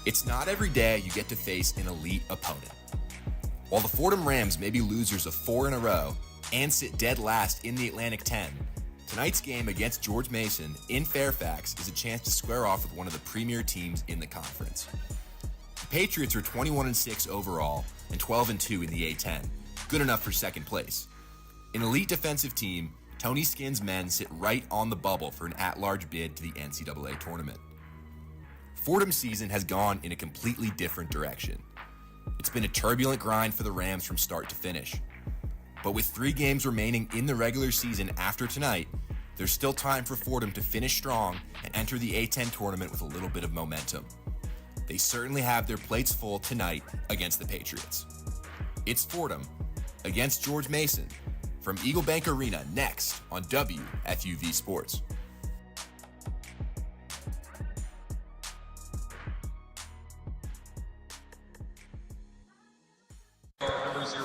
It's not every day you get to face an elite opponent. While the Fordham Rams may be losers of 4 in a row and sit dead last in the Atlantic 10, tonight's game against George Mason in Fairfax is a chance to square off with one of the premier teams in the conference. The Patriots are 21-6 overall and 12-2 in the A10, good enough for second place. An elite defensive team, Tony Skinn's men sit right on the bubble for an at-large bid to the NCAA tournament. Fordham's season has gone in a completely different direction. It's been a turbulent grind for the Rams from start to finish. But with 3 games remaining in the regular season after tonight, there's still time for Fordham to finish strong and enter the A10 tournament with a little bit of momentum. They certainly have their plates full tonight against the Patriots. It's Fordham against George Mason from Eagle Bank Arena next on WFUV Sports.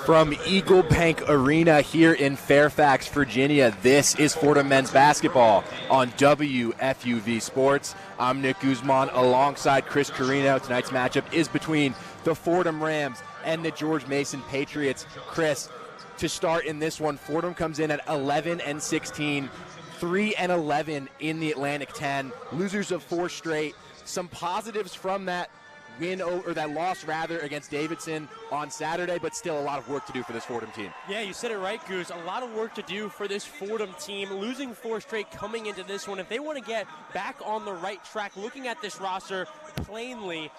From Eagle Bank Arena here in Fairfax, Virginia, this is Fordham men's basketball on WFUV Sports. I'm Nick Guzman alongside Chris Carrino. Tonight's matchup is between the Fordham Rams and the George Mason Patriots. Chris, to start in this one, Fordham comes in at 11-16, 3-11 in the Atlantic 10, losers of 4 straight. Some positives from that win, or that loss rather, against Davidson on Saturday, but still a lot of work to do for this Fordham team. Yeah, you said it right, Goose. A lot of work to do for this Fordham team. Losing 4 straight coming into this one. If they want to get back on the right track, looking at this roster plainly,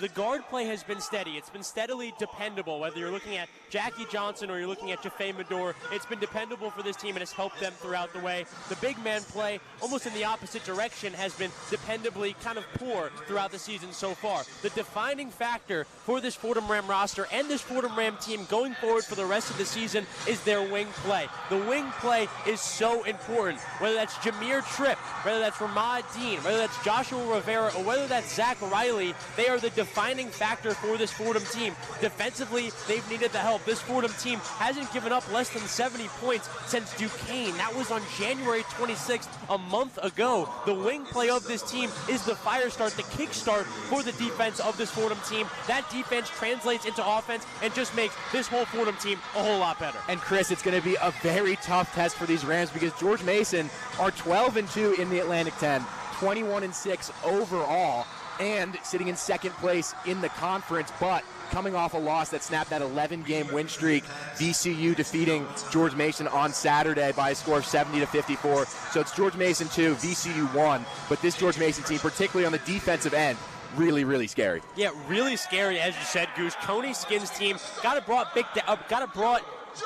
the guard play has been steady. It's been steadily dependable. Whether you're looking at Jackie Johnson or you're looking at Jaffe Medor, it's been dependable for this team and has helped them throughout the way. The big man play, almost in the opposite direction, has been dependably kind of poor throughout the season so far. The defining factor for this Fordham Ram roster and this Fordham Ram team going forward for the rest of the season is their wing play. The wing play is so important. Whether that's Jameer Tripp, whether that's Ramad Dean, whether that's Joshua Rivera, or whether that's Zach Riley, they are the defining factor for this Fordham team. Defensively, they've needed the help. This Fordham team hasn't given up less than 70 points since Duquesne. That was on January 26th, a month ago. The wing play of this team is the fire start, the kick start for the defense of this Fordham team. That defense translates into offense and just makes this whole Fordham team a whole lot better. And Chris, it's going to be a very tough test for these Rams because George Mason are 12-2 in the Atlantic 10, 21-6 overall, and sitting in second place in the conference, but coming off a loss that snapped that 11-game win streak. VCU defeating George Mason on Saturday by a score of 70-54. So it's George Mason 2, VCU 1, but this George Mason team, particularly on the defensive end, really, really scary. Yeah, really scary, as you said, Goose. Tony Skinn's team got it brought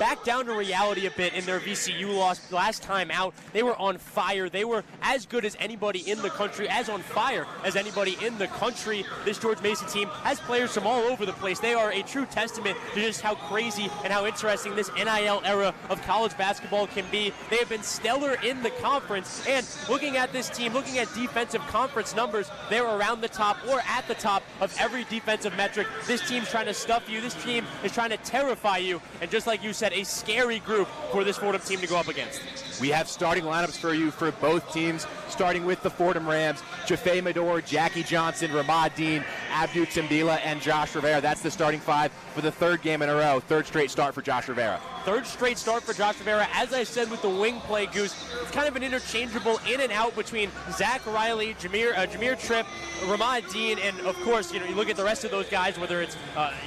back down to reality a bit in their VCU loss last time out. They were on fire. They were as good as anybody in the country, as on fire as anybody in the country. This George Mason team has players from all over the place. They are a true testament to just how crazy and how interesting this NIL era of college basketball can be. They have been stellar in the conference, and looking at this team, looking at defensive conference numbers, they're around the top or at the top of every defensive metric. This team's trying to stuff you. This team is trying to terrify you, and just like you said, a scary group for this Fordham team to go up against. We have starting lineups for you for both teams, starting with the Fordham Rams: Jaffe Medor, Jackie Johnson, Ramad Dean, Abdu Timbila, and Josh Rivera. That's the starting 5 for the 3rd game in a row. 3rd straight start for Josh Rivera. 3rd straight start for Josh Rivera. As I said with the wing play, Goose, it's kind of an interchangeable in and out between Zach Riley, Jameer Tripp, Ramad Dean, and of course, you look at the rest of those guys, whether it's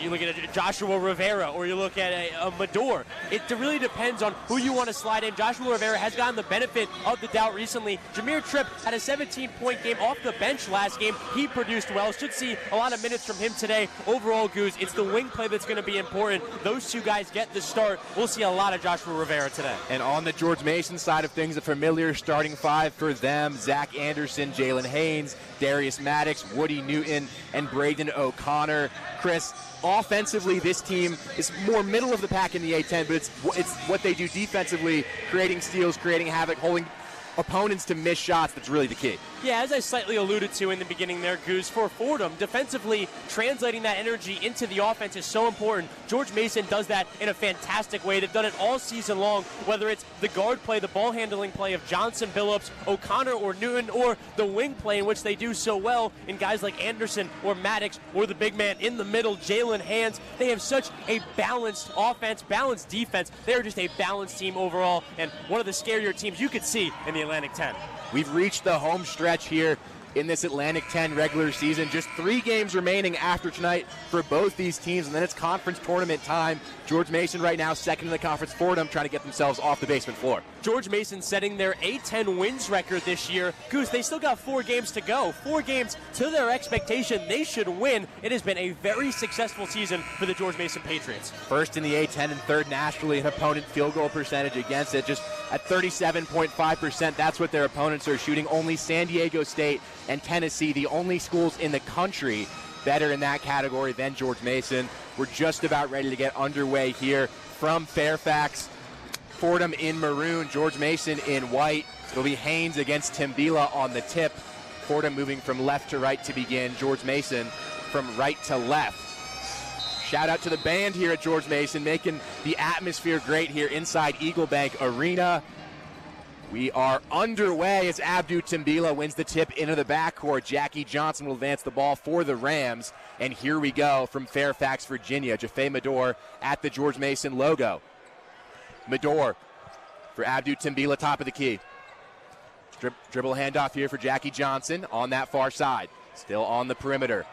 you look at Joshua Rivera or you look at a Medor. It really depends on who you want to slide in. Joshua Rivera has gotten the benefit of the doubt recently. Jameer Tripp had a 17-point game off the bench last game. He produced well. Should see a lot of minutes from him today. Overall, Goose, it's the wing play that's going to be important. Those 2 guys get the start. We'll see a lot of Joshua Rivera today. And on the George Mason side of things, a familiar starting 5 for them: Zach Anderson, Jalen Haynes, Darius Maddox, Woody Newton, and Braden O'Connor. Chris, offensively, this team is more middle of the pack in the A10, but it's what they do defensively, creating steals, creating havoc, opponents to miss shots that's really the key. Yeah, as I slightly alluded to in the beginning there, Goose, for Fordham, defensively translating that energy into the offense is so important. George Mason does that in a fantastic way. They've done it all season long, whether it's the guard play, the ball handling play of Johnson, Billups, O'Connor, or Newton, or the wing play in which they do so well in guys like Anderson or Maddox, or the big man in the middle, Jalen Hands. They have such a balanced offense, balanced defense. They're just a balanced team overall, and one of the scarier teams you could see in the Atlantic 10. We've reached the home stretch here in this Atlantic 10 regular season. Just 3 games remaining after tonight for both these teams, and then it's conference tournament time. George Mason right now second in the conference. Fordham trying to get themselves off the basement floor. George Mason setting their A10 wins record this year. Goose, they still got 4 games to go. 4 games to their expectation. They should win. It has been a very successful season for the George Mason Patriots. First in the A10 and third nationally in opponent field goal percentage against it, just at 37.5%. That's what their opponents are shooting. Only San Diego State and Tennessee, the only schools in the country better in that category than George Mason. We're just about ready to get underway here from Fairfax. Fordham in maroon, George Mason in white. It'll be Haynes against Timbila on the tip. Fordham moving from left to right to begin. George Mason from right to left. Shout out to the band here at George Mason, making the atmosphere great here inside Eagle Bank Arena. We are underway as Abdu Timbila wins the tip into the backcourt. Jackie Johnson will advance the ball for the Rams. And here we go from Fairfax, Virginia. Jaffe Medor at the George Mason logo. Medor for Abdu Timbila, top of the key. Dribble handoff here for Jackie Johnson on that far side. Still on the perimeter.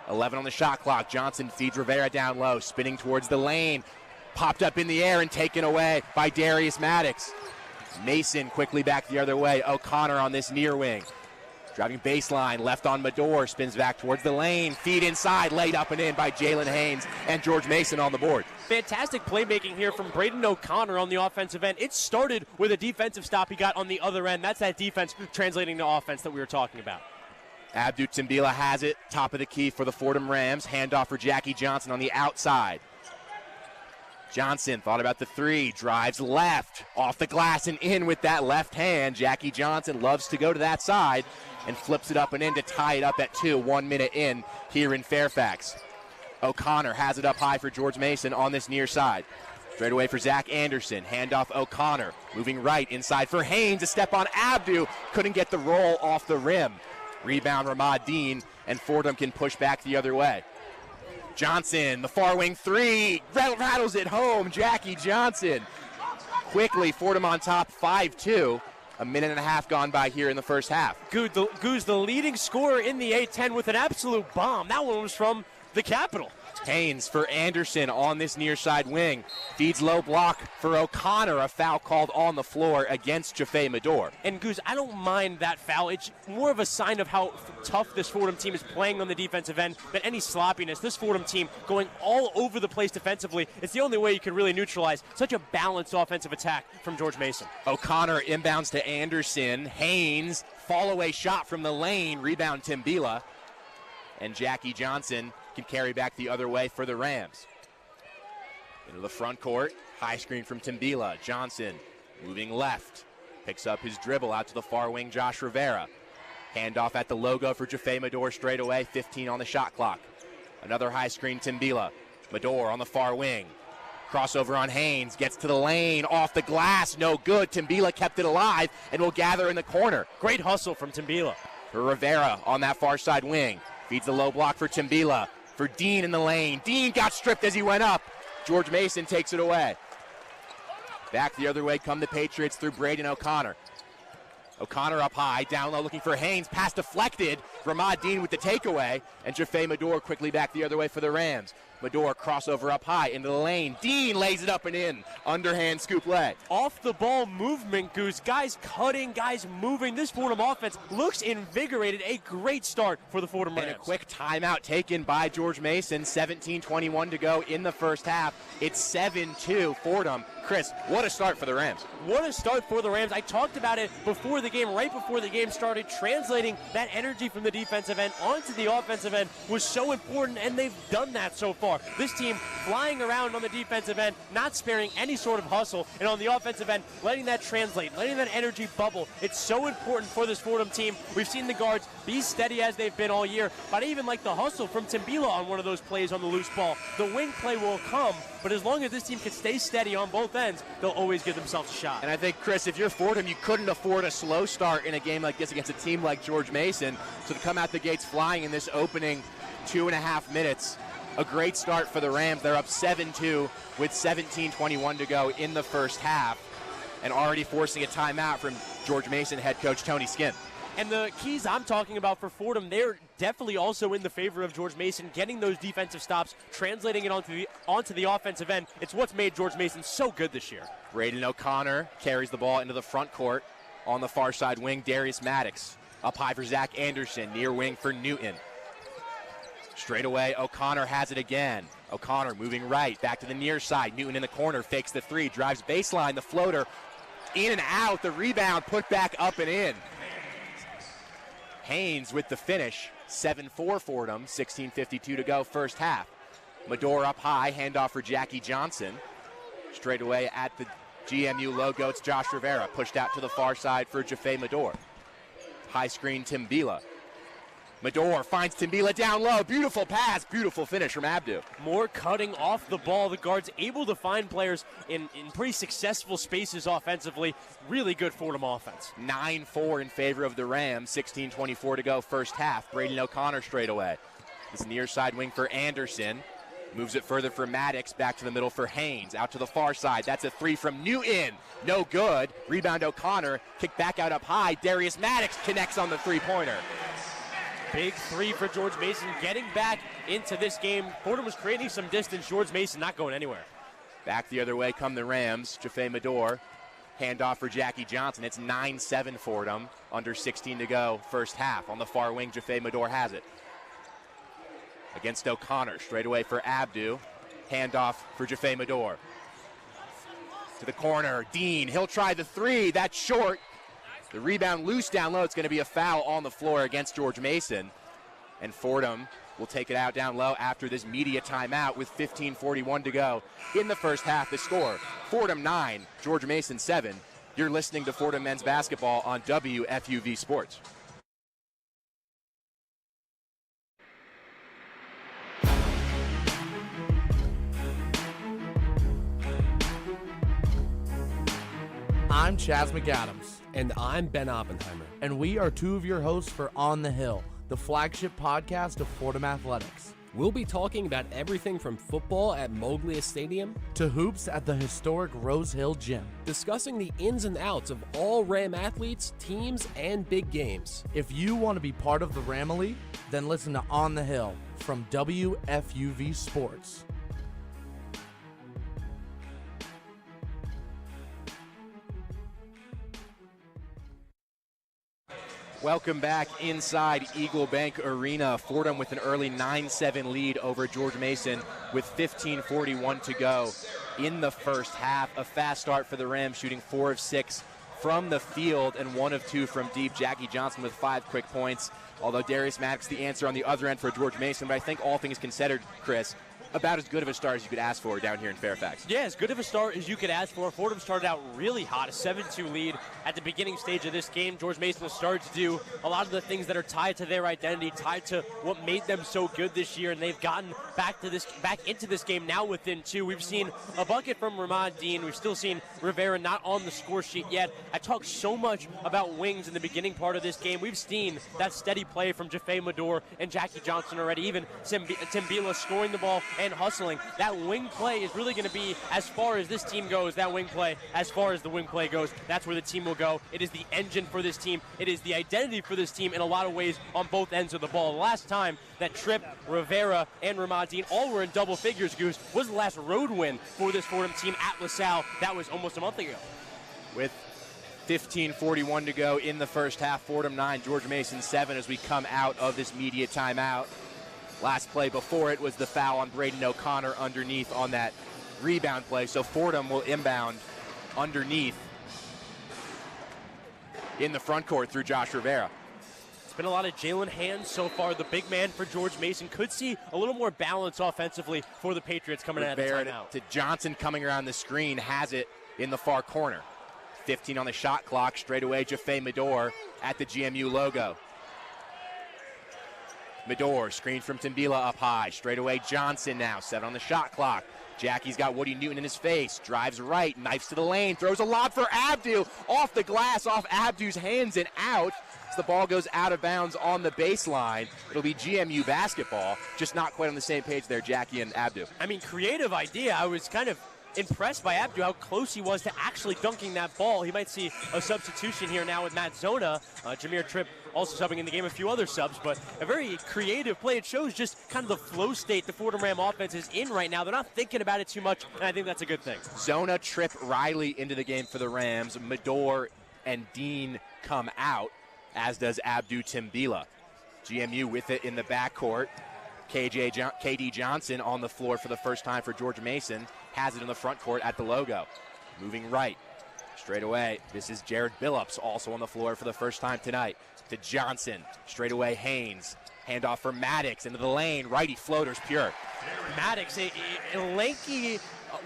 11 on the shot clock. Johnson feeds Rivera down low, spinning towards the lane. Popped up in the air and taken away by Darius Maddox. Mason quickly back the other way. O'Connor on this near wing. Driving baseline, left on Medor, spins back towards the lane. Feed inside, laid up and in by Jalen Haynes, and George Mason on the board. Fantastic playmaking here from Braden O'Connor on the offensive end. It started with a defensive stop he got on the other end. That's that defense translating to offense that we were talking about. Abdu Timbila has it, top of the key for the Fordham Rams. Handoff for Jackie Johnson on the outside. Johnson thought about the 3, drives left, off the glass and in with that left hand. Jackie Johnson loves to go to that side and flips it up and in to tie it up at 2, 1 minute in here in Fairfax. O'Connor has it up high for George Mason on this near side. Straight away for Zach Anderson, handoff O'Connor, moving right inside for Haynes, a step on Abdu, couldn't get the roll off the rim. Rebound Ramad Dean, and Fordham can push back the other way. Johnson, the far wing 3, rattles it home. Jackie Johnson. Quickly, Fordham on top, 5-2. A minute and a half gone by here in the first half. Goose, the leading scorer in the A10 with an absolute bomb. That one was from the Capitol. Haynes for Anderson on this near side wing. Feeds low block for O'Connor. A foul called on the floor against Jaffe Medor. And Goose, I don't mind that foul. It's more of a sign of how tough this Fordham team is playing on the defensive end than any sloppiness. This Fordham team going all over the place defensively. It's the only way you can really neutralize such a balanced offensive attack from George Mason. O'Connor inbounds to Anderson. Haynes, fall away shot from the lane. Rebound Timbila. And Jackie Johnson can carry back the other way for the Rams. Into the front court, high screen from Timbila. Johnson moving left, picks up his dribble out to the far wing, Josh Rivera. Handoff at the logo for Jaffe Medor straight away, 15 on the shot clock. Another high screen, Timbila. Medor on the far wing. Crossover on Haynes, gets to the lane, off the glass, no good. Timbila kept it alive and will gather in the corner. Great hustle from Timbila. For Rivera on that far side wing. Feeds the low block for Timbila. For Dean in the lane. Dean got stripped as he went up. George Mason takes it away. Back the other way come the Patriots through Braden O'Connor. O'Connor up high, down low looking for Haynes. Pass deflected. Ramad Dean with the takeaway. And Jaffe Medor quickly back the other way for the Rams. Medor crossover up high into the lane. Dean lays it up and in. Underhand scoop lay. Off the ball movement, Goose. Guys cutting, guys moving. This Fordham offense looks invigorated. A great start for the Fordham Rams. And a quick timeout taken by George Mason. 17:21 to go in the first half. It's 7-2 Fordham. Chris, what a start for the Rams. What a start for the Rams. I talked about it before the game, right before the game started. Translating that energy from the defensive end onto the offensive end was so important, and they've done that so far. far. This team flying around on the defensive end, not sparing any sort of hustle, and on the offensive end, letting that translate, letting that energy bubble. It's so important for this Fordham team. We've seen the guards be steady as they've been all year, but I even like the hustle from Timbila on one of those plays on the loose ball. The wing play will come, but as long as this team can stay steady on both ends, they'll always give themselves a shot. And I think, Chris, if you're Fordham, you couldn't afford a slow start in a game like this against a team like George Mason. So to come out the gates flying in this opening 2.5 minutes, a great start for the Rams. They're up 7-2 with 17:21 to go in the first half, and already forcing a timeout from George Mason head coach Tony Skinn. And the keys I'm talking about for Fordham, they're definitely also in the favor of George Mason, getting those defensive stops, translating it onto the offensive end. It's what's made George Mason so good this year. Braden O'Connor carries the ball into the front court. On the far side wing, Darius Maddox. Up high for Zach Anderson, near wing for Newton. Straight away, O'Connor has it again. O'Connor moving right, back to the near side. Newton in the corner, fakes the three, drives baseline, the floater, in and out, the rebound, put back up and in. Haynes with the finish, 7-4 Fordham, 16:52 to go, first half. Medor up high, handoff for Jackie Johnson. Straight away at the GMU logo, it's Josh Rivera, pushed out to the far side for Jaffe Medor. High screen, Timbila. Medor finds Timbila down low. Beautiful pass, beautiful finish from Abdu. More cutting off the ball. The guards able to find players in pretty successful spaces offensively. Really good Fordham offense. 9-4 in favor of the Rams. 16:24 to go, first half. Braden O'Connor straight away. This near side wing for Anderson. Moves it further for Maddox. Back to the middle for Haynes. Out to the far side. That's a three from Newton. No good. Rebound O'Connor. Kick back out up high. Darius Maddox connects on the three-pointer. Big three for George Mason, getting back into this game. Fordham was creating some distance. George Mason not going anywhere. Back the other way come the Rams. Jaffe Medor. Handoff for Jackie Johnson. It's 9-7 Fordham. Under 16 to go, first half. On the far wing, Jaffe Medor has it. Against O'Connor. Straight away for Abdu. Handoff for Jaffe Medor. To the corner. Dean. He'll try the three. That's short. The rebound loose down low. It's going to be a foul on the floor against George Mason. And Fordham will take it out down low after this media timeout with 15:41 to go in the first half. The score, Fordham 9, George Mason 7. You're listening to Fordham men's basketball on WFUV Sports. I'm Chaz McAdams. And I'm Ben Oppenheimer. And we are two of your hosts for On the Hill, the flagship podcast of Fordham Athletics. We'll be talking about everything from football at Moglia Stadium to hoops at the historic Rose Hill Gym. Discussing the ins and outs of all Ram athletes, teams, and big games. If you want to be part of the Ramily, then listen to On the Hill from WFUV Sports. Welcome back inside Eagle Bank Arena. Fordham with an early 9-7 lead over George Mason with 15:41 to go in the first half. A fast start for the Rams, shooting 4 of 6 from the field and 1 of 2 from deep. Jackie Johnson with 5 quick points, although Darius Maddox the answer on the other end for George Mason. But I think all things considered, Chris, about as good of a start as you could ask for down here in Fairfax. Yeah, as good of a start as you could ask for. Fordham started out really hot, a 7-2 lead at the beginning stage of this game. George Mason has started to do a lot of the things that are tied to their identity, tied to what made them so good this year, and they've gotten back into this game now within 2. We've seen a bucket from Ramad Dean. We've still seen Rivera not on the score sheet yet. I talked so much about wings in the beginning part of this game. We've seen that steady play from Jaffe Medor and Jackie Johnson already, even Timbila scoring the ball and hustling. That wing play is really going to be, as far as this team goes, that wing play, as far as the wing play goes, that's where the team will go. It is the engine for this team. It is the identity for this team in a lot of ways on both ends of the ball. The last time that Tripp, Rivera, and Ramad Dean all were in double figures, Goose, was the last road win for this Fordham team at LaSalle. That was almost a month ago. With 15:41 to go in the first half, Fordham 9, George Mason 7 as we come out of this media timeout. Last play before it was the foul on Braden O'Connor underneath on that rebound play. So Fordham will inbound underneath in the front court through Josh Rivera. been a lot of Jalen Hands so far. The big man for George Mason could see a little more balance offensively for the Patriots coming out of the timeout. To Johnson coming around the screen, has it in the far corner. 15 on the shot clock, straight away Jaffe Medor at the GMU logo. Medor, screen from Timbila up high, straight away Johnson now, 7 on the shot clock. Jackie's got Woody Newton in his face, drives right, knifes to the lane, throws a lob for Abdu, off the glass, off Abdu's hands and out. As the ball goes out of bounds on the baseline, it'll be GMU basketball, just not quite on the same page there, Jackie and Abdu. I mean, creative idea. I was kind of impressed by Abdu, how close he was to actually dunking that ball. He might see a substitution here now with Matt Zona. Jameer Tripp also subbing in the game, a few other subs, but a very creative play. It shows just kind of the flow state the Fordham Ram offense is in right now. They're not thinking about it too much, and I think that's a good thing. Zona, Tripp, Riley into the game for the Rams. Medor and Dean come out, as does Abdu Timbila. GMU with it in the backcourt. KD Johnson on the floor for the first time for George Mason. Has it in the front court at the logo. Moving right. Straight away, this is Jared Billups also on the floor for the first time tonight. To Johnson. Straight away, Haynes. Handoff for Maddox into the lane. Righty floaters pure. Maddox, a lanky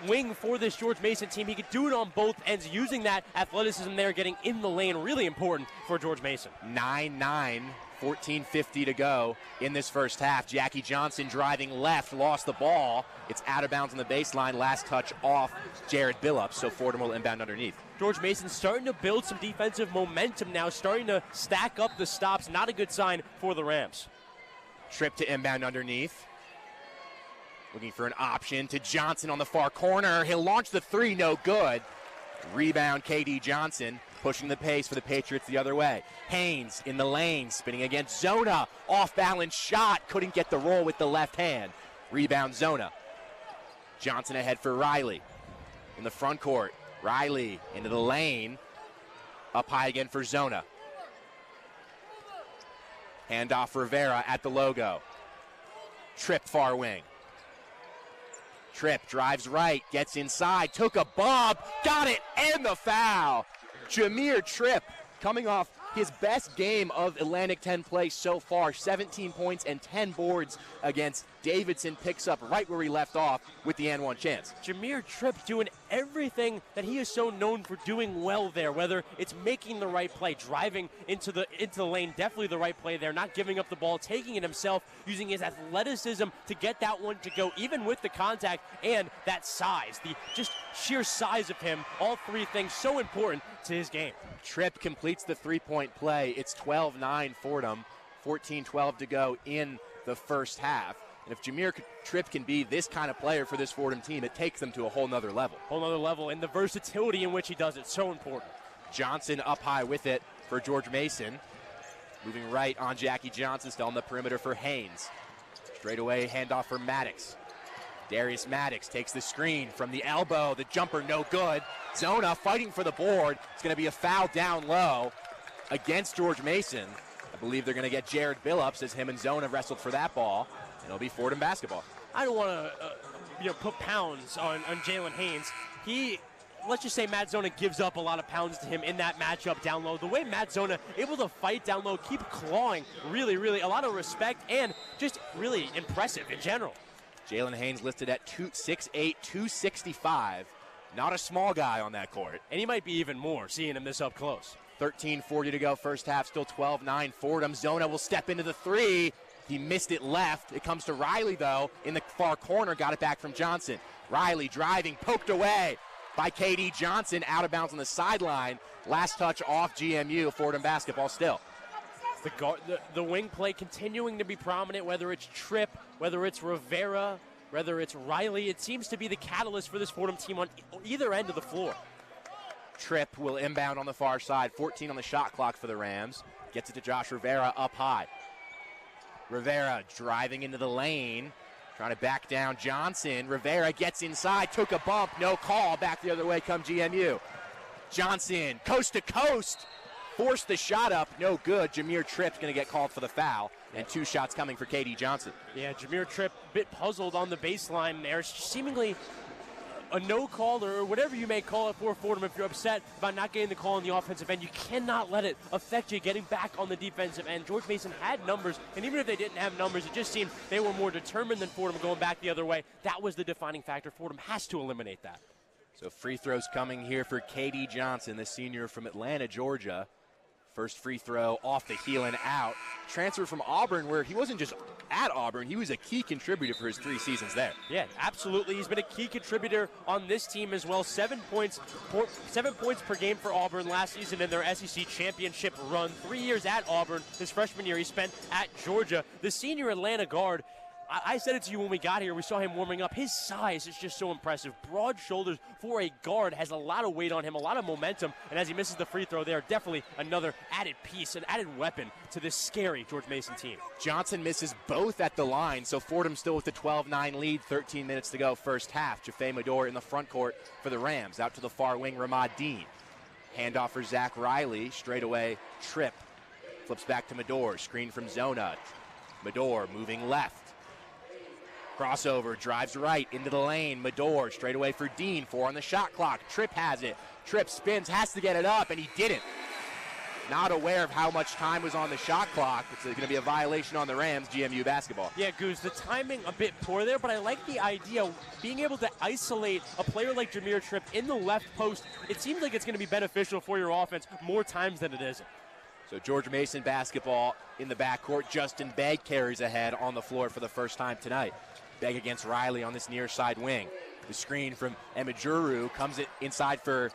wing for this George Mason team. He could do it on both ends. Using that athleticism there, getting in the lane, really important for George Mason. 9-9. 14:50 to go in this first half. Jackie Johnson driving left, lost the ball. It's out of bounds on the baseline. Last touch off Jared Billups, so Fordham will inbound underneath. George Mason starting to build some defensive momentum now, starting to stack up the stops. Not a good sign for the Rams. Tripp to inbound underneath. Looking for an option to Johnson on the far corner. He'll launch the three, no good. Rebound, KD Johnson. Pushing the pace for the Patriots the other way. Haynes in the lane, spinning against Zona. Off-balance shot, couldn't get the roll with the left hand. Rebound Zona. Johnson ahead for Riley. In the front court, Riley into the lane. Up high again for Zona. Handoff Rivera at the logo. Tripp far wing. Tripp drives right, gets inside, took a bump, got it, and the foul. Jameer Tripp coming off his best game of Atlantic 10 play so far. 17 points and 10 boards against Davidson. Picks up right where he left off with the and one chance. Jameer Tripp doing everything that he is so known for doing well there, whether it's making the right play, driving into the lane, definitely the right play there, not giving up the ball, taking it himself, using his athleticism to get that one to go, even with the contact and that size, the just sheer size of him. All three things so important to his game. Tripp completes the three-point play. It's 12-9 Fordham, 14-12 to go in the first half. And if Jameer Tripp can be this kind of player for this Fordham team, it takes them to a whole nother level. And the versatility in which he does it, so important. Johnson up high with it for George Mason. Moving right on Jackie Johnson, still on the perimeter for Haynes. Straight away handoff for Maddox. Darius Maddox takes the screen from the elbow. The jumper no good. Zona fighting for the board. It's going to be a foul down low against George Mason. I believe they're going to get Jared Billups as him and Zona wrestled for that ball. And it'll be Fordham basketball. I don't want to put pounds on Jalen Haynes. Let's just say Matt Zona gives up a lot of pounds to him in that matchup down low. The way Matt Zona able to fight down low, keep clawing, really, really a lot of respect and just really impressive in general. Jalen Haynes listed at 6'8", 265. Not a small guy on that court. And he might be even more, seeing him this up close. 13:40 to go, first half, still 12-9 Fordham. Zona will step into the three. He missed it left. It comes to Riley, though, in the far corner. Got it back from Johnson. Riley driving, poked away by KD Johnson, out of bounds on the sideline. Last touch off GMU, Fordham basketball still. The wing play continuing to be prominent, whether it's Tripp, whether it's Rivera, whether it's Riley. It seems to be the catalyst for this Fordham team on either end of the floor. Tripp will inbound on the far side. 14 on the shot clock for the Rams. Gets it to Josh Rivera up high. Rivera driving into the lane, trying to back down Johnson. Rivera gets inside, took a bump, no call. Back the other way come GMU. Johnson, coast to coast, forced the shot up, no good. Jameer Tripp's going to get called for the foul, and two shots coming for KD Johnson. Yeah, Jameer Tripp, a bit puzzled on the baseline there, seemingly a no call or whatever you may call it for Fordham. If you're upset about not getting the call on the offensive end, you cannot let it affect you getting back on the defensive end. George Mason had numbers, and even if they didn't have numbers, it just seemed they were more determined than Fordham going back the other way. That was the defining factor. Fordham has to eliminate that. So free throws coming here for K.D. Johnson, the senior from Atlanta, Georgia. First free throw off the heel and out. Transferred from Auburn, where he wasn't just at Auburn, he was a key contributor for his 3 seasons there. Yeah, absolutely. He's been a key contributor on this team as well. 7 points per game for Auburn last season in their SEC championship run. 3 years at Auburn. His freshman year he spent at Georgia. The senior Atlanta guard, I said it to you when we got here. We saw him warming up. His size is just so impressive. Broad shoulders for a guard, has a lot of weight on him, a lot of momentum. And as he misses the free throw there, definitely another added piece, an added weapon to this scary George Mason team. Johnson misses both at the line, so Fordham still with the 12-9 lead, 13 minutes to go first half. Jaffe Medor in the front court for the Rams. Out to the far wing, Ramad Dean. Handoff for Zach Riley, straight away, trip. Flips back to Medor, screen from Zona. Medor moving left. Crossover, drives right into the lane. Medor straight away for Dean. 4 on the shot clock. Tripp has it. Tripp spins, has to get it up, and he didn't. Not aware of how much time was on the shot clock. It's going to be a violation on the Rams, GMU basketball. Yeah, Goose, the timing a bit poor there, but I like the idea of being able to isolate a player like Jameer Tripp in the left post. It seems like it's going to be beneficial for your offense more times than it isn't. So George Mason basketball in the backcourt. Justin Begg carries ahead on the floor for the first time tonight. Begg against Riley on this near side wing. The screen from Emejuru comes it inside for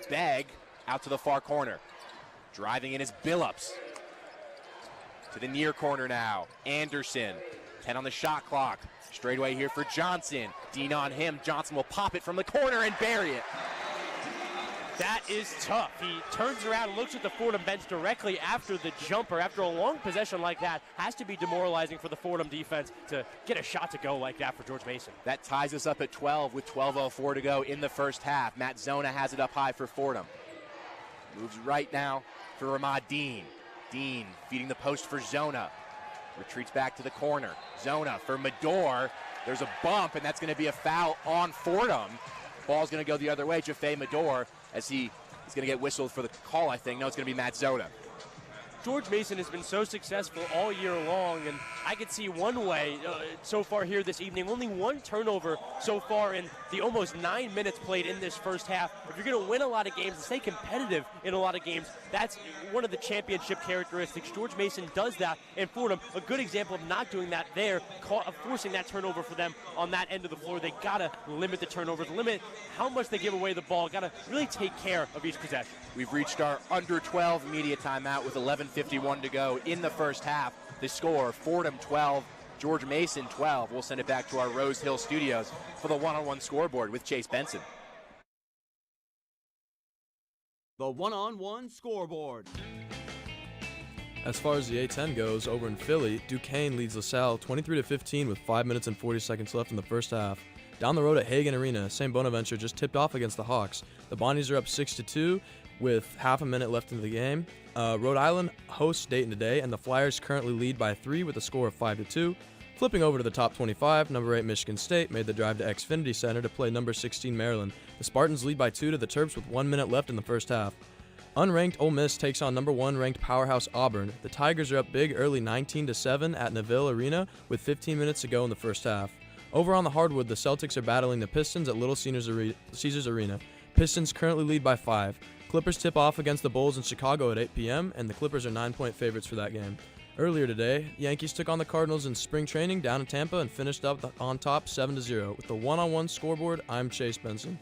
Begg, out to the far corner. Driving in is Billups. To the near corner now. Anderson, 10 on the shot clock. Straightaway here for Johnson. Dean on him. Johnson will pop it from the corner and bury it. That is tough. He turns around and looks at the Fordham bench directly after the jumper. After a long possession like that, has to be demoralizing for the Fordham defense to get a shot to go like that for George Mason. That ties us up at 12 with 12:04 to go in the first half. Matt Zona has it up high for Fordham. Moves right now for Ramad Dean. Dean feeding the post for Zona. Retreats back to the corner. Zona for Medor. There's a bump, and that's going to be a foul on Fordham. Ball's going to go the other way. Jaffe Medor, as he's going to get whistled for the call, I think. No, it's going to be Matt Zona. George Mason has been so successful all year long, and I could see one way so far here this evening. Only 1 turnover so far in the almost 9 minutes played in this first half. If you're going to win a lot of games and stay competitive in a lot of games, that's one of the championship characteristics. George Mason does that, and Fordham, a good example of not doing that there, of forcing that turnover for them on that end of the floor. They got to limit the turnovers, limit how much they give away the ball, got to really take care of each possession. We've reached our under 12 media timeout with 11:51 to go in the first half. The score, Fordham 12, George Mason 12. We'll send it back to our Rose Hill studios for the one-on-one scoreboard with Chase Benson. The one-on-one scoreboard. As far as the A10 goes, over in Philly, Duquesne leads LaSalle 23-15 with 5 minutes and 40 seconds left in the first half. Down the road at Hagan Arena, St. Bonaventure just tipped off against the Hawks. The Bonnies are up 6-2 with half a minute left into the game. Rhode Island hosts Dayton today, and the Flyers currently lead by 3 with a score of 5-2. Flipping over to the top 25, number 8 Michigan State made the drive to Xfinity Center to play number 16 Maryland. The Spartans lead by 2 to the Terps with 1 minute left in the first half. Unranked Ole Miss takes on number 1 ranked powerhouse Auburn. The Tigers are up big early 19-7 at Neville Arena with 15 minutes to go in the first half. Over on the hardwood, the Celtics are battling the Pistons at Little Caesars Arena. Pistons currently lead by 5. Clippers tip off against the Bulls in Chicago at 8 p.m., and the Clippers are 9-point favorites for that game. Earlier today, Yankees took on the Cardinals in spring training down in Tampa and finished up on top 7-0. With the one-on-one scoreboard, I'm Chase Benson.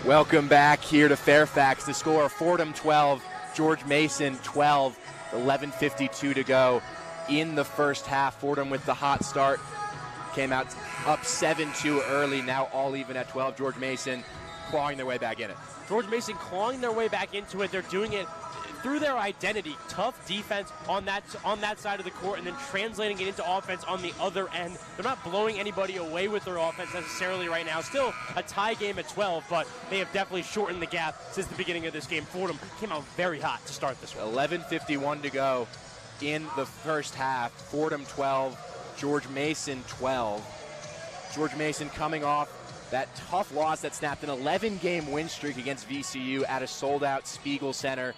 Welcome back here to Fairfax. The score, Fordham 12, George Mason 12, 11:52 to go in the first half. Fordham with the hot start. Came out up 7-2 early, now all even at 12. George Mason clawing their way back in it. George Mason clawing their way back into it. They're doing it through their identity. Tough defense on that side of the court, and then translating it into offense on the other end. They're not blowing anybody away with their offense necessarily right now. Still a tie game at 12, but they have definitely shortened the gap since the beginning of this game. Fordham came out very hot to start this one. 11:51 to go in the first half. Fordham 12, George Mason 12. George Mason coming off that tough loss that snapped an 11-game win streak against VCU at a sold-out Spiegel Center.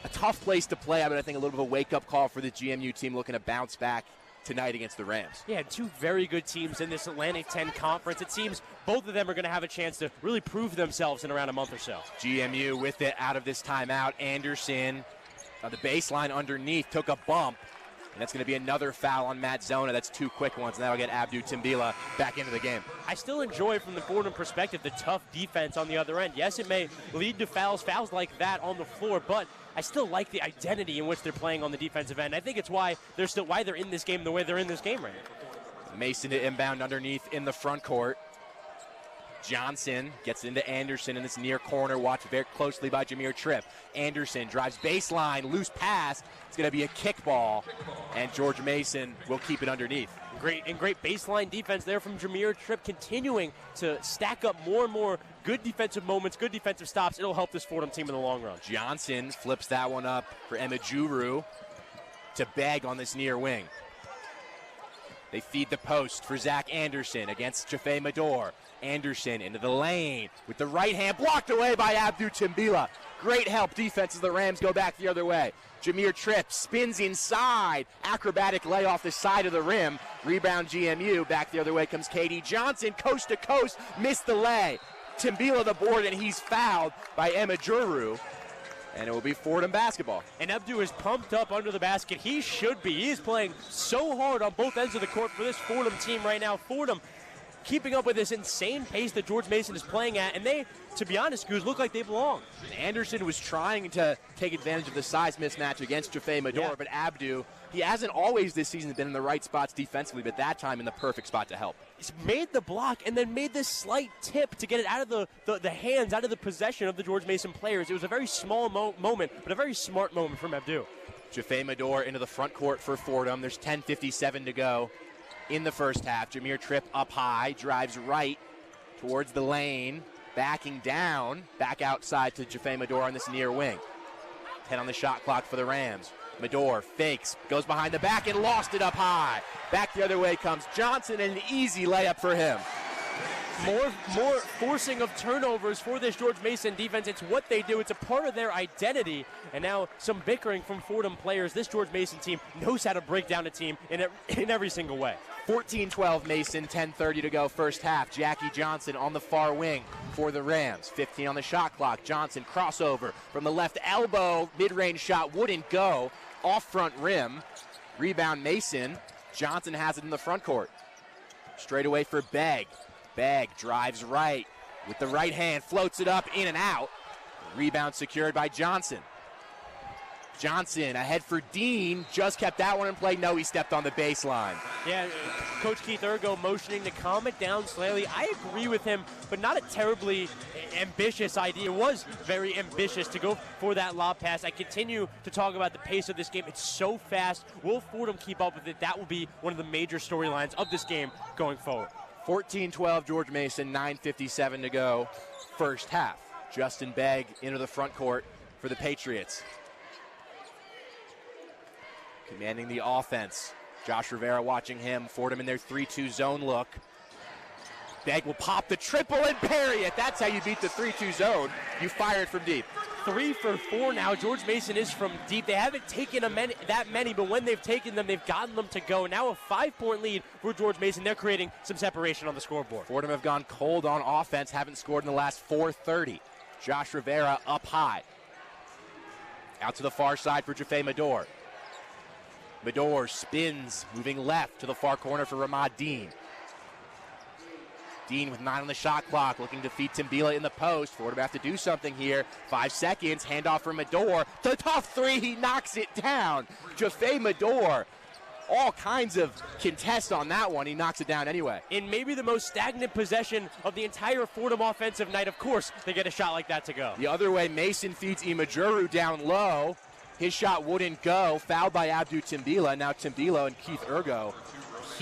A tough place to play, but I think a little bit of a wake-up call for the GMU team looking to bounce back tonight against the Rams. Yeah, two very good teams in this Atlantic 10 conference. It seems both of them are going to have a chance to really prove themselves in around a month or so. GMU with it out of this timeout. Anderson on the baseline underneath took a bump. And that's going to be another foul on Matt Zona. That's two quick ones, and that'll get Abdu Timbila back into the game. I still enjoy, from the Fordham perspective, the tough defense on the other end. Yes, it may lead to fouls like that on the floor, but I still like the identity in which they're playing on the defensive end. I think it's why they're in this game the way they're in this game right now. Mason to inbound underneath in the front court. Johnson gets into Anderson in this near corner, watched very closely by Jameer Tripp. Anderson drives baseline, loose pass. It's going to be a kickball, and George Mason will keep it underneath. Great baseline defense there from Jameer Tripp, continuing to stack up more and more good defensive moments, good defensive stops. It'll help this Fordham team in the long run. Johnson flips that one up for Emejuru to Begg on this near wing. They feed the post for Zach Anderson against Jaffe Mador. Anderson into the lane with the right hand blocked away by Abdu Timbila. Great help defense as the Rams go back the other way. Jameer Tripp spins inside. Acrobatic lay off the side of the rim. Rebound GMU. Back the other way comes KD Johnson. Coast to coast. Missed the lay. Timbila the board, and he's fouled by Emejuru. And it will be Fordham basketball. And Abdu is pumped up under the basket. He should be. He is playing so hard on both ends of the court for this Fordham team right now. Fordham keeping up with this insane pace that George Mason is playing at, and they, to be honest, Goose, look like they belong. Anderson was trying to take advantage of the size mismatch against Jaffe Mador, but Abdu, he hasn't always this season been in the right spots defensively, but that time in the perfect spot to help. He's made the block and then made this slight tip to get it out of the hands, out of the possession of the George Mason players. It was a very small moment, but a very smart moment from Abdu. Jaffe Mador into the front court for Fordham. There's 10:57 to go in the first half. Jameer Tripp up high, drives right towards the lane, backing down, back outside to Jaffe Mador on this near wing. 10 on the shot clock for the Rams. Mador fakes, goes behind the back and lost it up high. Back the other way comes Johnson, and an easy layup for him. More forcing of turnovers for this George Mason defense. It's what they do. It's a part of their identity. And now some bickering from Fordham players. This George Mason team knows how to break down a team in every single way. 14-12 Mason, 10:30 to go first half. Jackie Johnson on the far wing for the Rams. 15 on the shot clock. Johnson crossover from the left elbow. Mid-range shot wouldn't go. Off front rim. Rebound Mason. Johnson has it in the front court. Straight away for Begg. Begg drives right with the right hand. Floats it up, in and out. Rebound secured by Johnson. Johnson ahead for Dean, just kept that one in play. No, he stepped on the baseline. Yeah, Coach Keith Ergo motioning to calm it down slightly. I agree with him, but not a terribly ambitious idea. It was very ambitious to go for that lob pass. I continue to talk about the pace of this game. It's so fast. Will Fordham keep up with it? That will be one of the major storylines of this game going forward. 14-12 George Mason, 9:57 to go first half. Justin Begg into the front court for the Patriots. Commanding the offense. Josh Rivera watching him. Fordham in their 3-2 zone look. Begg will pop the triple and parry it. That's how you beat the 3-2 zone. You fire it from deep. 3 for 4 now. George Mason is from deep. They haven't taken that many, but when they've taken them, they've gotten them to go. Now a 5-point lead for George Mason. They're creating some separation on the scoreboard. Fordham have gone cold on offense, haven't scored in the last 4:30. Josh Rivera up high. Out to the far side for Jaffe Mador. Mador spins, moving left to the far corner for Ramad Dean. Dean with 9 on the shot clock, looking to feed Timbila in the post. Fordham have to do something here. 5 seconds, handoff for Mador. The tough three, he knocks it down. Jaffe Mador, all kinds of contest on that one. He knocks it down anyway. In maybe the most stagnant possession of the entire Fordham offensive night, of course, they get a shot like that to go. The other way, Mason feeds Emejuru down low. His shot wouldn't go. Fouled by Abdu Timbila. Now Timbila and Keith Ergo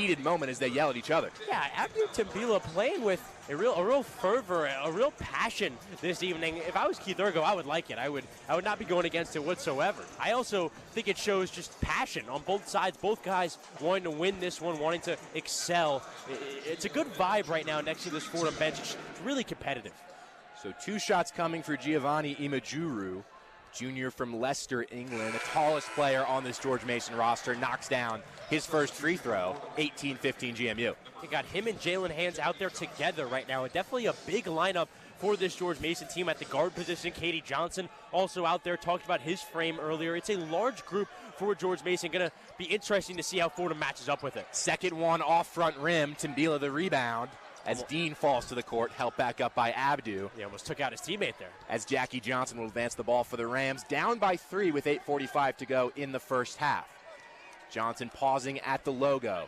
heated moment as they yell at each other. Yeah, Abdu Tambila playing with a real fervor, a real passion this evening. If I was Keith Urgo, I would like it. I would not be going against it whatsoever. I also think it shows just passion on both sides. Both guys wanting to win this one, wanting to excel. It's a good vibe right now next to this Fordham bench. It's really competitive. So 2 shots coming for Giovanni Imajuru, junior from Leicester, England, the tallest player on this George Mason roster, knocks down his first free throw, 18-15 GMU. You got him and Jalen Hands out there together right now, and definitely a big lineup for this George Mason team at the guard position. Katie Johnson also out there, talked about his frame earlier. It's a large group for George Mason. Going to be interesting to see how Fordham matches up with it. Second one off front rim, Tambila the rebound. As Dean falls to the court, helped back up by Abdu. He almost took out his teammate there. As Jackie Johnson will advance the ball for the Rams, down by 3 with 8:45 to go in the first half. Johnson pausing at the logo.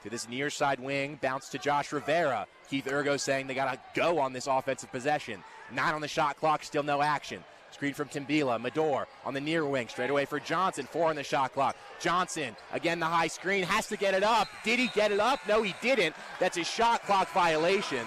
To this near side wing, bounce to Josh Rivera. Keith Urgo saying they got to go on this offensive possession. 9 on the shot clock, still no action. Screen from Tambila, Mador on the near wing, straight away for Johnson, 4 on the shot clock. Johnson, again the high screen, has to get it up. Did he get it up? No, he didn't. That's a shot clock violation.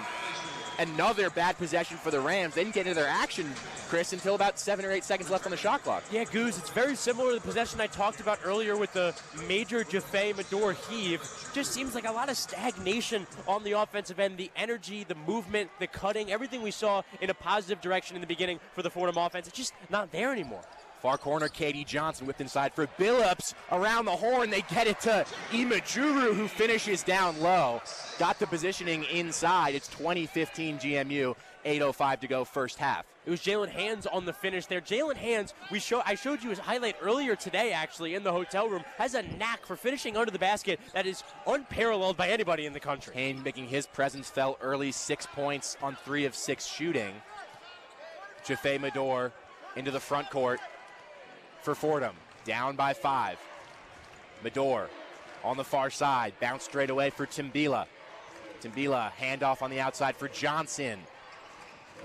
Another bad possession for the Rams. They didn't get into their action, Chris, until about 7 or 8 seconds left on the shot clock. Yeah, Goose, it's very similar to the possession I talked about earlier with the major Jaffe Mador heave. Just seems like a lot of stagnation on the offensive end. The energy, the movement, the cutting, everything we saw in a positive direction in the beginning for the Fordham offense, it's just not there anymore. Far corner, Katie Johnson whipped inside for Billups. Around the horn, they get it to Imajuru, who finishes down low. Got the positioning inside. It's 20-15 GMU, 8:05 to go first half. It was Jalen Hands on the finish there. Jalen Hands, I showed you his highlight earlier today, actually, in the hotel room, has a knack for finishing under the basket that is unparalleled by anybody in the country. Hayne making his presence felt early, 6 points on 3 of 6 shooting. Jaffe Mador into the front court for Fordham, down by 5. Mador on the far side, bounce straight away for Tambila. Tambila, handoff on the outside for Johnson.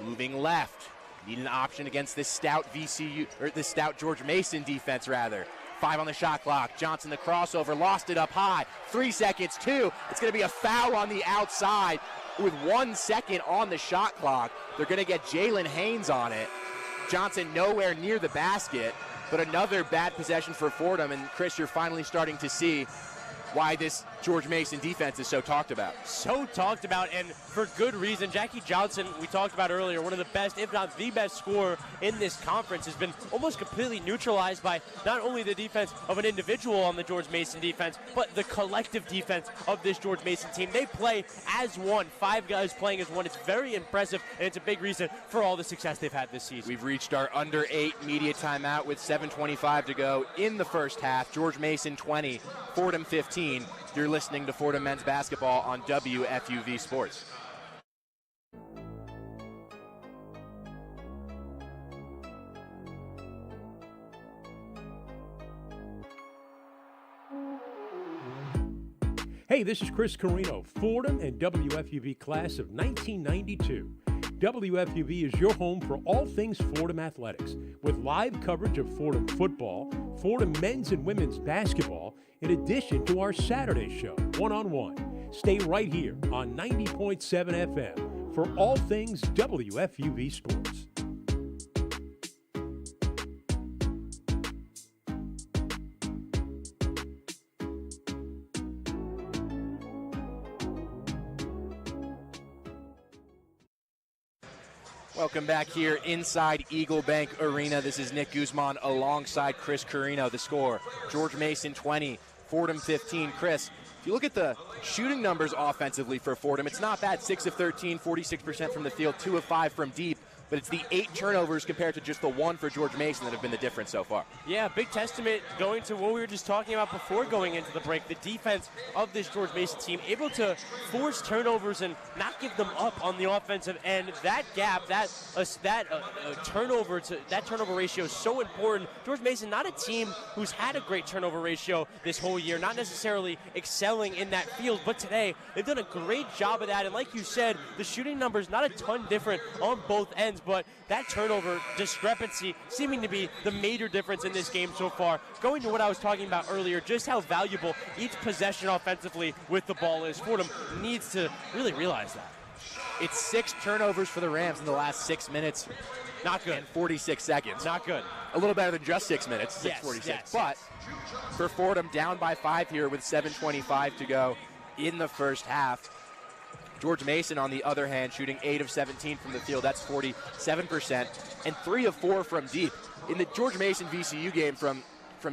Moving left, need an option against this stout this stout George Mason defense rather. 5 on the shot clock. Johnson the crossover, lost it up high. 3 seconds, 2. It's going to be a foul on the outside with 1 second on the shot clock. They're going to get Jalen Haynes on it. Johnson nowhere near the basket. But another bad possession for Fordham, and Chris, you're finally starting to see why this George Mason defense is so talked about. So talked about, and for good reason. Jackie Johnson, we talked about earlier, one of the best, if not the best scorer in this conference, has been almost completely neutralized by not only the defense of an individual on the George Mason defense, but the collective defense of this George Mason team. They play as one, 5 guys playing as one. It's very impressive, and it's a big reason for all the success they've had this season. We've reached our under 8 media timeout with 7:25 to go in the first half. George Mason 20, Fordham 15. You're listening to Fordham men's basketball on WFUV Sports. Hey, this is Chris Carrino, Fordham and WFUV class of 1992. WFUV is your home for all things Fordham athletics, with live coverage of Fordham football, Fordham men's and women's basketball, in addition to our Saturday show, One-on-One. Stay right here on 90.7 FM for all things WFUV Sports. Welcome back here inside Eagle Bank Arena. This is Nick Guzman alongside Chris Carrino. The score, George Mason 20, Fordham 15. Chris, if you look at the shooting numbers offensively for Fordham, it's not bad. 6 of 13, 46% from the field, 2 of 5 from deep. But it's the 8 turnovers compared to just the 1 for George Mason that have been the difference so far. Yeah, big testament going to what we were just talking about before going into the break. The defense of this George Mason team able to force turnovers and not give them up on the offensive end. That gap, that turnover ratio is so important. George Mason, not a team who's had a great turnover ratio this whole year, not necessarily excelling in that field, but today they've done a great job of that. And like you said, the shooting numbers not a ton different on both ends. wins, but that turnover discrepancy seeming to be the major difference in this game so far. Going to what I was talking about earlier, just how valuable each possession offensively with the ball is. Fordham needs to really realize that. It's 6 turnovers for the Rams in the last 6 minutes. Not good. And 46 seconds. Not good. A little better than just 6 minutes, 6:46. Yes. But for Fordham, down by 5 here with 7:25 to go in the first half. George Mason, on the other hand, shooting 8 of 17 from the field. That's 47%. And 3 of 4 from deep. In the George Mason VCU game from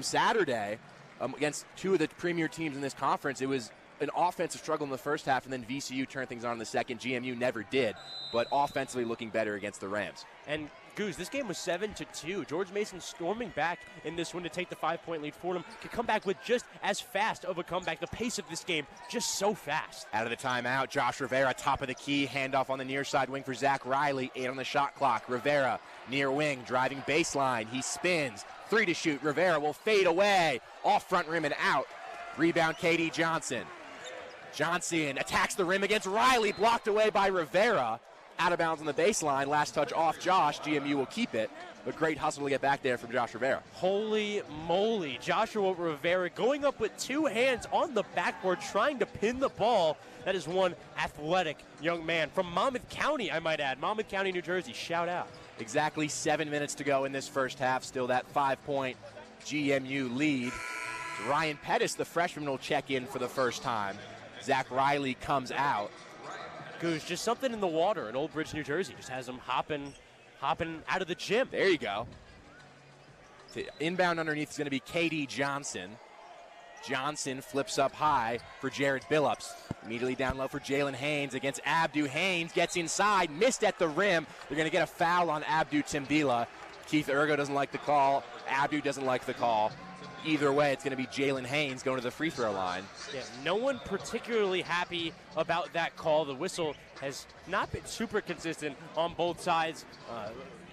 Saturday against 2 of the premier teams in this conference, it was an offensive struggle in the first half, and then VCU turned things on in the second. GMU never did, but offensively looking better against the Rams. And Goose, this game was 7-2. George Mason storming back in this one to take the 5-point lead. Fordham could come back with just as fast of a comeback. The pace of this game just so fast. Out of the timeout, Josh Rivera, top of the key, handoff on the near side wing for Zach Riley. 8 on the shot clock. Rivera, near wing, driving baseline. He spins. 3 to shoot. Rivera will fade away. Off front rim and out. Rebound, KD Johnson. Johnson attacks the rim against Riley, blocked away by Rivera. Out of bounds on the baseline. Last touch off Josh. GMU will keep it, but great hustle to get back there from Josh Rivera. Holy moly. Joshua Rivera going up with 2 hands on the backboard, trying to pin the ball. That is one athletic young man from Monmouth County, I might add. Monmouth County, New Jersey. Shout out. Exactly 7 minutes to go in this first half. Still that 5-point GMU lead. Ryan Pettis, the freshman, will check in for the first time. Zach Riley comes out. Goose, just something in the water in Old Bridge, New Jersey. Just has him hopping out of the gym. There you go. Inbound underneath is going to be KD Johnson. Johnson flips up high for Jared Billups. Immediately down low for Jalen Haynes against Abdu. Haynes gets inside, missed at the rim. They're going to get a foul on Abdu Timbila. Keith Ergo doesn't like the call. Abdu doesn't like the call. Either way, it's going to be Jalen Haynes going to the free throw line. Yeah, no one particularly happy about that call. The whistle has not been super consistent on both sides,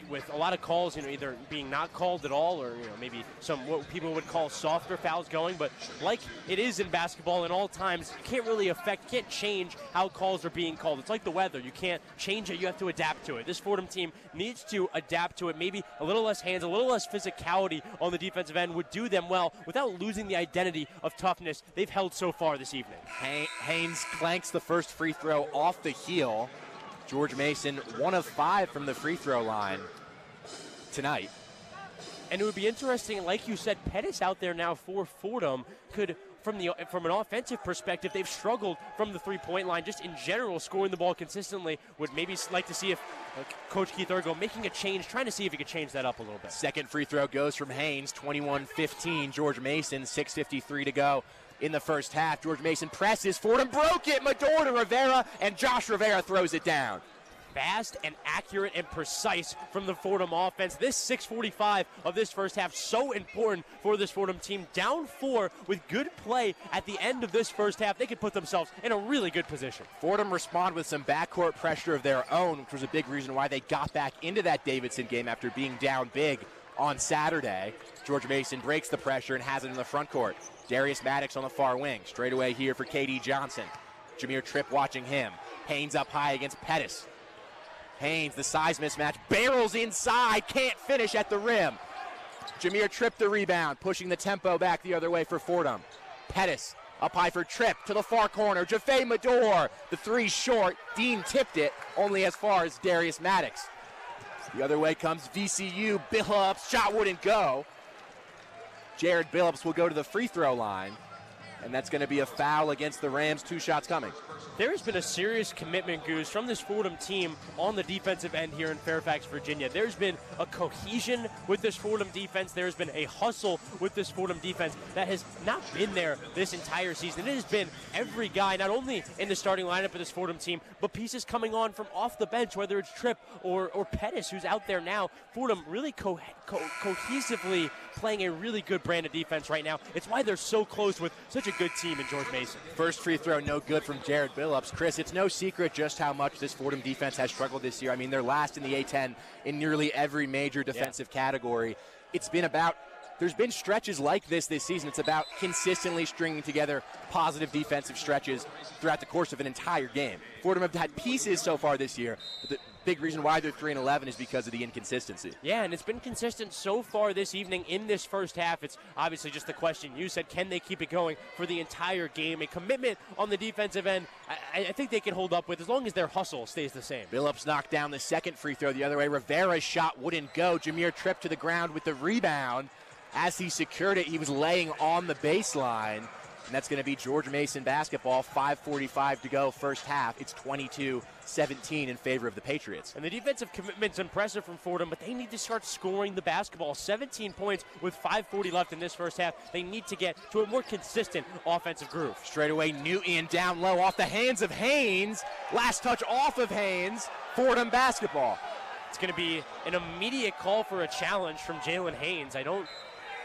with a lot of calls, either being not called at all, or maybe some what people would call softer fouls going. But like it is in basketball, in all times, you can't really can't change how calls are being called. It's like the weather; you can't change it. You have to adapt to it. This Fordham team needs to adapt to it. Maybe a little less hands, a little less physicality on the defensive end would do them well, without losing the identity of toughness they've held so far this evening. Haynes clanks the first free throw off the heel. George Mason, 1 of 5 from the free throw line tonight. And it would be interesting, like you said, Pettis out there now for Fordham could, from an offensive perspective, they've struggled from the three-point line, just in general, scoring the ball consistently. Would maybe like to see if Coach Keith Ergo making a change, trying to see if he could change that up a little bit. Second free throw goes from Haynes, 21-15. George Mason, 6:53 to go in the first half. George Mason presses. Fordham broke it. Mador to Rivera, and Josh Rivera throws it down. Fast and accurate and precise from the Fordham offense. This 6:45 of this first half, so important for this Fordham team. Down 4 with good play at the end of this first half. They could put themselves in a really good position. Fordham respond with some backcourt pressure of their own, which was a big reason why they got back into that Davidson game after being down big on Saturday. George Mason breaks the pressure and has it in the front court. Darius Maddox on the far wing. Straight away here for KD Johnson. Jameer Tripp watching him. Haynes up high against Pettis. Haynes, the size mismatch, barrels inside, can't finish at the rim. Jameer Tripp the rebound, pushing the tempo back the other way for Fordham. Pettis up high for Tripp to the far corner. Jaffe Mador, the 3 short. Dean tipped it only as far as Darius Maddox. The other way comes VCU. Billups, shot wouldn't go. Jared Billups will go to the free throw line, and that's going to be a foul against the Rams. 2 shots coming. There has been a serious commitment, Goose, from this Fordham team on the defensive end here in Fairfax, Virginia. There's been a cohesion with this Fordham defense. There's been a hustle with this Fordham defense that has not been there this entire season. It has been every guy, not only in the starting lineup of this Fordham team, but pieces coming on from off the bench, whether it's Tripp or Pettis, who's out there now. Fordham really cohesively playing a really good brand of defense right now. It's why they're so close with such a good team in George Mason. First free throw, no good from Jared Billups. Chris, it's no secret just how much this Fordham defense has struggled this year. I mean, they're last in the A10 in nearly every major defensive category. It's been about there's been stretches like this season. It's about consistently stringing together positive defensive stretches throughout the course of an entire game. Fordham have had pieces so far this year, but the big reason why they're 3-11 is because of the inconsistency. Yeah, and it's been consistent so far this evening in this first half. It's obviously just the question you said, can they keep it going for the entire game? A commitment on the defensive end, I think they can hold up with as long as their hustle stays the same. Billups knocked down the second free throw the other way. Rivera's shot wouldn't go. Jameer Tripp to the ground with the rebound. As he secured it, he was laying on the baseline. And that's going to be George Mason basketball. 5:45 to go first half. It's 22-17 in favor of the Patriots. And the defensive commitment's impressive from Fordham, but they need to start scoring the basketball. 17 points with 5:40 left in this first half. They need to get to a more consistent offensive groove. Straight away, Newton down low off the hands of Haynes. Last touch off of Haynes. Fordham basketball. It's going to be an immediate call for a challenge from Jalen Haynes. I don't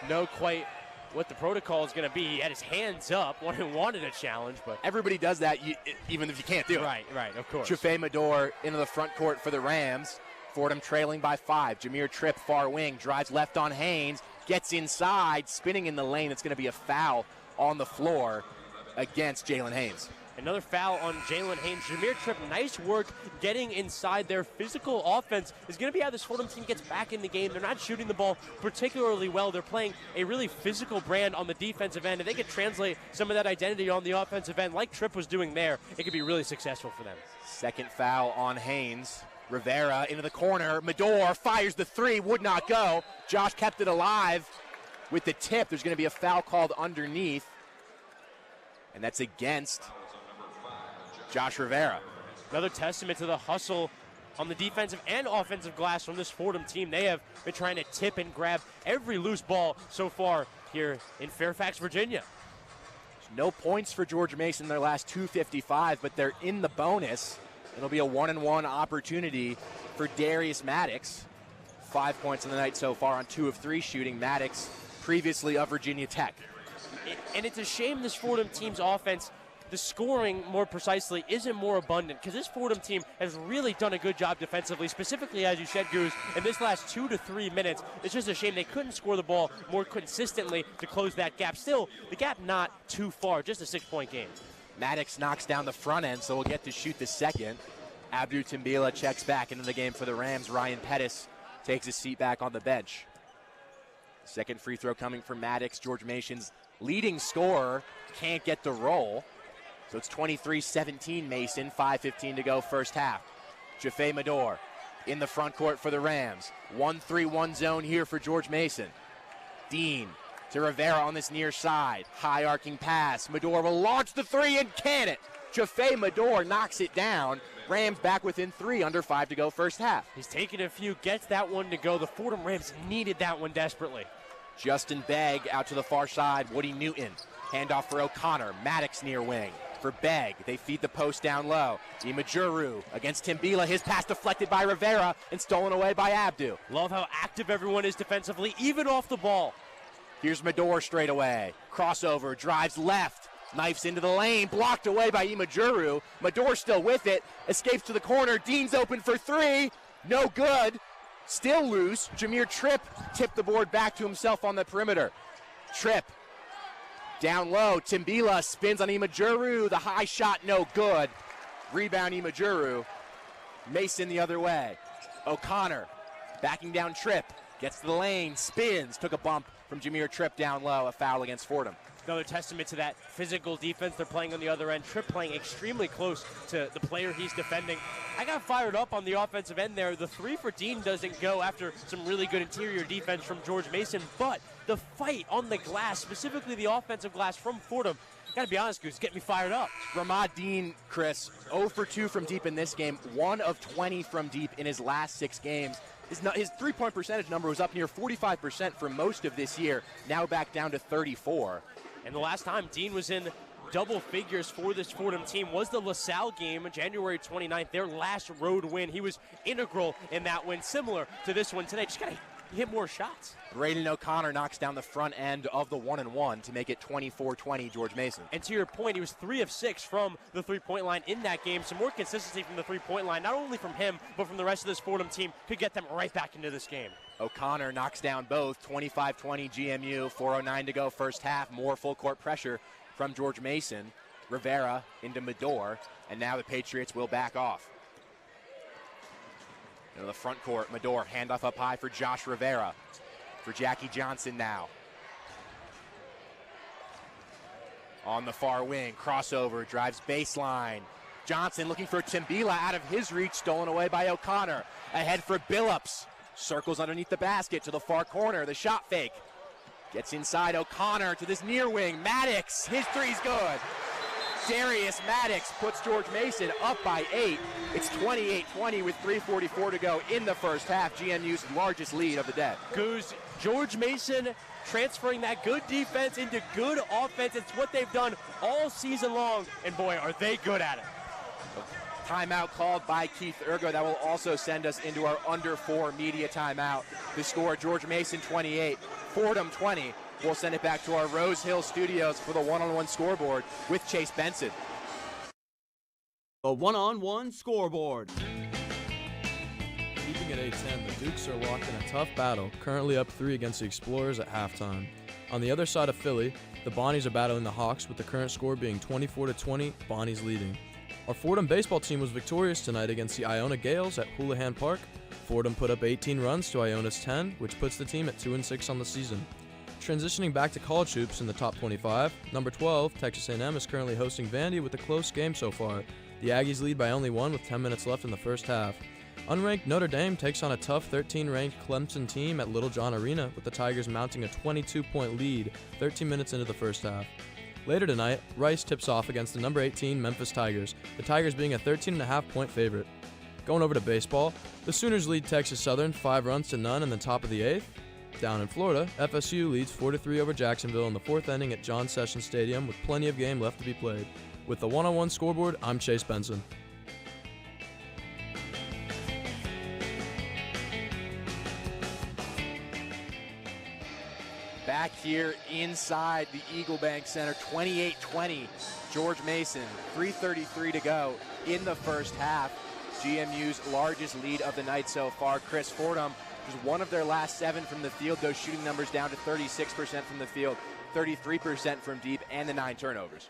know quite what the protocol is going to be. He had his hands up, wanted a challenge, but everybody does that, even if you can't do it. Right, of course. Chafé Mador into the front court for the Rams. Fordham trailing by 5. Jameer Tripp, far wing, drives left on Haynes, gets inside, spinning in the lane. It's going to be a foul on the floor against Jalen Haynes. Another foul on Jalen Haynes. Jameer Tripp, nice work getting inside. Their physical offense is going to be how this Fordham team gets back in the game. They're not shooting the ball particularly well. They're playing a really physical brand on the defensive end. If they could translate some of that identity on the offensive end like Tripp was doing there, it could be really successful for them. Second foul on Haynes. Rivera into the corner. Mador fires the three, would not go. Josh kept it alive with the tip. There's going to be a foul called underneath, and that's against Josh Rivera. Another testament to the hustle on the defensive and offensive glass from this Fordham team. They have been trying to tip and grab every loose ball so far here in Fairfax, Virginia. No points for George Mason in their last 2:55, but they're in the bonus. It'll be a 1-and-1 opportunity for Darius Maddox. 5 points in the night so far on 2 of 3 shooting. Maddox, previously of Virginia Tech. And it's a shame this Fordham team's offense, the scoring more precisely, isn't more abundant, because this Fordham team has really done a good job defensively, specifically, as you said, Goose, in this last 2 to 3 minutes. It's just a shame they couldn't score the ball more consistently to close that gap. Still, the gap not too far, just a 6-point game. Maddox knocks down the front end, so we'll get to shoot the second. Abdou Timbila checks back into the game for the Rams. Ryan Pettis takes his seat back on the bench. Second free throw coming from Maddox. George Mason's leading scorer can't get the roll. So it's 23-17 Mason, 5:15 to go first half. Chafé Mador in the front court for the Rams. 1-3-1 zone here for George Mason. Dean to Rivera on this near side. High arcing pass. Mador will launch the three and can it. Chafé Mador knocks it down. Rams back within 3, under 5 to go first half. He's taking a few, gets that one to go. The Fordham Rams needed that one desperately. Justin Begg out to the far side. Woody Newton. Handoff for O'Connor. Maddox near wing. For Begg, they feed the post down low. Imajuru against Timbila. His pass deflected by Rivera and stolen away by Abdou. Love how active everyone is defensively, even off the ball. Here's Mador straight away. Crossover, drives left. Knifes into the lane, blocked away by Imajuru. Mador still with it, escapes to the corner. Dean's open for 3, no good. Still loose. Jameer Tripp tipped the board back to himself on the perimeter. Tripp down low. Timbila spins on Imajuru. The high shot, no good. Rebound Imajuru. Mason the other way. O'Connor backing down Tripp. Gets to the lane, spins, took a bump from Jameer Tripp down low. A foul against Fordham. Another testament to that physical defense they're playing on the other end. Tripp playing extremely close to the player he's defending. I got fired up on the offensive end there. The 3 for Dean doesn't go after some really good interior defense from George Mason, but the fight on the glass, specifically the offensive glass from Fordham, gotta be honest, Goose, get me fired up. Ramad Dean, Chris, 0 for 2 from deep in this game, 1 of 20 from deep in his last 6 games. His three-point percentage number was up near 45% for most of this year, now back down to 34. And the last time Dean was in double figures for this Fordham team was the LaSalle game on January 29th, their last road win. He was integral in that win, similar to this one today. Just gotta hit more shots. Braden O'Connor knocks down the front end of the 1-and-1 to make it 24-20 George Mason. And to your point, he was 3 of 6 from the three-point line in that game. Some more consistency from the three-point line, not only from him, but from the rest of this Fordham team, could get them right back into this game. O'Connor knocks down both, 25-20 GMU, 4:09 to go first half. More full court pressure from George Mason. Rivera into Medor, and now the Patriots will back off. Into the front court, Medor, handoff up high for Josh Rivera. For Jackie Johnson now. On the far wing, crossover, drives baseline. Johnson looking for Timbila out of his reach, stolen away by O'Connor. Ahead for Billups. Circles underneath the basket to the far corner, the shot fake. Gets inside O'Connor to this near wing. Maddox, his three's good. Darius Maddox puts George Mason up by 8. It's 28-20 with 3:44 to go in the first half. GMU's largest lead of the day. Goose, George Mason transferring that good defense into good offense. It's what they've done all season long, and boy, are they good at it. Timeout called by Keith Ergo. That will also send us into our under 4 media timeout. The score, George Mason 28, Fordham 20. We'll send it back to our Rose Hill studios for the one-on-one scoreboard with Chase Benson. The one-on-one scoreboard. Keeping at A10, the Dukes are locked in a tough battle, currently up 3 against the Explorers at halftime. On the other side of Philly, the Bonnies are battling the Hawks, with the current score being 24-20, Bonnies leading. Our Fordham baseball team was victorious tonight against the Iona Gales at Houlihan Park. Fordham put up 18 runs to Iona's 10, which puts the team at 2-6 on the season. Transitioning back to college hoops in the top 25, number 12, Texas A&M, is currently hosting Vandy with a close game so far. The Aggies lead by only 1 with 10 minutes left in the first half. Unranked Notre Dame takes on a tough 13-ranked Clemson team at Little John Arena, with the Tigers mounting a 22-point lead 13 minutes into the first half. Later tonight, Rice tips off against the number 18 Memphis Tigers, the Tigers being a 13.5-point favorite. Going over to baseball, the Sooners lead Texas Southern 5 runs to none in the top of the 8th. Down in Florida, FSU leads 4-3 over Jacksonville in the 4th inning at John Sessions Stadium with plenty of game left to be played. With the one-on-one scoreboard, I'm Chase Benson. Back here inside the Eagle Bank Center, 28-20, George Mason, 3:33 to go in the first half. GMU's largest lead of the night so far. Chris, Fordham, just 1 of their last 7 from the field. Those shooting numbers down to 36% from the field, 33% from deep, and the 9 turnovers.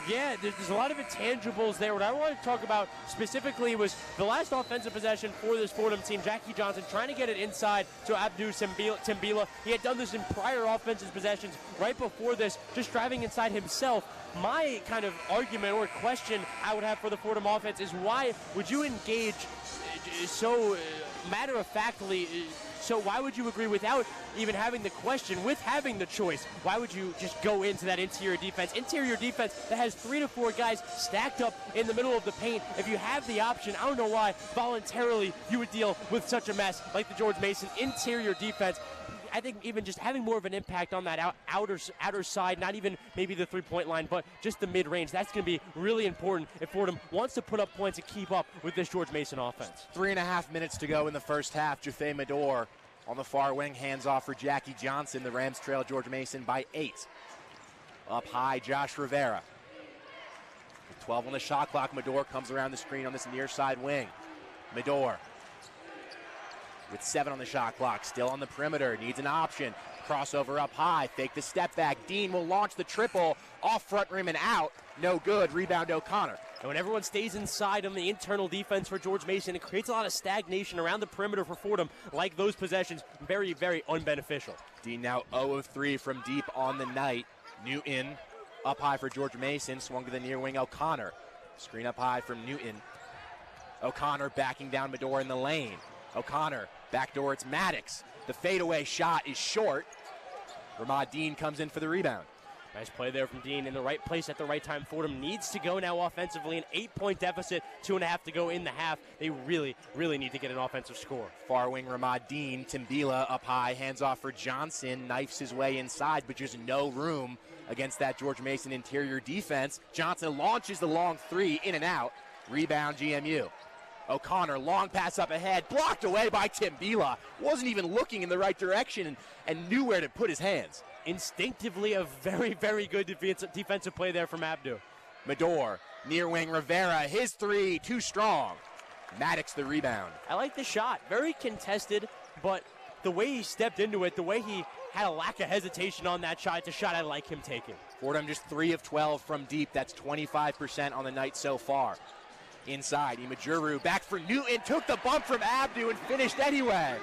Yeah, there's a lot of intangibles there. What I wanted to talk about specifically was the last offensive possession for this Fordham team. Jackie Johnson trying to get it inside to Abdou Timbila. He had done this in prior offensive possessions right before this, just driving inside himself. My kind of argument or question I would have for the Fordham offense is, why would you engage so matter-of-factly? So why would you agree without even having the question, with having the choice? Why would you just go into that interior defense? Interior defense that has 3 to 4 guys stacked up in the middle of the paint. If you have the option, I don't know why voluntarily you would deal with such a mess like the George Mason interior defense. I think even just having more of an impact on that outer side, not even maybe the three-point line, but just the mid-range. That's going to be really important if Fordham wants to put up points and keep up with this George Mason offense. 3.5 minutes to go in the first half. Jaffe Medor on the far wing, hands off for Jackie Johnson. The Rams trail George Mason by 8. Up high, Josh Rivera. With 12 on the shot clock, Medor comes around the screen on this near side wing. Medor with 7 on the shot clock, still on the perimeter, needs an option. Crossover up high, fake the step back. Dean will launch the triple, off front rim and out. No good, rebound O'Connor. And when everyone stays inside on the internal defense for George Mason, it creates a lot of stagnation around the perimeter for Fordham, like those possessions. Very, very unbeneficial. Dean now 0 of 3 from deep on the night. Newton up high for George Mason, swung to the near wing O'Connor. Screen up high from Newton. O'Connor backing down Medor in the lane. O'Connor, backdoor, it's Maddox. The fadeaway shot is short. Ramad Dean comes in for the rebound. Nice play there from Dean, in the right place at the right time. Fordham needs to go now offensively. An 8-point deficit, 2.5 to go in the half. They really, really need to get an offensive score. Far wing Ramad Dean, Timbila up high, hands off for Johnson, knifes his way inside, but just no room against that George Mason interior defense. Johnson launches the long 3, in and out. Rebound GMU. O'Connor, long pass up ahead, blocked away by Tim Bila. Wasn't even looking in the right direction and knew where to put his hands. Instinctively, a very, very good defensive play there from Abdu. Mador, near wing Rivera, his three, too strong. Maddox the rebound. I like the shot. Very contested, but the way he stepped into it, the way he had a lack of hesitation on that shot, it's a shot I like him taking. Fordham just 3 of 12 from deep. That's 25% on the night so far. Inside, Imajuru back for Newton, took the bump from Abdu and finished anyway.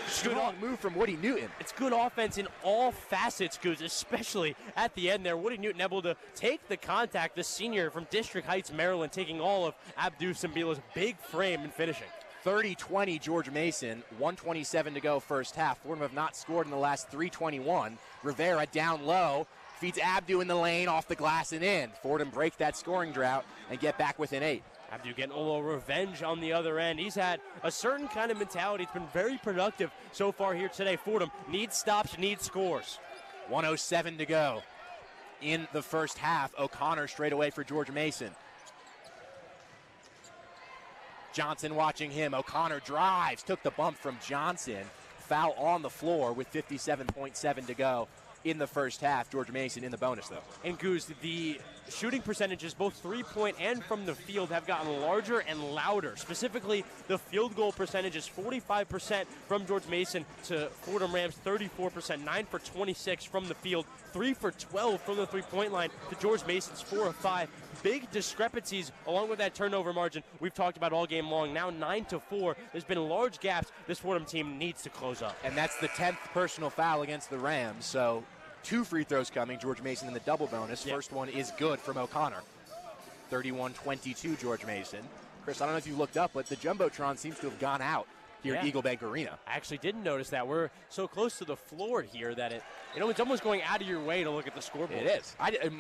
Strong move from Woody Newton. It's good offense in all facets, Goose, especially at the end there. Woody Newton able to take the contact, the senior from District Heights, Maryland, taking all of Abdu Sambila's big frame and finishing. 30-20 George Mason, 1:27 to go first half. Fordham have not scored in the last 3:21. Rivera down low, feeds Abdu in the lane, off the glass and in. Fordham break that scoring drought and get back within 8. Abdu getting a little revenge on the other end. He's had a certain kind of mentality. It's been very productive so far here today. Fordham needs stops, needs scores. 1:07 to go in the first half. O'Connor straight away for George Mason. Johnson watching him. O'Connor drives, took the bump from Johnson. Foul on the floor with 57.7 to go in the first half. George Mason in the bonus, though. And Goose, the shooting percentages, both three-point and from the field, have gotten larger and louder. Specifically, the field goal percentage is 45% from George Mason to Fordham Rams 34%, 9 for 26 from the field, 3 for 12 from the three-point line to George Mason's 4 of 5. Big discrepancies along with that turnover margin we've talked about all game long. Now 9-4. There's been large gaps this Fordham team needs to close up. And that's the 10th personal foul against the Rams. So 2 free throws coming. George Mason in the double bonus. Yep. First one is good from O'Connor. 31-22 George Mason. Chris, I don't know if you looked up, but the Jumbotron seems to have gone out here at Eagle Bank Arena. I actually didn't notice that. We're so close to the floor here that it's almost going out of your way to look at the scoreboard. It is.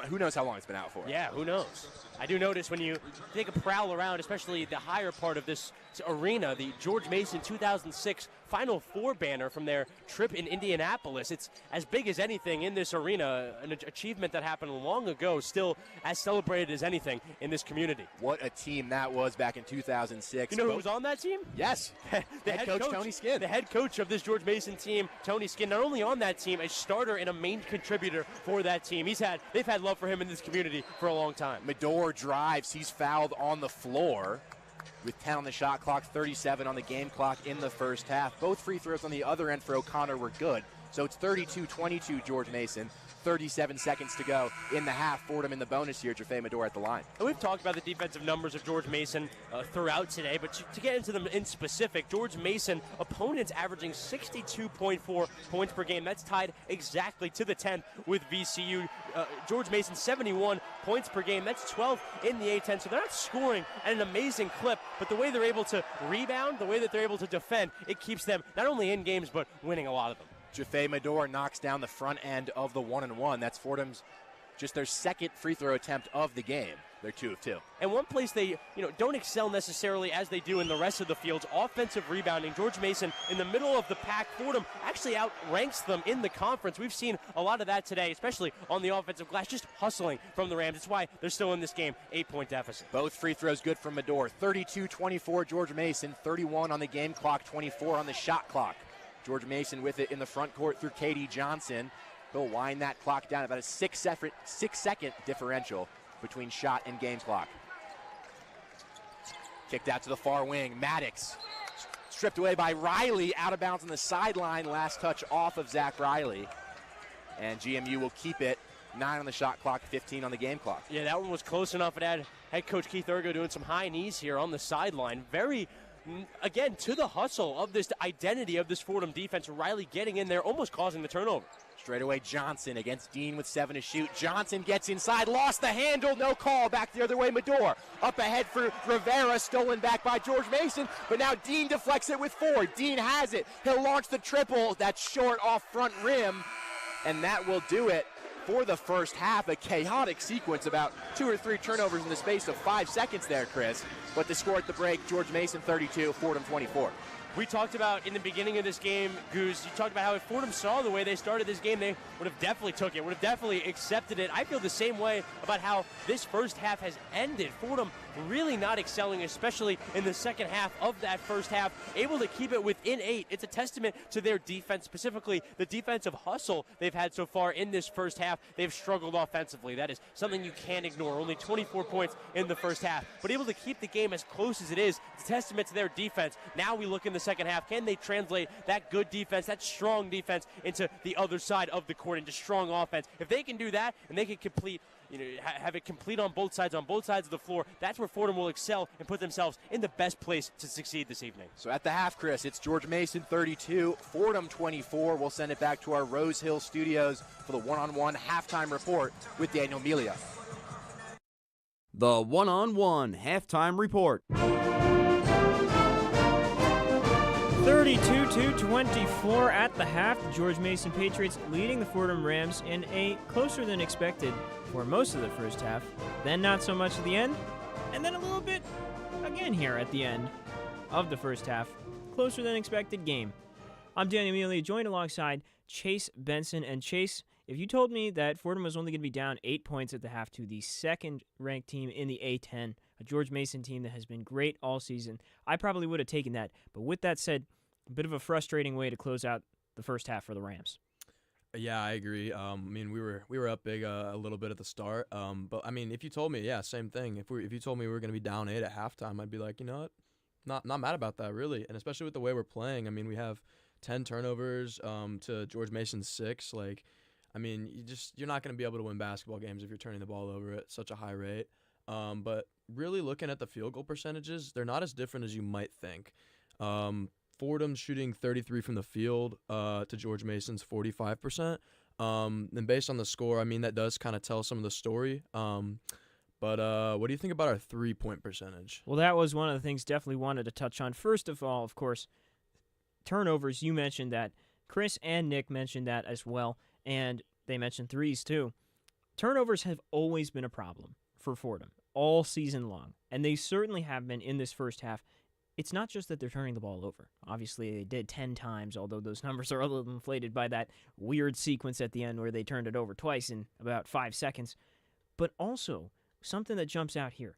Who knows how long it's been out for? Yeah, who knows? I do notice when you take a prowl around, especially the higher part of this arena, the George Mason 2006 Final Four banner from their trip in Indianapolis. It's as big as anything in this arena, an achievement that happened long ago, still as celebrated as anything in this community. What a team that was back in 2006. You know who was on that team? Yes. the head coach Tony Skinn. The head coach of this George Mason team, Tony Skinn, not only on that team, a starter and a main contributor for that team. They've had love for him in this community for a long time. Mador drives. He's fouled on the floor with 10 on the shot clock, 37 on the game clock in the first half. Both free throws on the other end for O'Connor were good. So it's 32-22 George Mason. 37 seconds to go in the half. Fordham in the bonus here. Jaffe Mador at the line. And we've talked about the defensive numbers of George Mason throughout today, but to get into them in specific, George Mason, opponents averaging 62.4 points per game. That's tied exactly to the 10th with VCU. George Mason, 71 points per game. That's 12 in the A10. So they're not scoring at an amazing clip, but the way they're able to rebound, the way that they're able to defend, it keeps them not only in games, but winning a lot of them. Jaffe Mador knocks down the front end of the 1-and-1. That's Fordham's just their second free throw attempt of the game. They're 2 of 2. And one place they don't excel necessarily as they do in the rest of the fields, offensive rebounding. George Mason in the middle of the pack. Fordham actually outranks them in the conference. We've seen a lot of that today, especially on the offensive glass, just hustling from the Rams. It's why they're still in this game, 8-point deficit. Both free throws good from Mador. 32-24 George Mason, 31 on the game clock, 24 on the shot clock. George Mason with it in the front court through K.D. Johnson. He'll wind that clock down, about a 6-second differential between shot and game clock. Kicked out to the far wing. Maddox stripped away by Riley, out of bounds on the sideline. Last touch off of Zach Riley. And GMU will keep it. 9 on the shot clock, 15 on the game clock. Yeah, that one was close enough. It had head coach Keith Ergo doing some high knees here on the sideline. Very, again, to the hustle of this identity of this Fordham defense. Riley getting in there, almost causing the turnover. Straight away Johnson against Dean with 7 to shoot. Johnson gets inside, lost the handle, no call. Back the other way, Mador. Up ahead for Rivera, stolen back by George Mason. But now Dean deflects it with 4. Dean has it. He'll launch the triple. That's short off front rim. And that will do it for the first half. A chaotic sequence, about 2 or 3 turnovers in the space of 5 seconds there, Chris. But the score at the break, George Mason 32, Fordham 24. We talked about in the beginning of this game, Goose, you talked about how if Fordham saw the way they started this game, they would have definitely took it, would have definitely accepted it. I feel the same way about how this first half has ended. Fordham really not excelling, especially in the second half of that first half, able to keep it within 8. It's a testament to their defense, specifically the defensive hustle they've had so far in this first half. They've struggled offensively. That is something you can't ignore. Only 24 points in the first half, but able to keep the game as close as it is. It's a testament to their defense. Now we look in the second half. Can they translate that good defense, that strong defense, into the other side of the court, into strong offense? If they can do that, and they can complete, have it complete on both sides of the floor, that's where Fordham will excel and put themselves in the best place to succeed this evening. So at the half, Chris, it's George Mason 32, Fordham 24. We'll send it back to our Rose Hill studios for the one-on-one halftime report with Daniel Melia. The one-on-one halftime report. 32-24 at the half. The George Mason Patriots leading the Fordham Rams in a closer than expected for most of the first half, then not so much at the end, and then a little bit again here at the end of the first half. Closer than expected game. I'm Daniel Mealy, joined alongside Chase Benson. And Chase, if you told me that Fordham was only going to be down 8 points at the half to the second-ranked team in the A10, a George Mason team that has been great all season, I probably would have taken that. But with that said, a bit of a frustrating way to close out the first half for the Rams. Yeah, I agree. I mean, we were up big a little bit at the start. But I mean, if you told me, yeah, same thing. If you told me we were going to be down 8 at halftime, I'd be like, you know what, not mad about that really. And especially with the way we're playing. I mean, we have 10 turnovers to George Mason's 6. Like, I mean, you're not going to be able to win basketball games if you're turning the ball over at such a high rate. But really looking at the field goal percentages, they're not as different as you might think. Fordham shooting 33 from the field to George Mason's 45%. And based on the score, I mean, that does kind of tell some of the story. But what do you think about our three-point percentage? Well, that was one of the things definitely wanted to touch on. First of all, of course, turnovers, you mentioned that. Chris and Nick mentioned that as well, and they mentioned threes too. Turnovers have always been a problem for Fordham all season long, and they certainly have been in this first half. It's not just that they're turning the ball over. Obviously, they did 10 times, although those numbers are a little inflated by that weird sequence at the end where they turned it over twice in about 5 seconds. But also, something that jumps out here,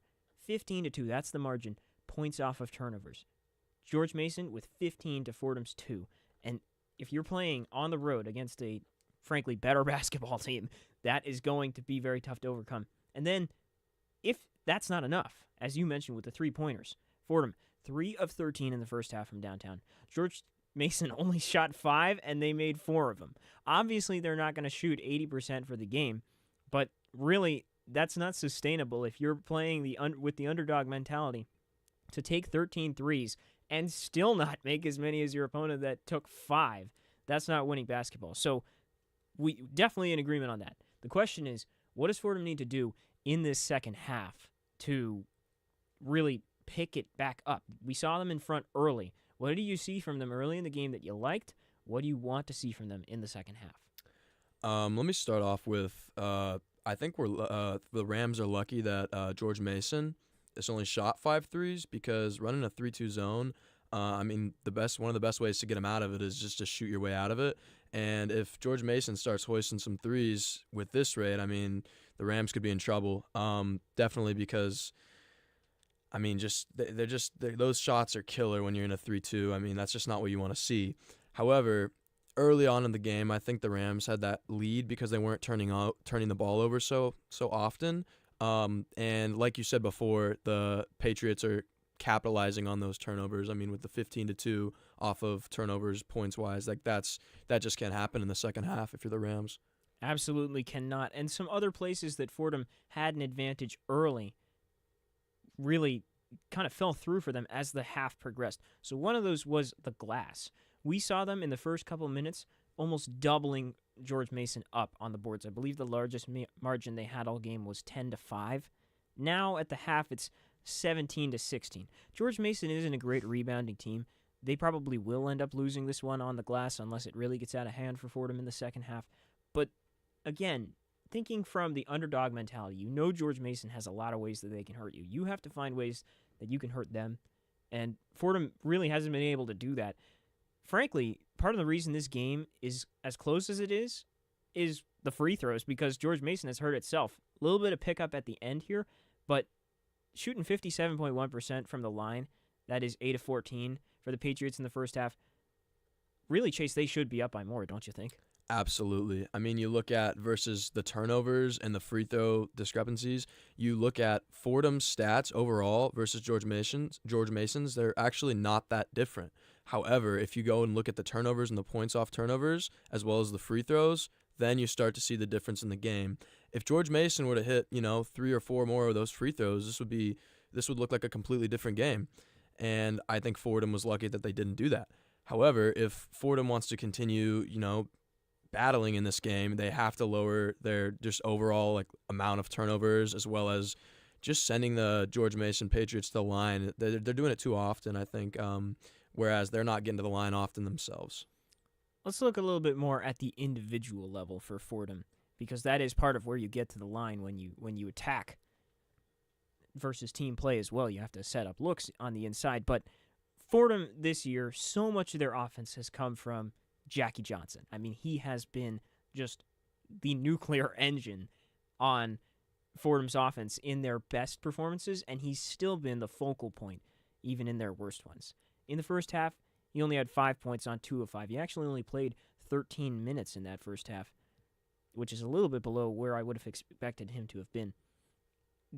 15-2, that's the margin, points off of turnovers. George Mason with 15 to Fordham's 2. And if you're playing on the road against a, frankly, better basketball team, that is going to be very tough to overcome. And then, if that's not enough, as you mentioned with the three-pointers, Fordham, 3 of 13 in the first half from downtown. George Mason only shot 5, and they made 4 of them. Obviously, they're not going to shoot 80% for the game, but really, that's not sustainable if you're playing with the underdog mentality to take 13 threes and still not make as many as your opponent that took 5. That's not winning basketball. So we definitely in agreement on that. The question is, what does Fordham need to do in this second half to really pick it back up? We saw them in front early. What do you see from them early in the game that you liked? What do you want to see from them in the second half? Let me start off with I think the Rams are lucky that George Mason has only shot 5 threes, because running a 3-2 zone, I mean, one of the best ways to get him out of it is just to shoot your way out of it. And if George Mason starts hoisting some threes with this rate, I mean, the Rams could be in trouble. Definitely, because I mean, those shots are killer when you're in a 3-2. I mean, that's just not what you want to see. However, early on in the game, I think the Rams had that lead because they weren't turning the ball over so often. And like you said before, the Patriots are capitalizing on those turnovers. I mean, with the 15-2 off of turnovers points-wise, like that just can't happen in the second half if you're the Rams. Absolutely cannot. And some other places that Fordham had an advantage early really kind of fell through for them as the half progressed. So one of those was the glass. We saw them in the first couple of minutes almost doubling George Mason up on the boards. I believe the largest margin they had all game was 10-5. Now at the half, it's 17-16. George Mason isn't a great rebounding team. They probably will end up losing this one on the glass unless it really gets out of hand for Fordham in the second half. But again, thinking from the underdog mentality, you know George Mason has a lot of ways that they can hurt you. You have to find ways that you can hurt them, and Fordham really hasn't been able to do that. Frankly, part of the reason this game is as close as it is the free throws, because George Mason has hurt itself. A little bit of pickup at the end here, but shooting 57.1% from the line. That is 8 of 14 for the Patriots in the first half. Really, Chase, they should be up by more, don't you think? Absolutely. I mean, you look at versus the turnovers and the free throw discrepancies, you look at Fordham's stats overall versus George Mason's, they're actually not that different. However, if you go and look at the turnovers and the points off turnovers, as well as the free throws, then you start to see the difference in the game. If George Mason were to hit, 3 or 4 more of those free throws, this would look like a completely different game. And I think Fordham was lucky that they didn't do that. However, if Fordham wants to continue, battling in this game, they have to lower their just overall amount of turnovers, as well as just sending the George Mason Patriots to the line. They're doing it too often, I think, whereas they're not getting to the line often themselves. Let's look a little bit more at the individual level for Fordham, because that is part of where you get to the line when you attack versus team play as well. You have to set up looks on the inside. But Fordham this year, so much of their offense has come from Jackie Johnson. I mean, he has been just the nuclear engine on Fordham's offense in their best performances, and he's still been the focal point, even in their worst ones. In the first half, he only had 5 points on 2 of 5. He actually only played 13 minutes in that first half, which is a little bit below where I would have expected him to have been.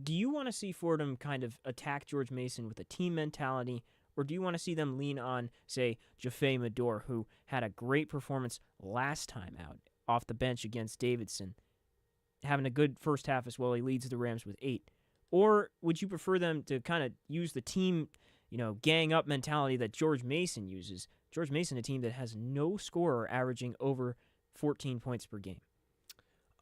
Do you want to see Fordham kind of attack George Mason with a team mentality, or do you want to see them lean on, say, Jaffe Medor, who had a great performance last time out off the bench against Davidson, having a good first half as well? He leads the Rams with 8. Or would you prefer them to kind of use the team, gang up mentality that George Mason uses? George Mason, a team that has no scorer averaging over 14 points per game.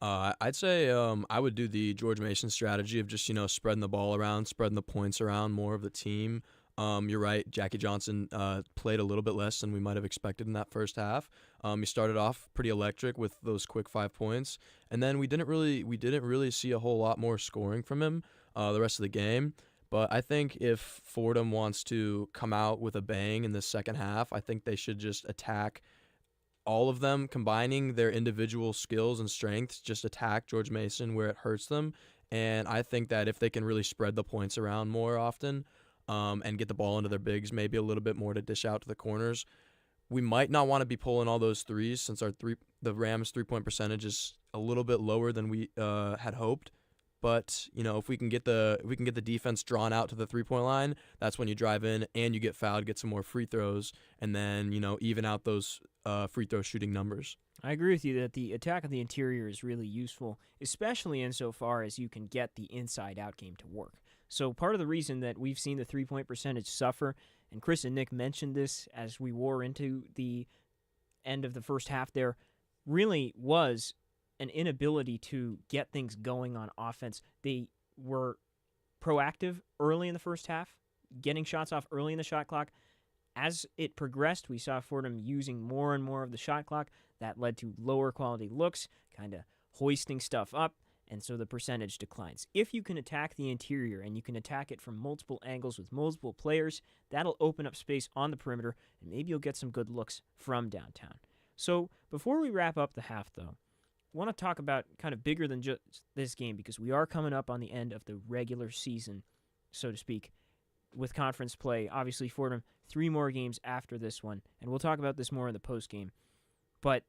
I'd say I would do the George Mason strategy of just, spreading the ball around, spreading the points around more of the team. You're right. Jackie Johnson played a little bit less than we might have expected in that first half. He started off pretty electric with those quick 5 points, and then we didn't really see a whole lot more scoring from him the rest of the game. But I think if Fordham wants to come out with a bang in the second half, I think they should just attack all of them, combining their individual skills and strengths, just attack George Mason where it hurts them. And I think that if they can really spread the points around more often, and get the ball into their bigs, maybe a little bit more to dish out to the corners, we might not want to be pulling all those threes, since the Rams 3-point percentage is a little bit lower than we had hoped. But if we can get the defense drawn out to the 3-point line, that's when you drive in and you get fouled, get some more free throws, and then even out those free throw shooting numbers. I agree with you that the attack of the interior is really useful, especially insofar as you can get the inside-out game to work. So part of the reason that we've seen the 3-point percentage suffer, and Chris and Nick mentioned this as we wore into the end of the first half there, really was an inability to get things going on offense. They were proactive early in the first half, getting shots off early in the shot clock. As it progressed, we saw Fordham using more and more of the shot clock. That led to lower quality looks, kind of hoisting stuff up, and so the percentage declines. If you can attack the interior and you can attack it from multiple angles with multiple players, that'll open up space on the perimeter, and maybe you'll get some good looks from downtown. So before we wrap up the half, though, I want to talk about kind of bigger than just this game, because we are coming up on the end of the regular season, so to speak, with conference play. Obviously, Fordham, 3 more games after this one, and we'll talk about this more in the postgame. But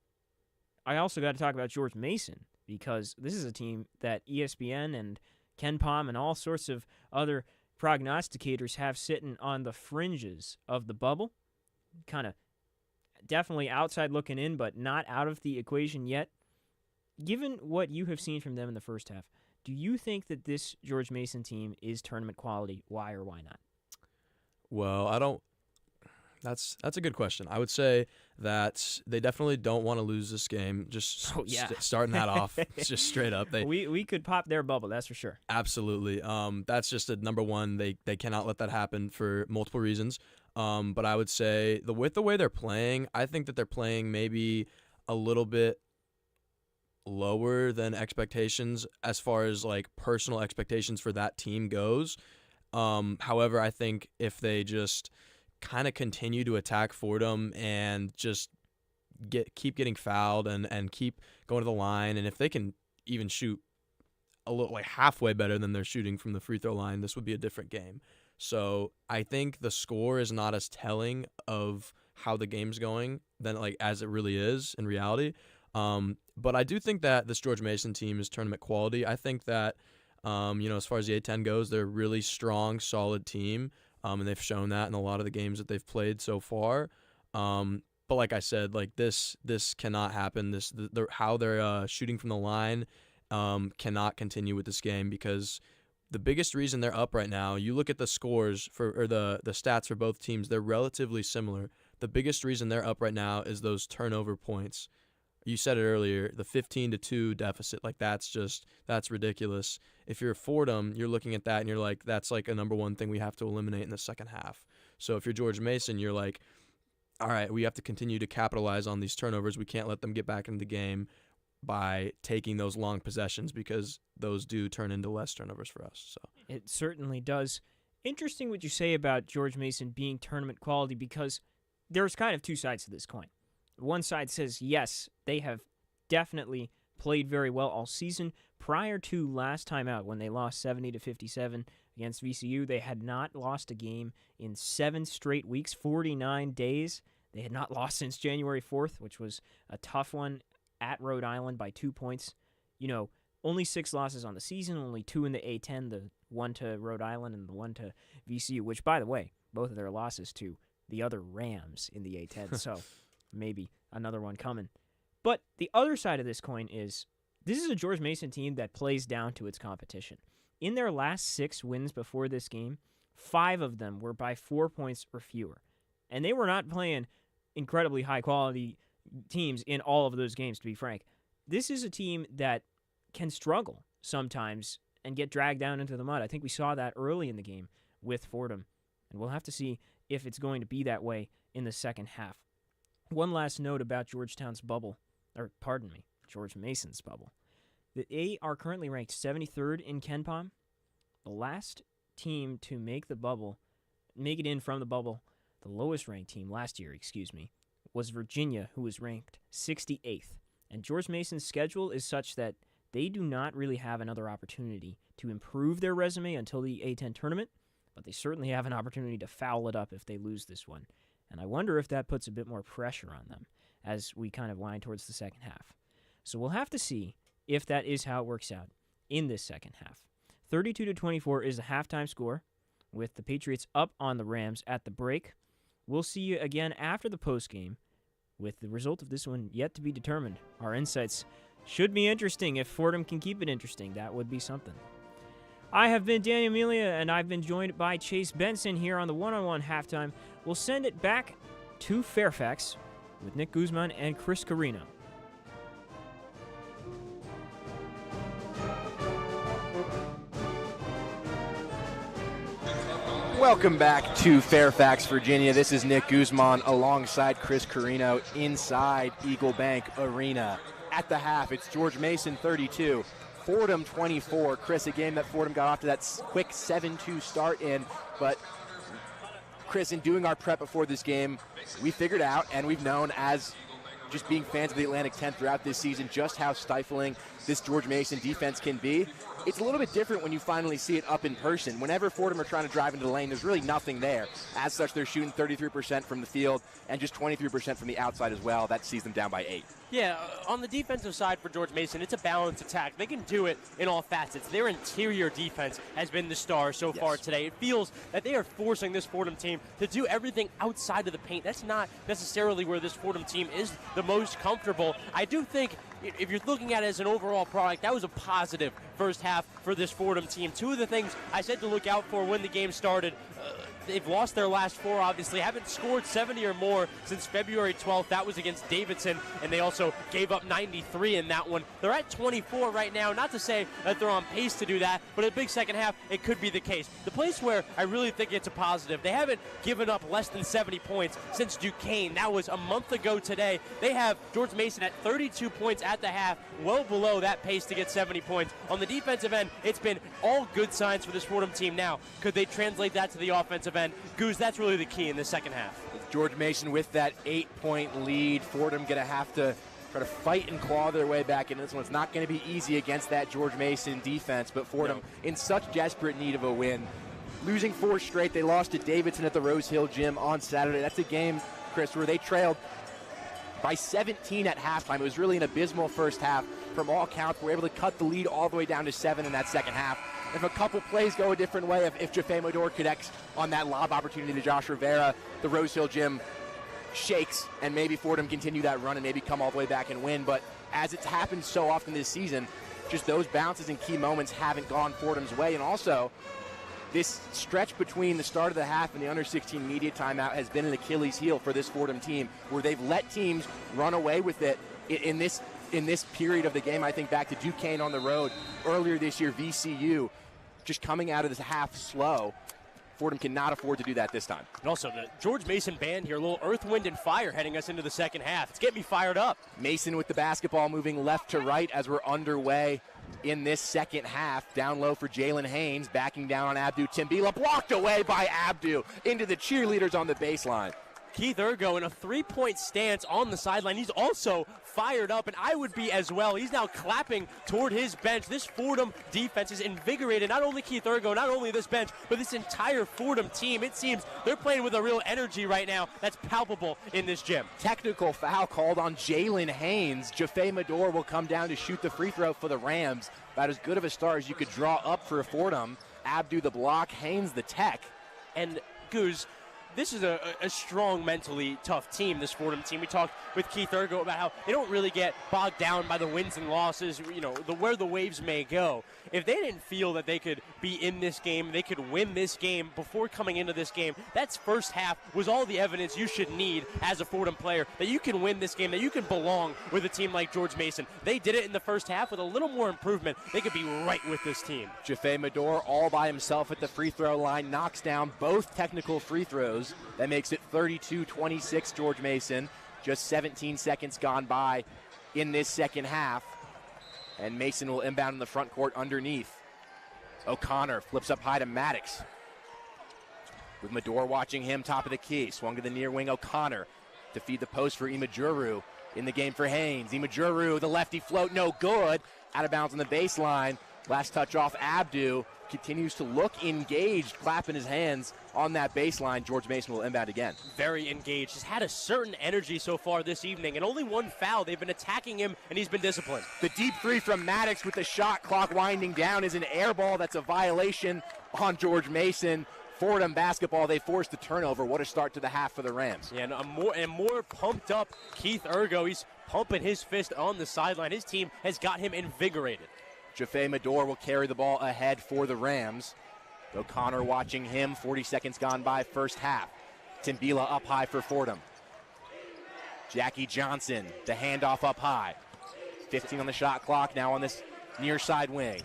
I also got to talk about George Mason, because this is a team that ESPN and Ken Pom and all sorts of other prognosticators have sitting on the fringes of the bubble. Kind of definitely outside looking in, but not out of the equation yet. Given what you have seen from them in the first half, do you think that this George Mason team is tournament quality? Why or why not? Well, I don't. That's a good question. I would say that they definitely don't want to lose this game. Just starting that off, just straight up. We could pop their bubble, that's for sure. Absolutely. That's just a number one. They cannot let that happen for multiple reasons. But I would say with the way they're playing, I think that they're playing maybe a little bit lower than expectations as far as personal expectations for that team goes. However, I think if they just kind of continue to attack Fordham and just keep getting fouled and keep going to the line, and if they can even shoot a little like halfway better than they're shooting from the free throw line, this would be a different game. So I think the score is not as telling of how the game's going than like as it really is in reality. But I do think that this George Mason team is tournament quality. I think that, as far as the A10 goes, they're a really strong, solid team, and they've shown that in a lot of the games that they've played so far. But like I said, like this cannot happen. How they're shooting from the line cannot continue with this game, because the biggest reason they're up right now, you look at the scores or the stats for both teams, they're relatively similar. The biggest reason they're up right now is those turnover points. You said it earlier, the 15-2 deficit, like that's ridiculous. If you're Fordham, you're looking at that and you're like, that's like a number one thing we have to eliminate in the second half. So if you're George Mason, you're like, all right, we have to continue to capitalize on these turnovers. We can't let them get back into the game by taking those long possessions, because those do turn into less turnovers for us. So it certainly does. Interesting what you say about George Mason being tournament quality, because there's kind of two sides to this coin. One side says, yes, they have definitely played very well all season. Prior to last time out, when they lost 70-57 against VCU, they had not lost a game in 7 straight weeks, 49 days. They had not lost since January 4th, which was a tough one at Rhode Island by 2 points. Only 6 losses on the season, only 2 in the A10, the one to Rhode Island and the one to VCU, which, by the way, both of their losses to the other Rams in the A10, so maybe another one coming. But the other side of this coin is, this is a George Mason team that plays down to its competition. In their last 6 wins before this game, 5 of them were by 4 points or fewer. And they were not playing incredibly high-quality teams in all of those games, to be frank. This is a team that can struggle sometimes and get dragged down into the mud. I think we saw that early in the game with Fordham, and we'll have to see if it's going to be that way in the second half. One last note about George Mason's bubble. They are currently ranked 73rd in KenPom. The last team to make it in from the bubble, the lowest ranked team last year, was Virginia, who was ranked 68th. And George Mason's schedule is such that they do not really have another opportunity to improve their resume until the A10 tournament, but they certainly have an opportunity to foul it up if they lose this one. And I wonder if that puts a bit more pressure on them as we kind of wind towards the second half. So we'll have to see if that is how it works out in this second half. 32-24 is the halftime score, with the Patriots up on the Rams at the break. We'll see you again after the postgame, with the result of this one yet to be determined. Our insights should be interesting. If Fordham can keep it interesting, that would be something. I have been Daniel Amelia, and I've been joined by Chase Benson here on the one-on-one halftime. We'll send it back to Fairfax with Nick Guzman and Chris Carrino. Welcome back to Fairfax, Virginia. This is Nick Guzman alongside Chris Carrino inside Eagle Bank Arena. At the half, it's George Mason 32, Fordham 24. Chris, a game that Fordham got off to that quick 7-2 start in, but Chris, in doing our prep before this game, we figured out, and we've known as just being fans of the Atlantic 10 throughout this season, just how stifling this George Mason defense can be. It's a little bit different when you finally see it up in person. Whenever Fordham are trying to drive into the lane, there's really nothing there. As such, they're shooting 33% from the field and just 23% from the outside as well. That sees them down by 8. Yeah, on the defensive side for George Mason, it's a balanced attack. They can do it in all facets. Their interior defense has been the star so far today. It feels that they are forcing this Fordham team to do everything outside of the paint. That's not necessarily where this Fordham team is the most comfortable. I do think if you're looking at it as an overall product, that was a positive first half for this Fordham team. 2 of the things I said to look out for when the game started, they've lost their last 4, obviously. Haven't scored 70 or more since February 12th. That was against Davidson, and they also gave up 93 in that one. They're at 24 right now. Not to say that they're on pace to do that, but a big second half, it could be the case. The place where I really think it's a positive, they haven't given up less than 70 points since Duquesne. That was a month ago today. They have George Mason at 32 points at the half, well below that pace to get 70 points. On the defensive end, it's been all good signs for this Fordham team now. Could they translate that to the offensive end? Goose, that's really the key in the second half. George Mason with that 8-point lead. Fordham going to have to try to fight and claw their way back into this one. It's not going to be easy against that George Mason defense, but Fordham in such desperate need of a win. Losing 4 straight, they lost to Davidson at the Rose Hill Gym on Saturday. That's a game, Chris, where they trailed by 17 at halftime. It was really an abysmal first half. From all counts, we're able to cut the lead all the way down to 7 in that second half. If a couple plays go a different way, if Jaffe Medor connects on that lob opportunity to Josh Rivera, the Rose Hill Gym shakes, and maybe Fordham continue that run and maybe come all the way back and win. But as it's happened so often this season, just those bounces and key moments haven't gone Fordham's way. And also, this stretch between the start of the half and the under-16 media timeout has been an Achilles heel for this Fordham team, where they've let teams run away with it in this period of the game. I think back to Duquesne on the road earlier this year, VCU, just coming out of this half slow. Fordham cannot afford to do that this time. And also the George Mason band here, a little earth, wind, and fire heading us into the second half. It's getting me fired up. Mason with the basketball moving left to right as we're underway in this second half. Down low for Jalen Haynes, backing down on Abdu Timbila, blocked away by Abdu into the cheerleaders on the baseline. Keith Ergo in a 3-point stance on the sideline. He's also fired up, and I would be as well. He's now clapping toward his bench. This Fordham defense is invigorated. Not only Keith Ergo, not only this bench, but this entire Fordham team. It seems they're playing with a real energy right now that's palpable in this gym. Technical foul called on Jalen Haynes. Jaffe Medor will come down to shoot the free throw for the Rams. About as good of a start as you could draw up for Fordham. Abdu the block, Haynes the tech. And Goose, this is a strong, mentally tough team, this Fordham team. We talked with Keith Ergo about how they don't really get bogged down by the wins and losses, where the waves may go. If they didn't feel that they could be in this game, they could win this game before coming into this game, that first half was all the evidence you should need as a Fordham player, that you can win this game, that you can belong with a team like George Mason. They did it in the first half with a little more improvement. They could be right with this team. Jaffe Medor all by himself at the free throw line, knocks down both technical free throws. That makes it 32-26 George Mason. Just 17 seconds gone by in this second half. And Mason will inbound in the front court underneath. O'Connor flips up high to Maddox. With Medor watching him, top of the key. Swung to the near wing, O'Connor to feed the post for Imajuru. In the game for Haynes. Imajuru, the lefty float, no good. Out of bounds on the baseline. Last touch off Abdu. Continues to look engaged, clapping his hands on that baseline. George Mason will inbound again. Very engaged. He's had a certain energy so far this evening, and only one foul. They've been attacking him, and he's been disciplined. The deep three from Maddox with the shot clock winding down is an air ball. That's a violation on George Mason. Fordham basketball, they forced the turnover. What a start to the half for the Rams. Yeah, and more pumped up Keith Ergo. He's pumping his fist on the sideline. His team has got him invigorated. Jaffe Medor will carry the ball ahead for the Rams. O'Connor watching him. 40 seconds gone by first half. Timbila up high for Fordham. Jackie Johnson, the handoff up high. 15 on the shot clock, now on this near side wing.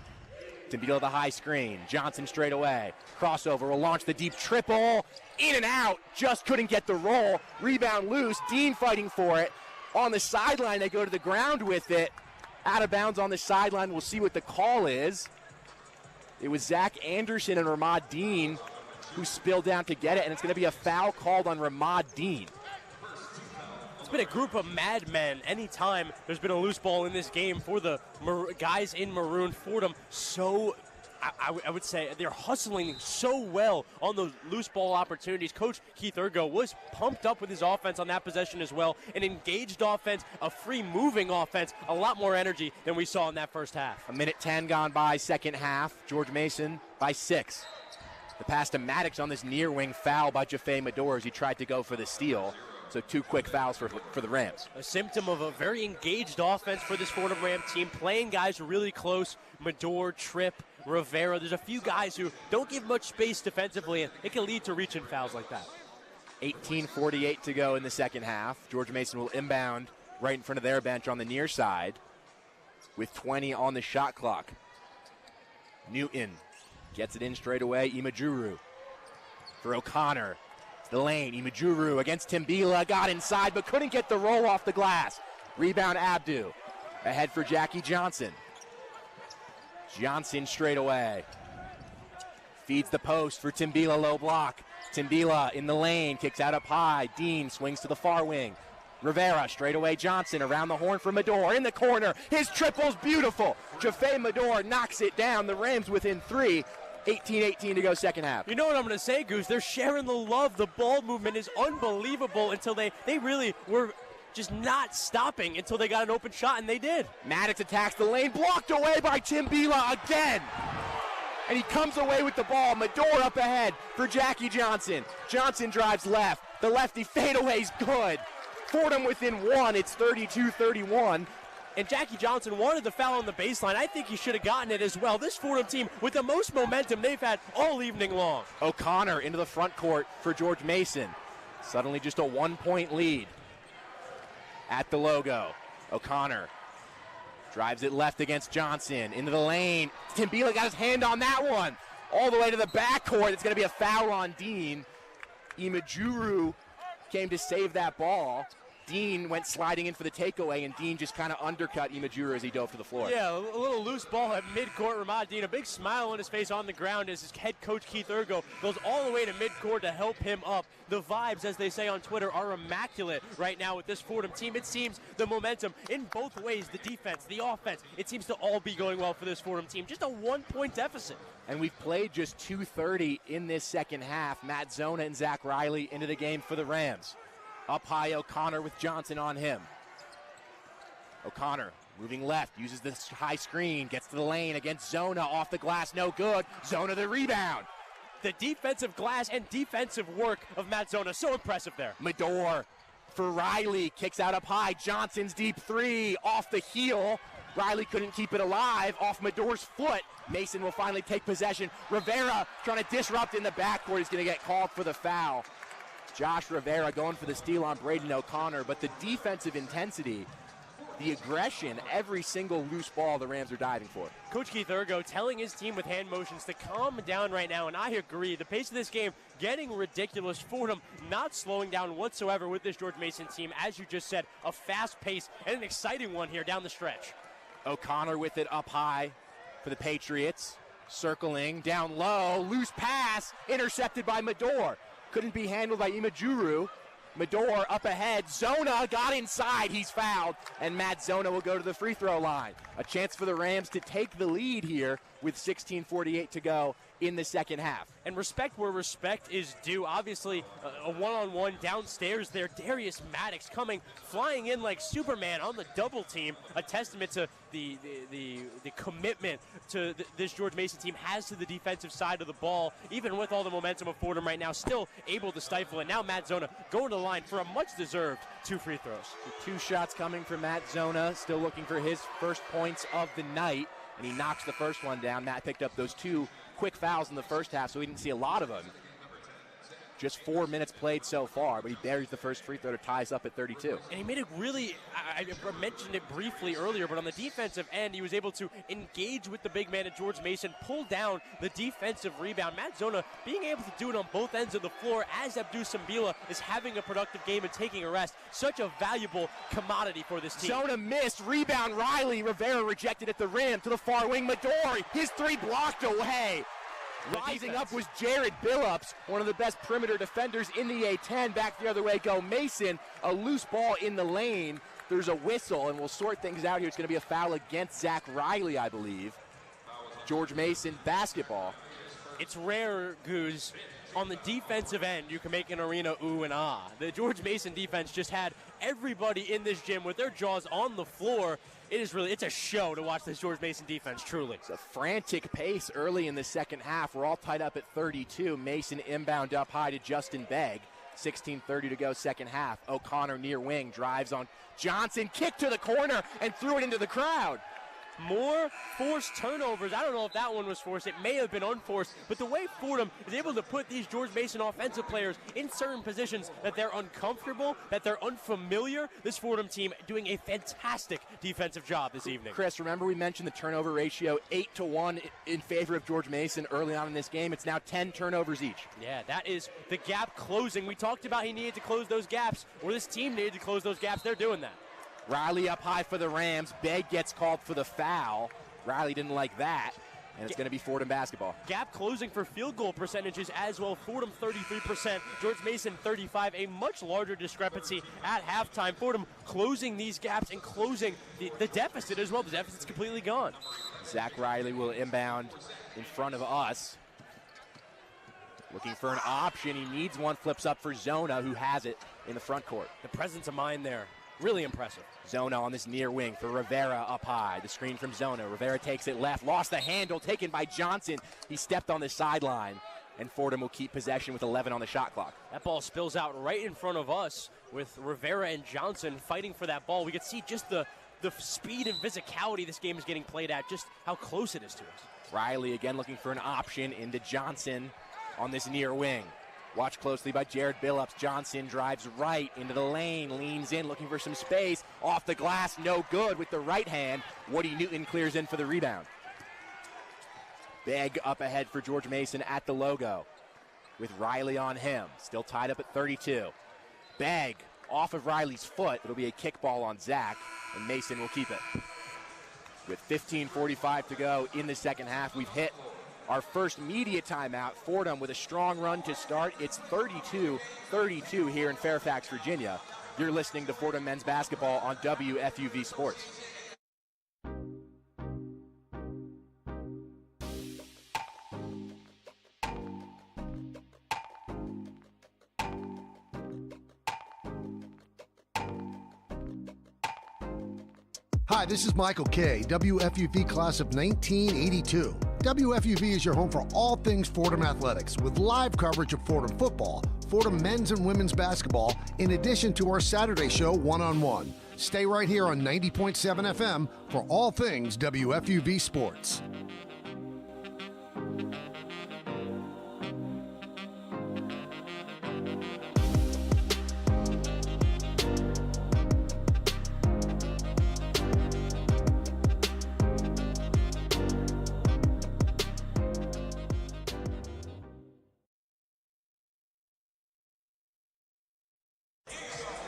Timbila the high screen. Johnson straight away. Crossover will launch the deep triple. In and out. Just couldn't get the roll. Rebound loose. Dean fighting for it. On the sideline, they go to the ground with it. Out of bounds on the sideline. We'll see what the call is. It was Zach Anderson and Ramad Dean who spilled down to get it, and it's going to be a foul called on Ramad Dean. It's been a group of madmen. Anytime there's been a loose ball in this game for the guys in maroon, Fordham I would say they're hustling so well on those loose ball opportunities. Coach Keith Ergo was pumped up with his offense on that possession as well. An engaged offense, a free-moving offense, a lot more energy than we saw in that first half. A minute 10 gone by, second half. George Mason by 6. The pass to Maddox on this near wing, foul by Jaffe Medor as he tried to go for the steal. So 2 quick fouls for the Rams. A symptom of a very engaged offense for this Fordham Ram team, playing guys really close. Medor, Tripp, Rivera. There's a few guys who don't give much space defensively, and it can lead to reach-in fouls like that. 18:48 to go in the second half. George Mason will inbound right in front of their bench on the near side with 20 on the shot clock. Newton gets it in straight away. Imajuru for O'Connor. The lane, Imajuru against Timbila, got inside but couldn't get the roll off the glass. Rebound Abdu. Ahead for Jackie Johnson. Johnson straight away. Feeds the post for Timbila, low block. Timbila in the lane, kicks out up high. Dean swings to the far wing. Rivera, straightaway Johnson around the horn for Medor in the corner. His triple's beautiful. Jaffe Medor knocks it down. The Rams within 3. 18-18 to go second half. You know what I'm going to say, Goose? They're sharing the love. The ball movement is unbelievable until they really were just not stopping until they got an open shot, and they did. Maddox attacks the lane, blocked away by Tim Bila again. And he comes away with the ball. Medor up ahead for Jackie Johnson. Johnson drives left. The lefty fadeaway's good. Fordham within 1. It's 32-31. And Jackie Johnson wanted the foul on the baseline. I think he should have gotten it as well. This Fordham team with the most momentum they've had all evening long. O'Connor into the front court for George Mason. Suddenly just a 1-point lead at the logo. O'Connor drives it left against Johnson. Into the lane. Tim Bila got his hand on that one. All the way to the backcourt. It's going to be a foul on Dean. Imajuru came to save that ball. Dean went sliding in for the takeaway, and Dean just kind of undercut Imajuru as he dove to the floor. Yeah, a little loose ball at midcourt. Ramad Dean, a big smile on his face on the ground as his head coach Keith Ergo goes all the way to midcourt to help him up. The vibes, as they say on Twitter, are immaculate right now with this Fordham team. It seems the momentum in both ways, the defense, the offense, it seems to all be going well for this Fordham team. Just a 1-point deficit. And we've played just 2:30 in this second half. Matt Zona and Zach Riley into the game for the Rams. Up high, O'Connor with Johnson on him. O'Connor moving left, uses the high screen, gets to the lane against Zona, off the glass, no good. Zona the rebound. The defensive glass and defensive work of Matt Zona, so impressive there. Medor for Riley, kicks out up high. Johnson's deep 3, off the heel. Riley couldn't keep it alive, off Medor's foot. Mason will finally take possession. Rivera trying to disrupt in the backcourt. He's going to get called for the foul. Josh Rivera going for the steal on Braden O'Connor, but the defensive intensity, the aggression, every single loose ball the Rams are diving for. Coach Keith Ergo telling his team with hand motions to calm down right now, and I agree. The pace of this game getting ridiculous. Fordham not slowing down whatsoever with this George Mason team. As you just said, a fast pace and an exciting one here down the stretch. O'Connor with it up high for the Patriots. Circling, down low, loose pass, intercepted by Medor. Couldn't be handled by Imajuru. Medor up ahead. Zona got inside. He's fouled. And Matt Zona will go to the free throw line. A chance for the Rams to take the lead here with 16:48 to go in the second half. And respect where respect is due. Obviously, a one-on-one downstairs there. Darius Maddox coming, flying in like Superman on the double team. A testament to the commitment to this George Mason team has to the defensive side of the ball. Even with all the momentum of Fordham right now, still able to stifle it. Now Matt Zona going to the line for a much-deserved 2 free throws. 2 shots coming from Matt Zona, still looking for his first points of the night. And he knocks the first one down. Matt picked up those 2 quick fouls in the first half, so we didn't see a lot of them. Just 4 minutes played so far, but he buries the first free throw to tie us up at 32. And he made it really, I mentioned it briefly earlier, but on the defensive end, he was able to engage with the big man at George Mason, pull down the defensive rebound. Matt Zona being able to do it on both ends of the floor as Abdou Sambila is having a productive game and taking a rest. Such a valuable commodity for this team. Zona missed, rebound Riley. Rivera rejected at the rim to the far wing. Medor, his 3 blocked away. Rising up was Jared Billups, one of the best perimeter defenders in the A10. Back the other way go Mason. A loose ball in the lane. There's a whistle, and we'll sort things out here. It's going to be a foul against Zach Riley, I believe. George Mason basketball. It's rare, Goose. On the defensive end, you can make an arena ooh and ah. The George Mason defense just had everybody in this gym with their jaws on the floor. It's a show to watch this George Mason defense, truly. It's a frantic pace early in the second half. We're all tied up at 32. Mason inbound up high to Justin Begg. 16:30 to go second half. O'Connor near wing, drives on Johnson, kick to the corner, and threw it into the crowd. More forced turnovers. I don't know if that one was forced. It may have been unforced. But the way Fordham is able to put these George Mason offensive players in certain positions that they're uncomfortable, that they're unfamiliar, this Fordham team doing a fantastic defensive job this evening. Chris, remember we mentioned the turnover ratio 8-1 in favor of George Mason early on in this game. It's now 10 turnovers each. Yeah, that is the gap closing. We talked about he needed to close those gaps, or this team needed to close those gaps. They're doing that. Riley up high for the Rams. Begg gets called for the foul. Riley didn't like that. and it's going to be Fordham basketball. Gap closing for field goal percentages as well. Fordham 33%, George Mason 35%, a much larger discrepancy at halftime. Fordham closing these gaps and closing the deficit as well. The deficit's completely gone. Zach Riley will inbound in front of us. Looking for an option. He needs one. Flips up for Zona, who has it in the front court. The presence of mind there, really impressive. Zona on this near wing for Rivera up high. The screen from Zona. Rivera takes it left. Lost the handle. Taken by Johnson. He stepped on the sideline. And Fordham will keep possession with 11 on the shot clock. That ball spills out right in front of us with Rivera and Johnson fighting for that ball. We can see just the speed and physicality this game is getting played at, just how close it is to us. Riley again looking for an option into Johnson on this near wing. Watched closely by Jared Billups. Johnson drives right into the lane, leans in, looking for some space. Off the glass, no good with the right hand. Woody Newton clears in for the rebound. Begg up ahead for George Mason at the logo with Riley on him. Still tied up at 32. Begg off of Riley's foot. It'll be a kickball on Zach, and Mason will keep it. With 15:45 to go in the second half, we've hit our first media timeout. Fordham with a strong run to start. It's 32-32 here in Fairfax, Virginia. You're listening to Fordham men's basketball on WFUV Sports. Hi, this is Michael Kay, WFUV class of 1982. WFUV is your home for all things Fordham athletics, with live coverage of Fordham football, Fordham men's and women's basketball, in addition to our Saturday show, One on One. Stay right here on 90.7 FM for all things WFUV sports.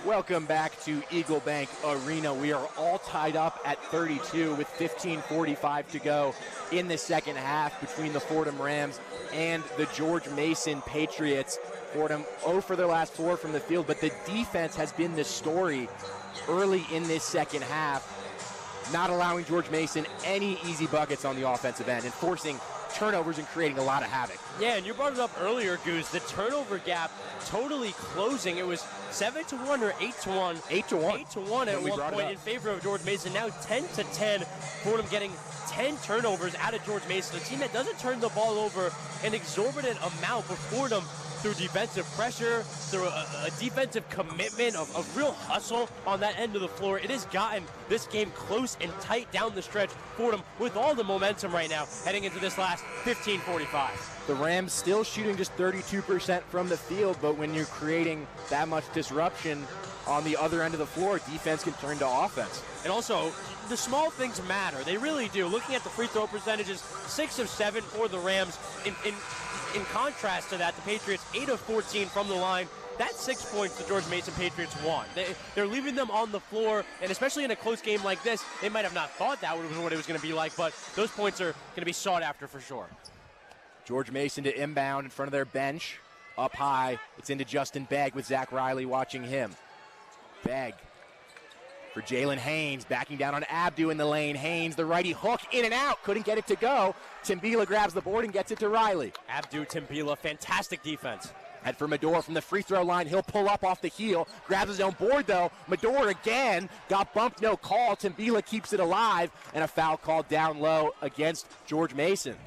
Welcome back to Eagle Bank Arena. We are all tied up at 32 with 15:45 to go in the second half between the Fordham Rams and the George Mason Patriots. Fordham 0 for their last 4 from the field, but the defense has been the story early in this second half, not allowing George Mason any easy buckets on the offensive end and forcing turnovers and creating a lot of havoc. Yeah, and you brought it up earlier, Goose. The turnover gap totally closing. It was 7-1 or 8-1. 8-1. 8-1 at one point in favor of George Mason. Now 10-10. Fordham getting 10 turnovers out of George Mason, a team that doesn't turn the ball over an exorbitant amount, but Fordham, through defensive pressure, through a defensive commitment of real hustle on that end of the floor, it has gotten this game close and tight down the stretch. Fordham with all the momentum right now heading into this last 15:45. The Rams still shooting just 32% from the field, but when you're creating that much disruption on the other end of the floor, defense can turn to offense. And also, the small things matter. They really do. Looking at the free throw percentages, 6 of 7 for the Rams. In contrast to that, the Patriots 8 of 14 from the line. That's 6 points the George Mason Patriots won. They're leaving them on the floor, and especially in a close game like this, they might have not thought that was what it was going to be like, but those points are going to be sought after for sure. George Mason to inbound in front of their bench. Up high, it's into Justin Begg with Zach Riley watching him. Begg for Jalen Haynes, backing down on Abdu in the lane. Haynes, the righty hook, in and out, couldn't get it to go. Timbila grabs the board and gets it to Riley. Abdu, Timbila, fantastic defense. And for Medor from the free throw line, he'll pull up off the heel, grabs his own board though. Medor again, got bumped, no call. Timbila keeps it alive, and a foul called down low against George Mason.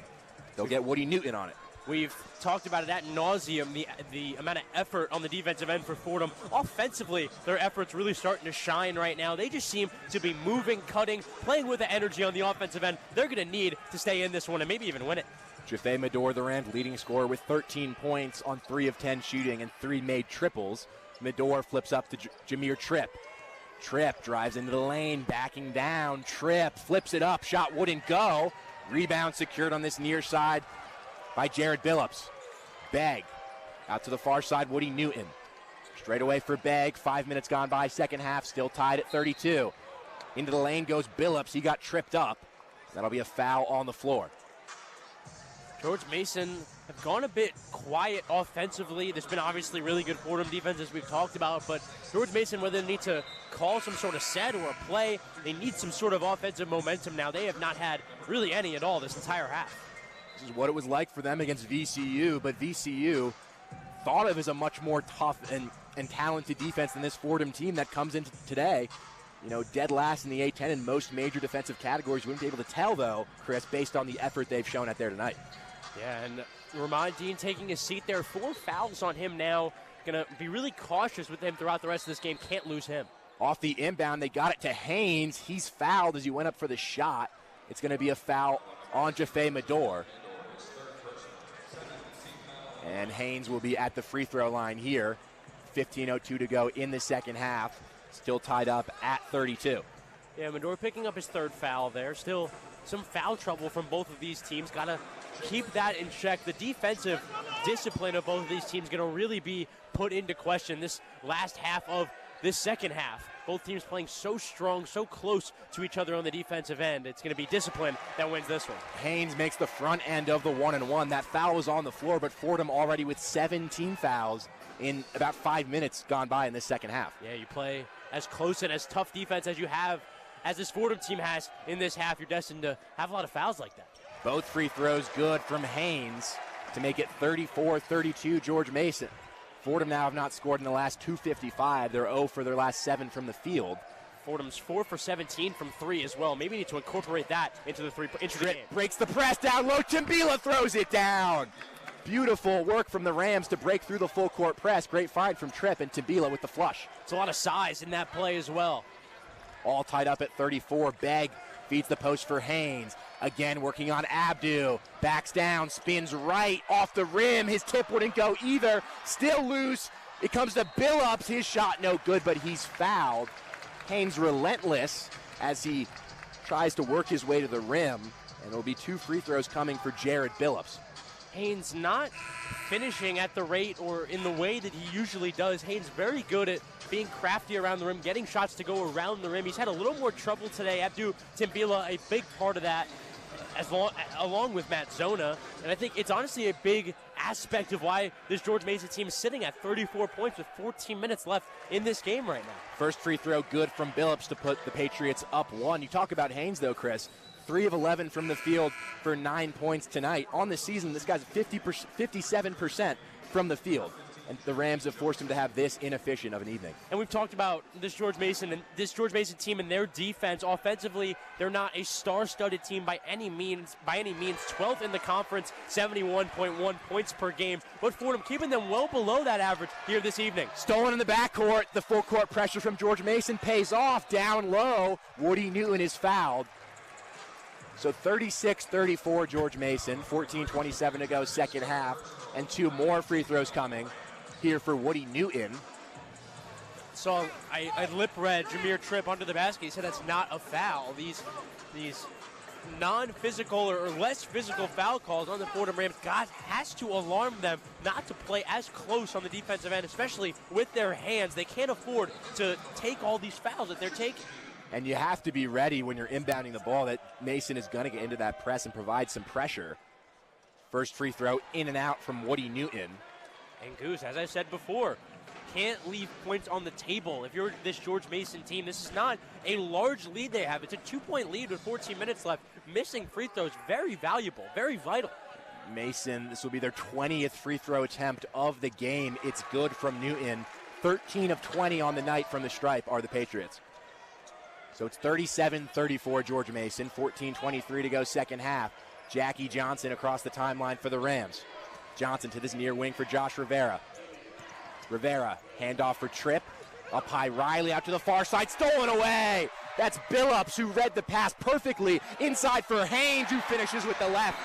They'll get Woody Newton on it. We've talked about it ad nauseum, the amount of effort on the defensive end for Fordham. Offensively, their efforts really starting to shine right now. They just seem to be moving, cutting, playing with the energy on the offensive end. They're going to need to stay in this one and maybe even win it. Jaffe Medor, the Rams' leading scorer, with 13 points on 3 of 10 shooting and 3 made triples. Medor flips up to Jameer Tripp. Tripp drives into the lane, backing down. Tripp flips it up, shot wouldn't go. Rebound secured on this near side by Jared Billups. Begg out to the far side, Woody Newton. Straight away for Begg, 5 minutes gone by, second half, still tied at 32. Into the lane goes Billups, he got tripped up. That'll be a foul on the floor. George Mason have gone a bit quiet offensively. There's been obviously really good Fordham defense, as we've talked about, but George Mason, whether they need to call some sort of set or a play, they need some sort of offensive momentum now. They have not had really any at all this entire half. This is what it was like for them against VCU, but VCU thought of as a much more tough and talented defense than this Fordham team that comes into today. You know, dead last in the A10 in most major defensive categories. You wouldn't be able to tell, though, Chris, based on the effort they've shown out there tonight. Yeah, and Ramon Dean taking his seat there. 4 fouls on him now. Going to be really cautious with him throughout the rest of this game. Can't lose him. Off the inbound, they got it to Haynes. He's fouled as he went up for the shot. It's going to be a foul on Jaffe Mador. And Haynes will be at the free throw line here. 15:02 to go in the second half. Still tied up at 32. Yeah, Mador picking up his 3rd foul there. Still some foul trouble from both of these teams. Got to keep that in check. The defensive discipline of both of these teams going to really be put into question this last half of this second half. Both teams playing so strong, so close to each other on the defensive end. It's going to be discipline that wins this one. Haynes makes the front end of the 1-and-1. That foul was on the floor, but Fordham already with 17 fouls in about 5 minutes gone by in this second half. Yeah, you play as close and as tough defense as you have, as this Fordham team has in this half. You're destined to have a lot of fouls like that. Both free throws good from Haynes to make it 34-32 George Mason. Fordham now have not scored in the last 2:55. They're 0 for their last 7 from the field. Fordham's 4 for 17 from 3 as well. Maybe need to incorporate that into the game. Breaks the press down low. Timbila throws it down. Beautiful work from the Rams to break through the full court press. Great find from Tripp and Timbila with the flush. It's a lot of size in that play as well. All tied up at 34. Begg feeds the post for Haynes. Again working on Abdu. Backs down, spins right off the rim. His tip wouldn't go either. Still loose. It comes to Billups. His shot no good, but he's fouled. Haynes relentless as he tries to work his way to the rim. And there'll be 2 free throws coming for Jared Billups. Haynes not finishing at the rate or in the way that he usually does. Haynes very good at being crafty around the rim, getting shots to go around the rim. He's had a little more trouble today. Abdu Timbila, a big part of that, along with Matt Zona. And I think it's honestly a big aspect of why this George Mason team is sitting at 34 points with 14 minutes left in this game right now. First free throw good from Billups to put the Patriots up 1. You talk about Haynes, though, Chris. 3 of 11 from the field for 9 points tonight. On the season, this guy's 57% from the field. And the Rams have forced him to have this inefficient of an evening. And we've talked about this George Mason team and their defense. Offensively, they're not a star-studded team by any means. 12th in the conference, 71.1 points per game. But Fordham keeping them well below that average here this evening. Stolen in the backcourt. The full court pressure from George Mason pays off. Down low, Woody Newton is fouled. So 36-34 George Mason, 14:27 to go second half, and 2 more free throws coming here for Woody Newton. So I lip-read Jameer Tripp under the basket. He said that's not a foul. These non-physical or less physical foul calls on the Fordham Rams, God has to alarm them not to play as close on the defensive end, especially with their hands. They can't afford to take all these fouls that they're taking. And you have to be ready when you're inbounding the ball that Mason is going to get into that press and provide some pressure. First free throw in and out from Woody Newton. And Goose, as I said before, can't leave points on the table. If you're this George Mason team, this is not a large lead they have. It's a 2-point lead with 14 minutes left. Missing free throws, very valuable, very vital. Mason, this will be their 20th free throw attempt of the game. It's good from Newton. 13 of 20 on the night from the stripe are the Patriots. So it's 37-34 George Mason, 14:23 to go second half. Jackie Johnson across the timeline for the Rams. Johnson to this near wing for Josh Rivera. Rivera, handoff for Tripp. Up high, Riley out to the far side, stolen away. That's Billups who read the pass perfectly. Inside for Haynes, who finishes with the left.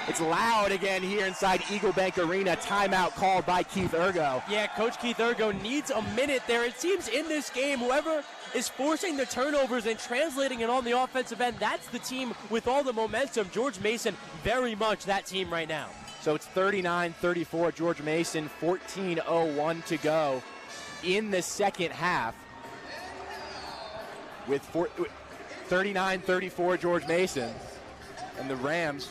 It's loud again here inside Eagle Bank Arena. Timeout called by Keith Ergo. Yeah, Coach Keith Ergo needs a minute there. It seems in this game, whoever is forcing the turnovers and translating it on the offensive end, that's the team with all the momentum. George Mason, very much that team right now. So it's 39-34 George Mason, 14:01 to go in the second half. With 39-34 George Mason, And the Rams,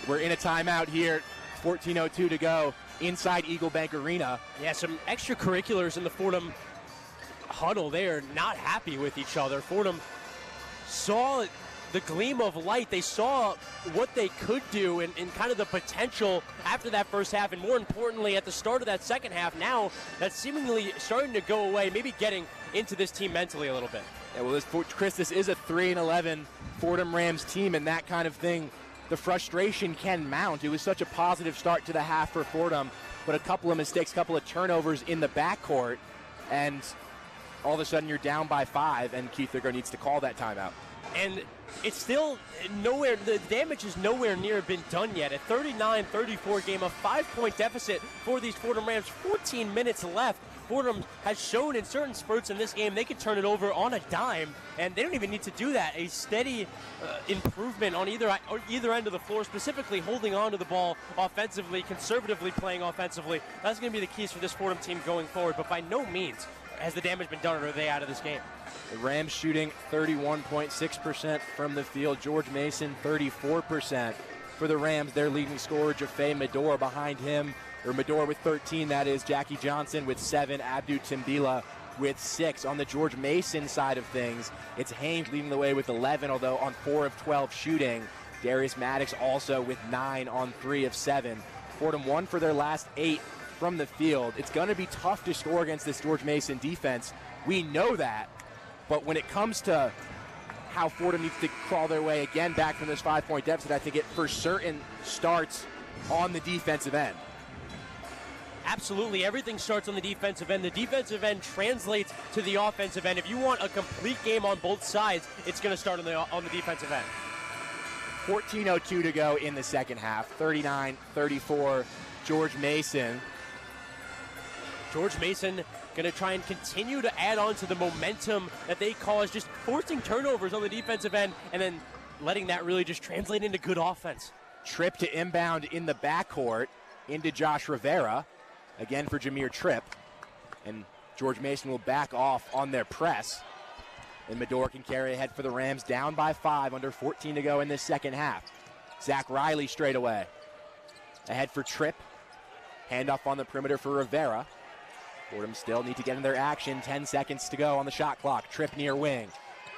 we're in a timeout here. 14:02 to go inside Eagle Bank Arena. Yeah, some extracurriculars in the Fordham huddle. They are not happy with each other. Fordham saw the gleam of light. They saw what they could do and kind of the potential after that first half, and more importantly at the start of that second half. Now that's seemingly starting to go away, maybe getting into this team mentally a little bit. Yeah, well, Chris, this is a 3-11 Fordham Rams team, and that kind of thing, the frustration can mount. It was such a positive start to the half for Fordham, but a couple of mistakes, a couple of turnovers in the backcourt, and all of a sudden you're down by 5, and Keith Thurgood needs to call that timeout. And it's still nowhere, the damage is nowhere near been done yet. A 39-34 game, a 5-point deficit for these Fordham Rams, 14 minutes left. Fordham has shown in certain spurts in this game they can turn it over on a dime, and they don't even need to do that. A steady improvement on either end of the floor, specifically holding on to the ball offensively, conservatively playing offensively. That's going to be the keys for this Fordham team going forward, but by no means has the damage been done or are they out of this game. The Rams shooting 31.6% from the field. George Mason, 34% for the Rams. Their leading scorer, Jaffe Medor, behind him, or Medor with 13, that is Jackie Johnson with 7, Abdu Timbila with 6. On the George Mason side of things, it's Haynes leading the way with 11, although on 4 of 12 shooting. Darius Maddox also with 9 on 3 of 7. Fordham 1 for their last 8 from the field. It's going to be tough to score against this George Mason defense. We know that. But when it comes to how Fordham needs to crawl their way again back from this 5-point deficit, I think it for certain starts on the defensive end. Absolutely, everything starts on the defensive end. The defensive end translates to the offensive end. If you want a complete game on both sides, it's going to start on the defensive end. 14:02 to go in the second half. 39-34, George Mason. George Mason going to try and continue to add on to the momentum that they caused, just forcing turnovers on the defensive end and then letting that really just translate into good offense. Tripp to inbound in the backcourt into Josh Rivera. Again for Jameer Tripp. And George Mason will back off on their press. And Medor can carry ahead for the Rams, down by 5, under 14 to go in this second half. Zach Riley straight away. Ahead for Tripp. Handoff on the perimeter for Rivera. Fordham still need to get in their action. 10 seconds to go on the shot clock. Tripp near wing.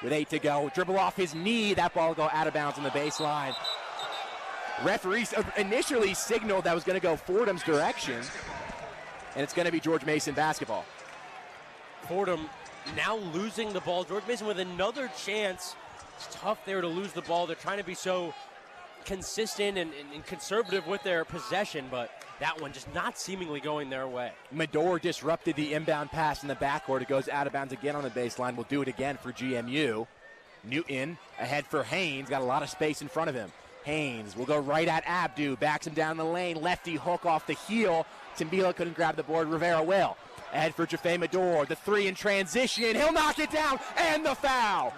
With 8 to go. Dribble off his knee. That ball will go out of bounds on the baseline. Referees initially signaled that was going to go Fordham's direction. And it's going to be George Mason basketball. Fordham now losing the ball. George Mason with another chance. It's tough there to lose the ball. They're trying to be so consistent and conservative with their possession, but that one just not seemingly going their way. Medor disrupted the inbound pass in the backcourt. It goes out of bounds again on the baseline. We'll do it again for GMU. Newton ahead for Haynes. Got a lot of space in front of him. Haynes will go right at Abdu. Backs him down the lane. Lefty hook off the heel. Timbila couldn't grab the board. Rivera will. Ahead for Jaffe Medor. The 3 in transition. He'll knock it down. And the foul.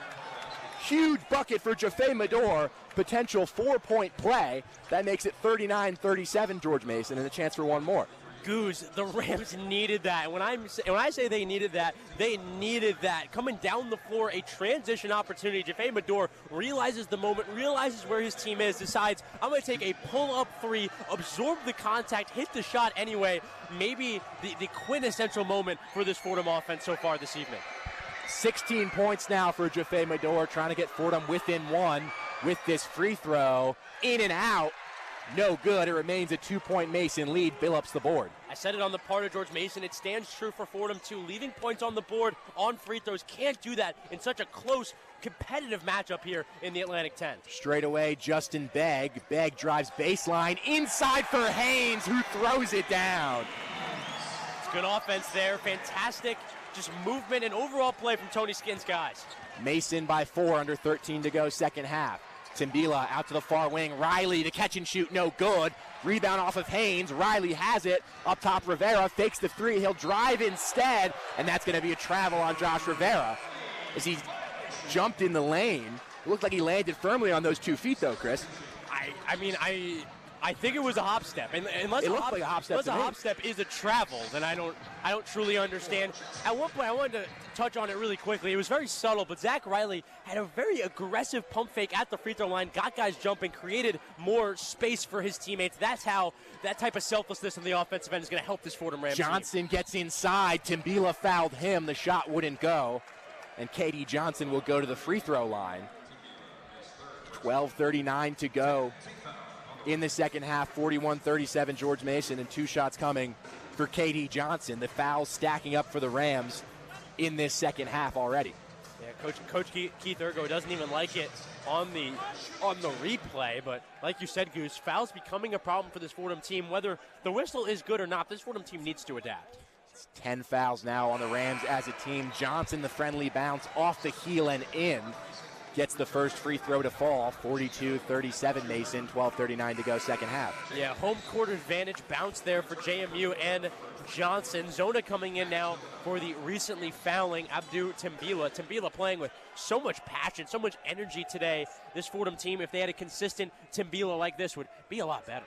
Huge bucket for Jaffe Medor. Potential 4-point play. That makes it 39-37, George Mason, and a chance for one more. Goose, the Rams needed that. When I say they needed that, they needed that. Coming down the floor, a transition opportunity. Jaffe Medor realizes the moment, realizes where his team is, decides, I'm going to take a pull-up 3, absorb the contact, hit the shot anyway. Maybe the quintessential moment for this Fordham offense so far this evening. 16 points now for Jaffe Medor, trying to get Fordham within 1 with this free throw. In and out. No good. It remains a 2-point Mason lead. Billups the board. I said it on the part of George Mason. It stands true for Fordham, too. Leaving points on the board on free throws. Can't do that in such a close, competitive matchup here in the Atlantic 10. Straight away, Justin Begg. Begg drives baseline. Inside for Haynes, who throws it down. It's good offense there. Fantastic just movement and overall play from Tony Skin's guys. Mason by 4, under 13 to go, second half. Timbila out to the far wing. Riley, the catch and shoot, no good. Rebound off of Haynes. Riley has it. Up top, Rivera fakes the 3. He'll drive instead, and that's going to be a travel on Josh Rivera as he jumped in the lane. It looked like he landed firmly on those 2 feet, though, Chris. I mean, I think it was a hop step. And unless It looked like a hop step unless to a me. hop step is a travel, then I don't truly understand. At one point, I wanted to touch on it really quickly. It was very subtle, but Zach Riley had a very aggressive pump fake at the free throw line, got guys jumping, created more space for his teammates. That's how that type of selflessness on the offensive end is going to help this Fordham Rams team. Johnson gets inside. Timbila fouled him. The shot wouldn't go. And KD Johnson will go to the free throw line. 12:39 to go in the second half. 41-37 George Mason, and 2 shots coming for KD Johnson. The fouls stacking up for the Rams in this second half already. Yeah, Coach Keith Ergo doesn't even like it on the replay, but like you said, Goose, fouls becoming a problem for this Fordham team. Whether the whistle is good or not, this Fordham team needs to adapt. It's 10 fouls now on the Rams as a team. Johnson, the friendly bounce off the heel and in. Gets the first free throw to fall. 42-37 Mason, 12:39 to go second half. Yeah, home court advantage bounce there for JMU and Johnson. Zona coming in now for the recently fouling Abdou Timbila. Timbila playing with so much passion, so much energy today. This Fordham team, if they had a consistent Timbila like this, would be a lot better.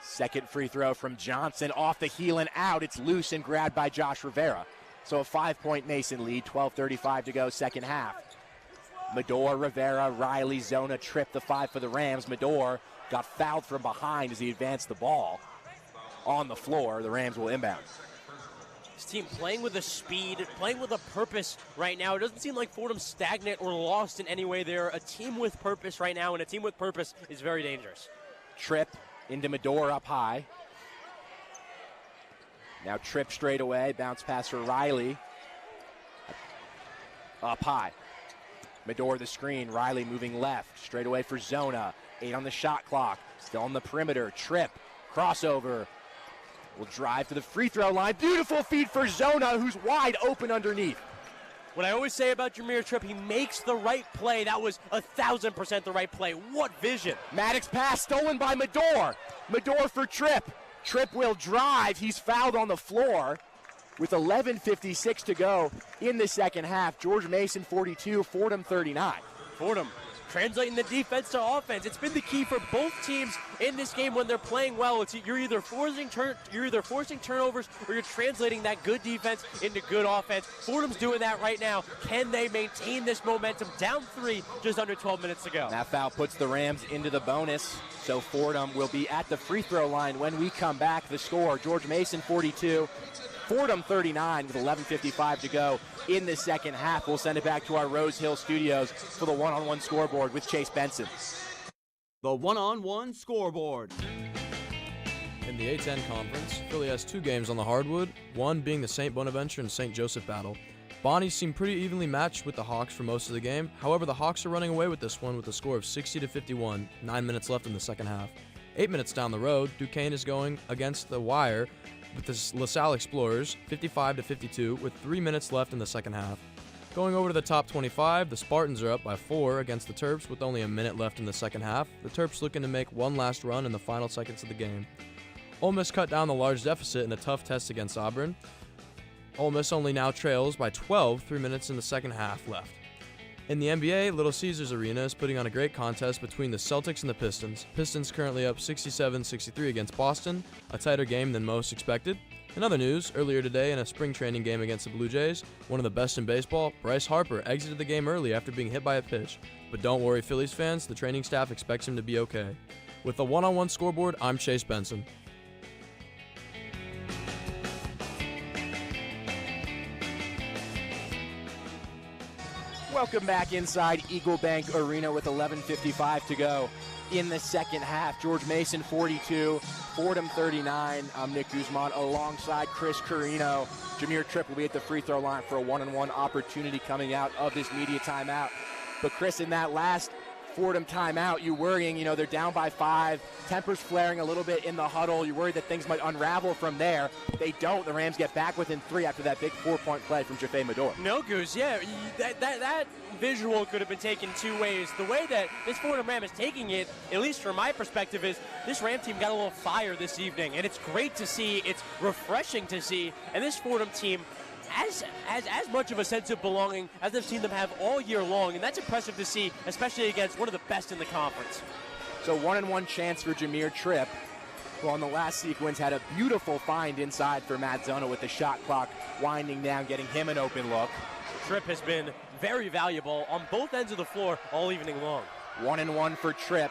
Second free throw from Johnson off the heel and out. It's loose and grabbed by Josh Rivera. So a 5-point Mason lead, 12:35 to go second half. Medor, Rivera, Riley, Zona tripped the 5 for the Rams. Medor got fouled from behind as he advanced the ball on the floor. The Rams will inbound. This team playing with a speed, playing with a purpose right now. It doesn't seem like Fordham's stagnant or lost in any way. They're a team with purpose right now, and a team with purpose is very dangerous. Tripp into Medor up high. Now Tripp straight away. Bounce pass for Riley. Up high. Medor the screen. Riley moving left. Straight away for Zona. 8 on the shot clock. Still on the perimeter. Tripp. Crossover. Will drive to the free throw line. Beautiful feed for Zona, who's wide open underneath. What I always say about Jameer Tripp, he makes the right play. That was 1,000% the right play. What vision. Maddox pass stolen by Medor. Medor for Tripp. Tripp will drive. He's fouled on the floor with 11:56 to go in the second half. George Mason 42, Fordham 39. Fordham translating the defense to offense. It's been the key for both teams in this game when they're playing well. You're either forcing turnovers or you're translating that good defense into good offense. Fordham's doing that right now. Can they maintain this momentum? Down 3, just under 12 minutes to go. That foul puts the Rams into the bonus, so Fordham will be at the free throw line when we come back. The score, George Mason 42, Fordham 39 with 11:55 to go in the second half. We'll send it back to our Rose Hill studios for the one-on-one scoreboard with Chase Benson. The one-on-one scoreboard. In the A10 Conference, Philly has 2 games on the hardwood, one being the St. Bonaventure and St. Joseph battle. Bonnie seemed pretty evenly matched with the Hawks for most of the game. However, the Hawks are running away with this one with a score of 60-51, 9 minutes left in the second half. 8 minutes down the road, Duquesne is going against the wire with the LaSalle Explorers, 55-52, with 3 minutes left in the second half. Going over to the top 25, the Spartans are up by 4 against the Terps with only a minute left in the second half. The Terps looking to make one last run in the final seconds of the game. Ole Miss cut down the large deficit in a tough test against Auburn. Ole Miss only now trails by 12, 3 minutes in the second half left. In the NBA, Little Caesars Arena is putting on a great contest between the Celtics and the Pistons. Pistons currently up 67-63 against Boston, a tighter game than most expected. In other news, earlier today in a spring training game against the Blue Jays, one of the best in baseball, Bryce Harper exited the game early after being hit by a pitch. But don't worry, Phillies fans, the training staff expects him to be okay. With the one-on-one scoreboard, I'm Chase Benson. Welcome back inside Eagle Bank Arena with 11:55 to go in the second half. George Mason 42, Fordham 39. I'm Nick Guzman alongside Chris Carrino. Jameer Tripp will be at the free throw line for a one-on-one opportunity coming out of this media timeout. But Chris, in that last Fordham timeout, you worrying, they're down by 5, tempers flaring a little bit in the huddle. You're worried that things might unravel from there. They don't. The Rams get back within 3 after that big 4-point play from Jaffe Medor. No, Goose, yeah, that visual could have been taken 2 ways. The way that this Fordham Ram is taking it, at least from my perspective, is this Ram team got a little fire this evening, and it's great to see. It's refreshing to see, and this Fordham team has as much of a sense of belonging as I've seen them have all year long, and that's impressive to see, especially against one of the best in the conference. So 1-1 chance for Jameer Tripp, who on the last sequence had a beautiful find inside for Matt Zona with the shot clock winding down, getting him an open look. Tripp has been very valuable on both ends of the floor all evening long. 1-1 for Tripp.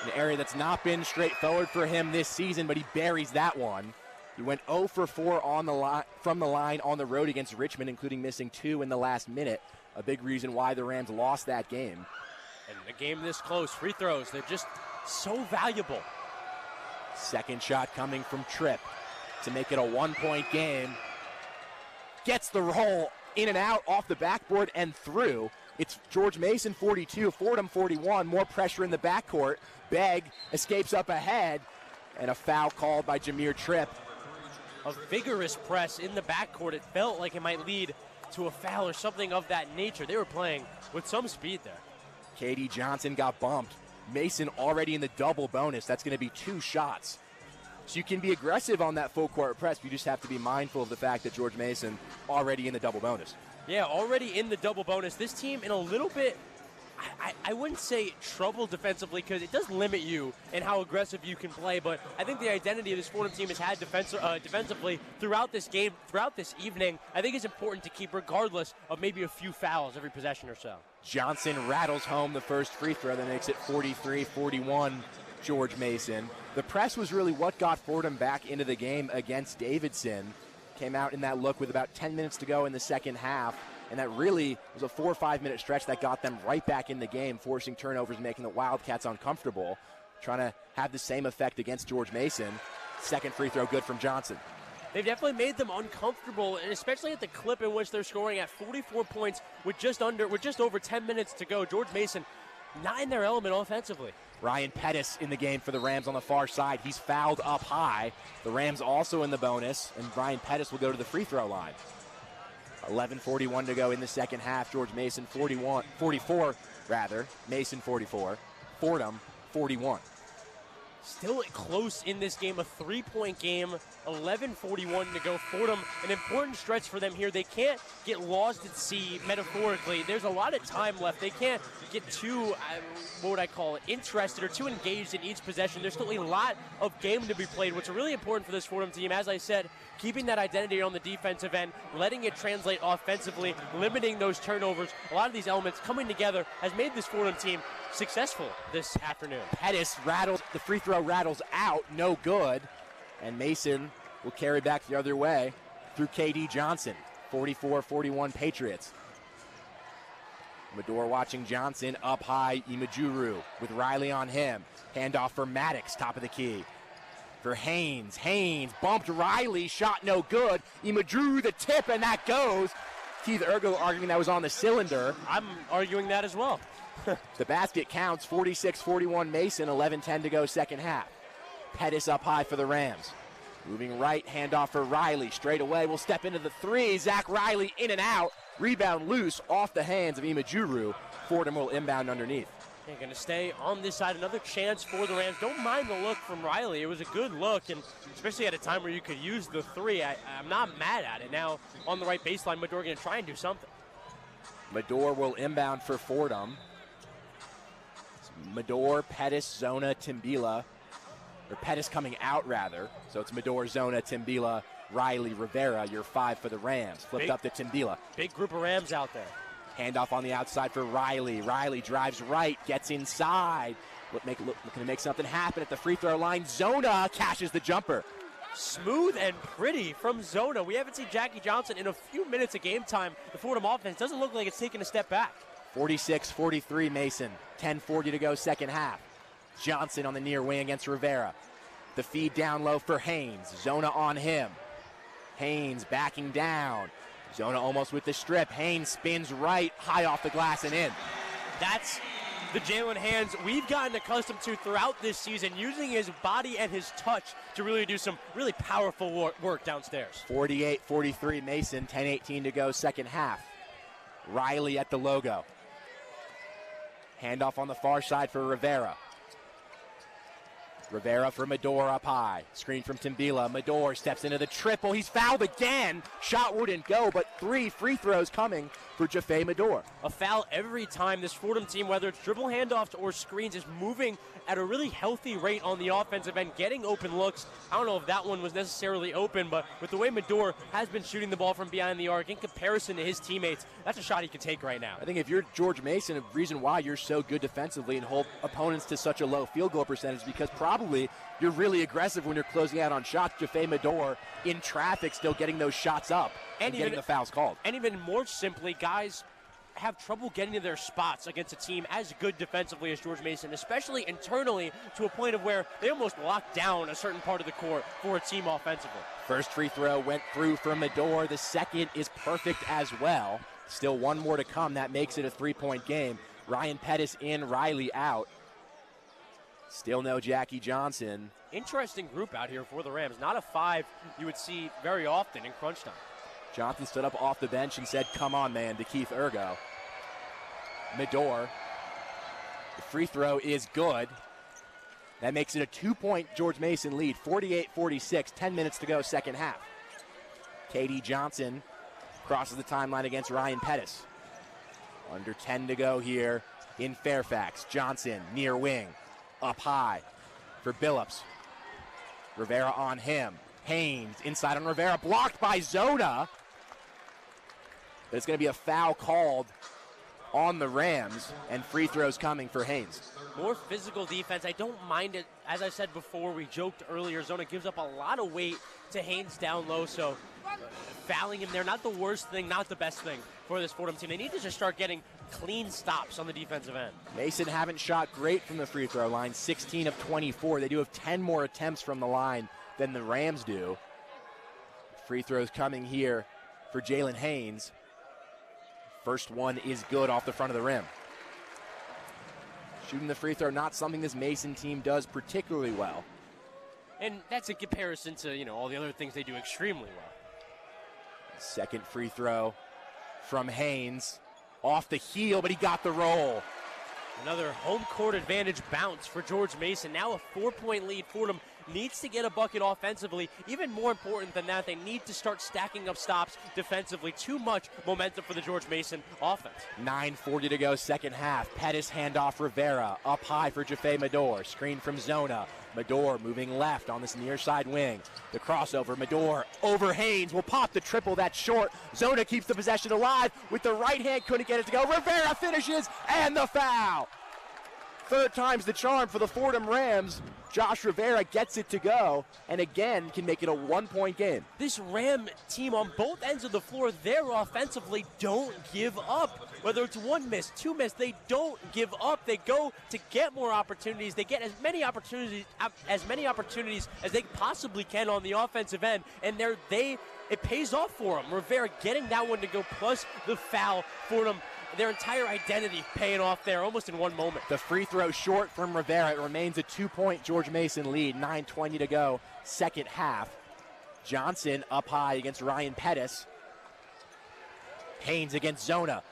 An area that's not been straightforward for him this season, but he buries that one. He went 0 for 4 on the from the line on the road against Richmond, including missing 2 in the last minute. A big reason why the Rams lost that game. And a game this close, free throws, they're just so valuable. Second shot coming from Tripp to make it a 1-point game. Gets the roll in and out off the backboard and through. It's George Mason 42, Fordham 41. More pressure in the backcourt. Begg escapes up ahead, and a foul called by Jameer Tripp. A vigorous press in the backcourt. It felt like it might lead to a foul or something of that nature. They were playing with some speed there. KD Johnson got bumped. Mason already in the double bonus. That's going to be 2 shots. So you can be aggressive on that full court press, but you just have to be mindful of the fact that George Mason already in the double bonus. Yeah, already in the double bonus. This team in a little bit, I wouldn't say trouble defensively, because it does limit you in how aggressive you can play, but I think the identity of this Fordham team has had defensively throughout this game, throughout this evening. I think it's important to keep, regardless of maybe a few fouls every possession or so. Johnson rattles home the first free throw that makes it 43-41, George Mason. The press was really what got Fordham back into the game against Davidson. Came out in that look with about 10 minutes to go in the second half, and that really was a 4 or 5 minute stretch that got them right back in the game, forcing turnovers, making the Wildcats uncomfortable, trying to have the same effect against George Mason. Second free throw good from Johnson. They've definitely made them uncomfortable, and especially at the clip in which they're scoring at 44 points with just over 10 minutes to go. George Mason not in their element offensively. Ryan Pettis in the game for the Rams on the far side. He's fouled up high. The Rams also in the bonus, and Ryan Pettis will go to the free throw line. 11:41 to go in the second half. George Mason 44, Mason 44. Fordham 41. Still close in this game, a 3-point game, 11:41 to go. Fordham, an important stretch for them here. They can't get lost at sea, metaphorically. There's a lot of time left. They can't get too, what would I call it, interested or too engaged in each possession. There's still a lot of game to be played, which is really important for this Fordham team. As I said, keeping that identity on the defensive end, letting it translate offensively, limiting those turnovers. A lot of these elements coming together has made this Fordham team successful this afternoon. Pettis rattles, the free throw rattles out, no good. And Mason will carry back the other way through KD Johnson. 44-41 Patriots. Medor watching Johnson up high. Imajuru with Riley on him. Handoff for Maddox, top of the key. For Haynes. Haynes bumped Riley, shot no good. Imajuru the tip, and that goes. Keith Ergo arguing that was on the cylinder. I'm arguing that as well. The basket counts, 46-41 Mason, 11:10 to go second half. Pettis up high for the Rams. Moving right, handoff for Riley. Straight away, will step into the three. Zach Riley in and out. Rebound loose off the hands of Imajuru. Fordham will inbound underneath. They're going to stay on this side. Another chance for the Rams. Don't mind the look from Riley. It was a good look, and especially at a time where you could use the three. I'm not mad at it. Now, on the right baseline, Medor going to try and do something. Medor will inbound for Fordham. Medor, Pettis, Zona, Timbila. Or Pettis coming out, rather. So it's Medor, Zona, Timbila, Riley, Rivera, your 5 for the Rams. Flipped up to Timbila. Big group of Rams out there. Handoff on the outside for Riley. Riley drives right, gets inside. Looking to make something happen at the free throw line. Zona cashes the jumper. Smooth and pretty from Zona. We haven't seen Jackie Johnson in a few minutes of game time. The Fordham offense doesn't look like it's taking a step back. 46-43 Mason. 10:40 to go second half. Johnson on the near wing against Rivera. The feed down low for Haynes. Zona on him. Haynes backing down. Zona almost with the strip. Haynes spins right, high off the glass and in. That's the Jalen Hands we've gotten accustomed to throughout this season, using his body and his touch to really do some really powerful work downstairs. 48-43 Mason. 10:18 to go second half. Riley at the logo. Handoff on the far side for Rivera. Rivera for Medor up high. Screen from Timbila. Medor steps into the triple. He's fouled again. Shot wouldn't go, but 3 free throws coming for Jaffe Medor. A foul every time this Fordham team, whether it's dribble handoffs or screens, is moving at a really healthy rate on the offensive end, getting open looks. I don't know if that one was necessarily open, but with the way Medor has been shooting the ball from behind the arc in comparison to his teammates, that's a shot he can take right now. I think if you're George Mason, the reason why you're so good defensively and hold opponents to such a low field goal percentage is because probably you're really aggressive when you're closing out on shots. Jaffe Medor in traffic still getting those shots up and getting the fouls called. And even more simply, guys have trouble getting to their spots against a team as good defensively as George Mason, especially internally, to a point of where they almost lock down a certain part of the court for a team offensively. First free throw went through from Medor. The second is perfect as well. Still one more to come. That makes it a 3-point game. Ryan Pettis in, Riley out. Still no Jackie Johnson. Interesting group out here for the Rams. Not a 5 you would see very often in crunch time. Johnson stood up off the bench and said, "Come on, man," to Keith Ergo. Medor. The free throw is good. That makes it a 2-point George Mason lead, 48-46, 10 minutes to go, second half. KD Johnson crosses the timeline against Ryan Pettis. Under 10 to go here in Fairfax. Johnson near wing, up high for Billups. Rivera on him. Haynes inside on Rivera, blocked by Zona. But it's going to be a foul called on the Rams, and free throws coming for Haynes. More physical defense. I don't mind it. As I said before, we joked earlier, Zona gives up a lot of weight to Haynes down low, so fouling him there, not the worst thing, not the best thing for this Fordham team. They need to just start getting clean stops on the defensive end. Mason haven't shot great from the free throw line, 16 of 24. They do have 10 more attempts from the line than the Rams do. Free throws coming here for Jalen Haynes. First one is good off the front of the rim. Shooting the free throw, not something this Mason team does particularly well. And that's in comparison to, all the other things they do extremely well. Second free throw from Haynes. Off the heel, but he got the roll. Another home court advantage bounce for George Mason. Now a 4-point lead. Fordham needs to get a bucket offensively. Even more important than that, they need to start stacking up stops defensively. Too much momentum for the George Mason offense. 9:40 to go, second half. Pettis handoff Rivera. Up high for Jaffe Medor. Screen from Zona. Medor moving left on this near side wing. The crossover, Medor over Haynes. Will pop the triple, that's short. Zona keeps the possession alive with the right hand, couldn't get it to go. Rivera finishes, and the foul. Third time's the charm for the Fordham Rams. Josh Rivera gets it to go, and again can make it a 1-point game. This Ram team on both ends of the floor, they're offensively don't give up. Whether it's 1 miss, 2 miss, they don't give up. They go to get more opportunities. They get as many opportunities as they possibly can on the offensive end, and it pays off for them. Rivera getting that one to go, plus the foul for them. Their entire identity paying off there almost in one moment. The free throw short from Rivera. It remains a 2-point George Mason lead. 9:20 to go, second half. Johnson up high against Ryan Pettis. Haynes against Zona.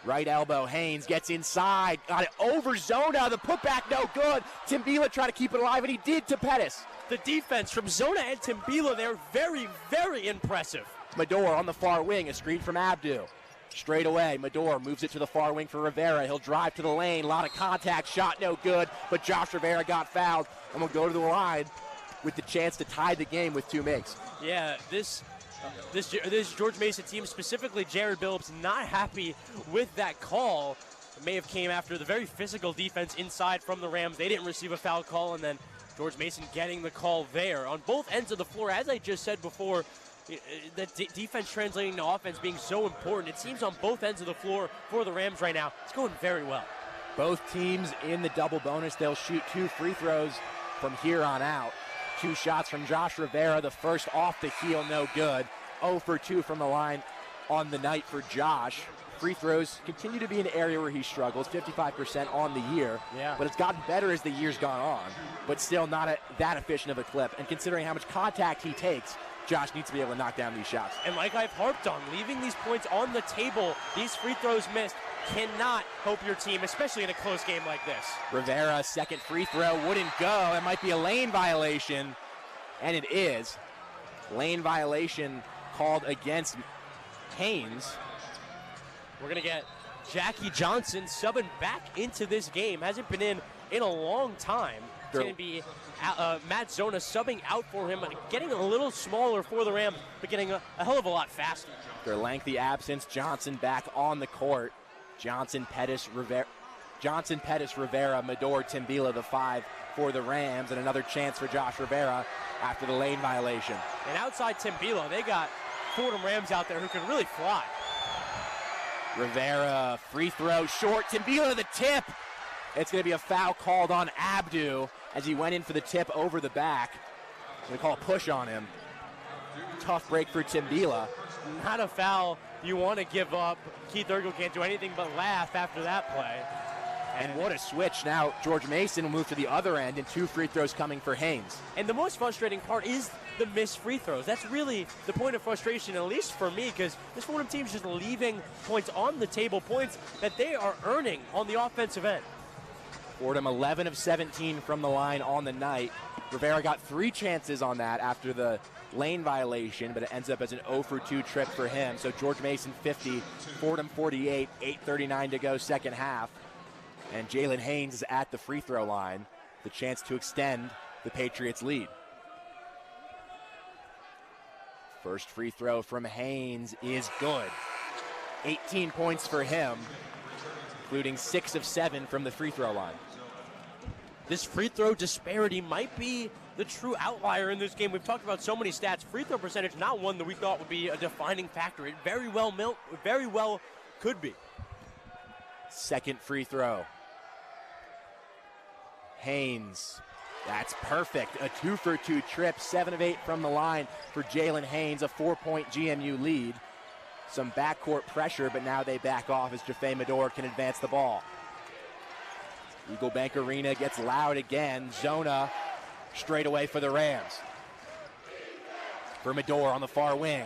Right elbow, Haynes gets inside. Got it over Zona. The putback no good. Timbila tried to keep it alive, and he did to Pettis. The defense from Zona and Timbila, they're very, very impressive. Medor on the far wing. A screen from Abdu. Straight away, Medor moves it to the far wing for Rivera. He'll drive to the lane. A lot of contact. Shot no good, but Josh Rivera got fouled and will go to the line with the chance to tie the game with 2 makes. Yeah, this George Mason team, specifically Jared Billups, not happy with that call. It may have came after the very physical defense inside from the Rams. They didn't receive a foul call, and then George Mason getting the call there. On both ends of the floor, as I just said before, the defense translating to offense being so important. It seems on both ends of the floor for the Rams right now, it's going very well. Both teams in the double bonus. They'll shoot 2 free throws from here on out. 2 shots from Josh Rivera. The first off the heel, no good. 0 for 2 from the line on the night for Josh. Free throws continue to be an area where he struggles, 55% on the year. Yeah. But it's gotten better as the year's gone on, but still not that efficient of a clip. And considering how much contact he takes, Josh needs to be able to knock down these shots. And like I've harped on, leaving these points on the table, these free throws missed, cannot help your team, especially in a close game like this. Rivera, second free throw, wouldn't go. It might be a lane violation, and it is. Lane violation called against Haynes. We're going to get Jackie Johnson subbing back into this game. Hasn't been in a long time. It's going to be Matt Zona subbing out for him, getting a little smaller for the Rams, but getting a hell of a lot faster. Their lengthy absence, Johnson back on the court. Johnson, Pettis, Rivera, Medor, Timbila, the 5 for the Rams, and another chance for Josh Rivera after the lane violation. And outside Timbila, they got Fordham Rams out there who can really fly. Rivera, free throw, short, Timbila to the tip. It's going to be a foul called on Abdu as he went in for the tip over the back. They call a push on him. Tough break for Timbila. Not a foul you want to give up. Keith Urgo can't do anything but laugh after that play. And what a switch. Now George Mason will move to the other end, and 2 free throws coming for Haynes. And the most frustrating part is the missed free throws. That's really the point of frustration, at least for me, because this Fordham team's just leaving points on the table, points that they are earning on the offensive end. Fordham 11 of 17 from the line on the night. Rivera got 3 chances on that after the lane violation, but it ends up as an 0 for 2 trip for him. So George Mason 50, Fordham 48, 8:39 to go second half. And Jalen Haynes is at the free throw line, the chance to extend the Patriots' lead. First free throw from Haynes is good. 18 points for him, including 6 of 7 from the free throw line. This free throw disparity might be the true outlier in this game. We've talked about so many stats. Free throw percentage, not one that we thought would be a defining factor. It very well could be. Second free throw. Haynes, that's perfect. A 2 for 2 trip, 7 of 8 from the line for Jalen Haynes, a 4-point GMU lead. Some backcourt pressure, but now they back off as Jaffe Medor can advance the ball. Eagle Bank Arena gets loud again. Zona straight away for the Rams. For Medor on the far wing.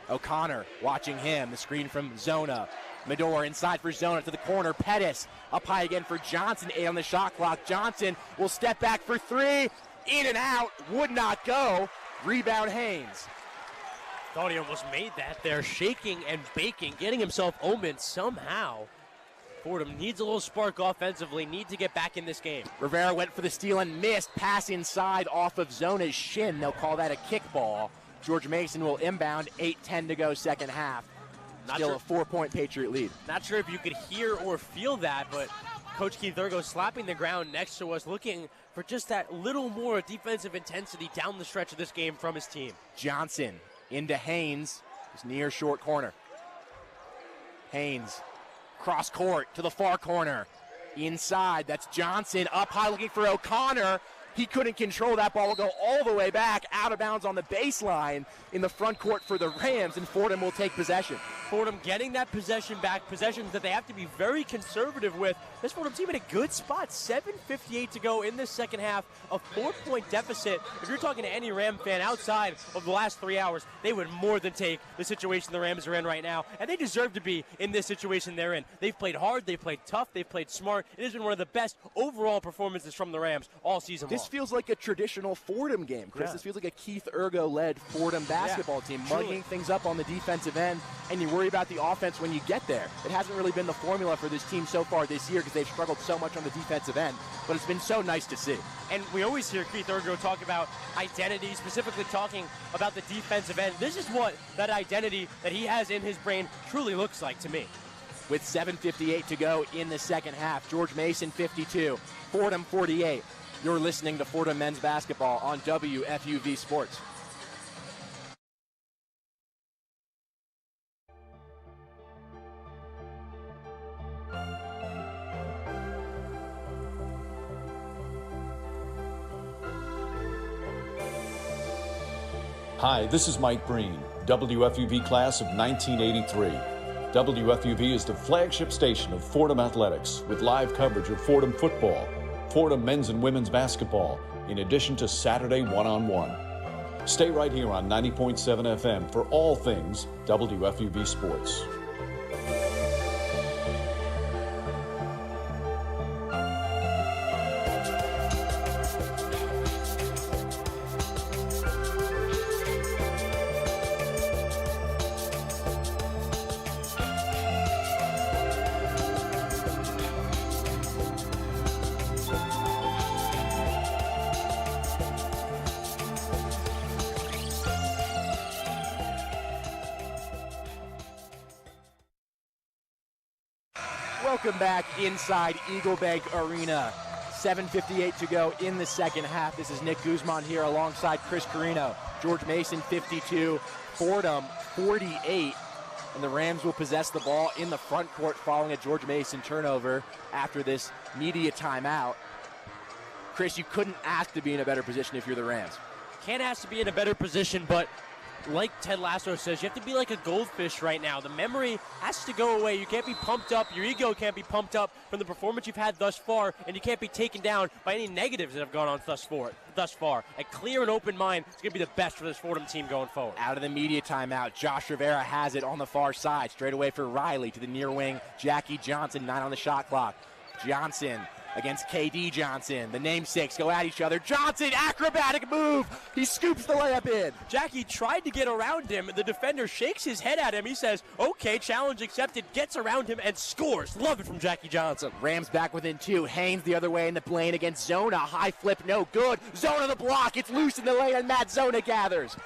O'Connor watching him. The screen from Zona. Medor inside for Zona to the corner. Pettis up high again for Johnson. 8 on the shot clock. Johnson will step back for 3. In and out. Would not go. Rebound Haynes. Thought he almost made that there. Shaking and baking. Getting himself open somehow. Fordham needs a little spark offensively. Need to get back in this game. Rivera went for the steal and missed. Pass inside off of Zona's shin. They'll call that a kickball. George Mason will inbound. 8:10 to go second half. Still a 4-point Patriot lead. Not sure if you could hear or feel that, but Coach Keith Urgo slapping the ground next to us, looking for just that little more defensive intensity down the stretch of this game from his team. Johnson into Haynes, his near short corner. Haynes, cross court to the far corner. Inside, that's Johnson up high looking for O'Connor. He couldn't control that ball. Will go all the way back, out of bounds on the baseline in the front court for the Rams, and Fordham will take possession. Fordham getting that possession back, possessions that they have to be very conservative with. This Fordham team in a good spot. 7:58 to go in this second half. A 4-point deficit. If you're talking to any Ram fan outside of the last 3 hours, they would more than take the situation the Rams are in right now, and they deserve to be in this situation they're in. They've played hard, they've played tough, they've played smart. It has been one of the best overall performances from the Rams all season long. This feels like a traditional Fordham game, Chris. Yeah. This feels like a Keith Urgo-led Fordham basketball team, mugging things up on the defensive end, and you worry about the offense when you get there. It hasn't really been the formula for this team so far this year because they've struggled so much on the defensive end, but it's been so nice to see. And we always hear Keith Urgo talk about identity, specifically talking about the defensive end. This is what that identity that he has in his brain truly looks like to me. With 7:58 to go in the second half, George Mason 52, Fordham 48. You're listening to Fordham men's basketball on WFUV Sports. Hi, this is Mike Breen, WFUV class of 1983. WFUV is the flagship station of Fordham Athletics with live coverage of Fordham football, Fordham men's and women's basketball, in addition to Saturday one-on-one. Stay right here on 90.7 FM for all things WFUV Sports. Welcome back inside Eagle Bank Arena. 7:58 to go in the second half. This is Nick Guzman here alongside Chris Carrino. George Mason 52, Fordham 48. And the Rams will possess the ball in the front court following a George Mason turnover after this media timeout. Chris, you couldn't ask to be in a better position if you're the Rams. Can't ask to be in a better position, but like Ted Lasso says, you have to be like a goldfish right now. The memory has to go away. You can't be pumped up. Your ego can't be pumped up from the performance you've had thus far, and you can't be taken down by any negatives that have gone on thus far. A clear and open mind is going to be the best for this Fordham team going forward. Out of the media timeout, Josh Rivera has it on the far side. Straight away for Riley to the near wing. Jackie Johnson, 9 on the shot clock. Johnson against KD Johnson. The namesakes go at each other. Johnson, acrobatic move. He scoops the layup in. Jackie tried to get around him. The defender shakes his head at him. He says, okay, challenge accepted, gets around him and scores. Love it from Jackie Johnson. Rams back within 2. Haynes the other way in the lane against Zona. High flip, no good. Zona the block. It's loose in the lane and Matt Zona gathers.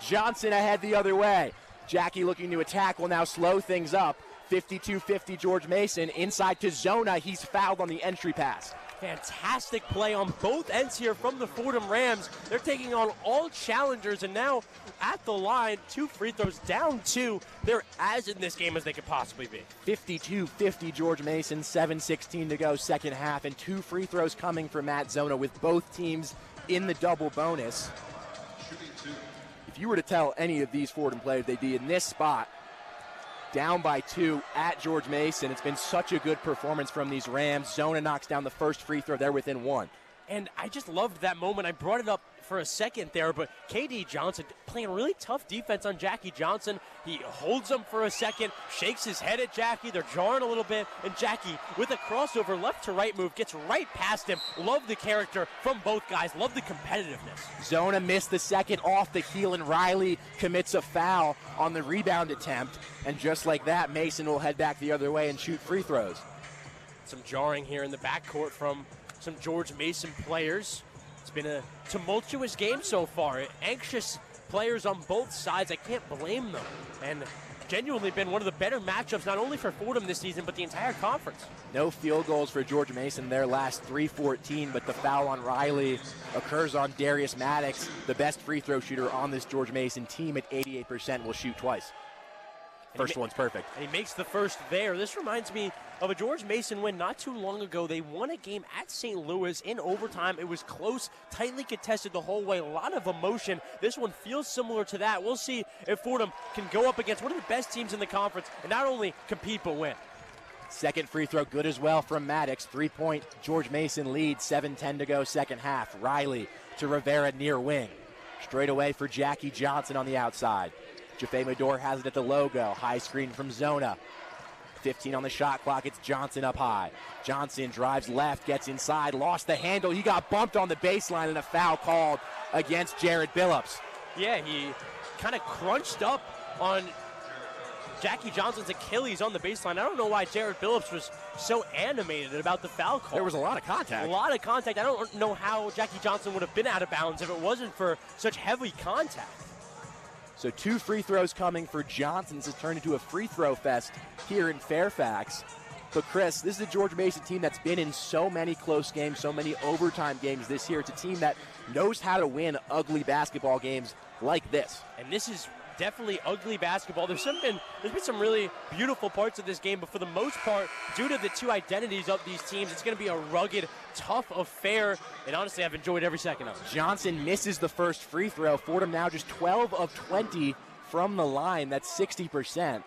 Johnson ahead the other way. Jackie looking to attack will now slow things up. 52-50 George Mason inside to Zona. He's fouled on the entry pass. Fantastic play on both ends here from the Fordham Rams. They're taking on all challengers, and now at the line, 2 free throws down 2. They're as in this game as they could possibly be. 52-50 George Mason, 7:16 to go second half, and 2 free throws coming for Matt Zona with both teams in the double bonus. If you were to tell any of these Fordham players they'd be in this spot, down by 2 at George Mason. It's been such a good performance from these Rams. Zona knocks down the first free throw. They're within 1. And I just loved that moment. I brought it up for a second there, but KD Johnson playing really tough defense on Jackie Johnson. He holds him for a second, shakes his head at Jackie. They're jarring a little bit, and Jackie, with a crossover left to right move, gets right past him. Love the character from both guys. Love the competitiveness. Zona missed the second off the heel, and Riley commits a foul on the rebound attempt. And just like that, Mason will head back the other way and shoot free throws. Some jarring here in the backcourt from some George Mason players. It's been a tumultuous game so far. Anxious players on both sides. I can't blame them. And genuinely been one of the better matchups, not only for Fordham this season, but the entire conference. No field goals for George Mason. Their last 3-14, but the foul on Riley occurs on Darius Maddox, the best free throw shooter on this George Mason team at 88%, will shoot twice. First one's perfect. And he makes the first there. This reminds me of a George Mason win not too long ago. They won a game at St. Louis in overtime. It was close, tightly contested the whole way. A lot of emotion. This one feels similar to that. We'll see if Fordham can go up against one of the best teams in the conference and not only compete but win. Second free throw good as well from Maddox. 3-point George Mason lead. 7:10 to go second half. Riley to Rivera near wing. Straight away for Jackie Johnson on the outside. Jaffe Medor has it at the logo. High screen from Zona. 15 on the shot clock. It's Johnson up high. Johnson drives left, gets inside, lost the handle. He got bumped on the baseline and a foul called against Jared Billups. Yeah, he kind of crunched up on Jackie Johnson's Achilles on the baseline. I don't know why Jared Billups was so animated about the foul call. There was a lot of contact. A lot of contact. I don't know how Jackie Johnson would have been out of bounds if it wasn't for such heavy contact. So 2 free throws coming for Johnson. This has turned into a free throw fest here in Fairfax. But Chris, this is a George Mason team that's been in so many close games, so many overtime games this year. It's a team that knows how to win ugly basketball games like this. And this is definitely ugly basketball. There's been some really beautiful parts of this game, but for the most part, due to the 2 identities of these teams, it's going to be a rugged, tough affair, and honestly, I've enjoyed every second of it. Johnson misses the first free throw. Fordham now just 12 of 20 from the line. That's 60%. At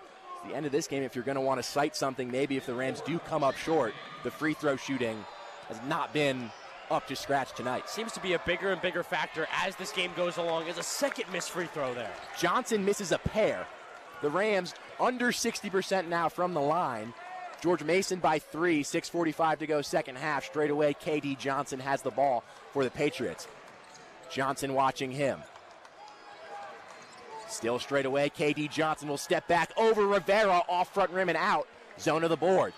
the end of this game, if you're going to want to cite something, maybe if the Rams do come up short, the free throw shooting has not been up to scratch tonight. Seems to be a bigger and bigger factor as this game goes along. There's a second missed free throw there. Johnson misses a pair. The Rams under 60% now from the line. George Mason by 3, 6:45 to go second half. Straight away, KD Johnson has the ball for the Patriots. Johnson watching him. Still straight away, KD Johnson will step back over Rivera, off front rim and out. Zone of the board.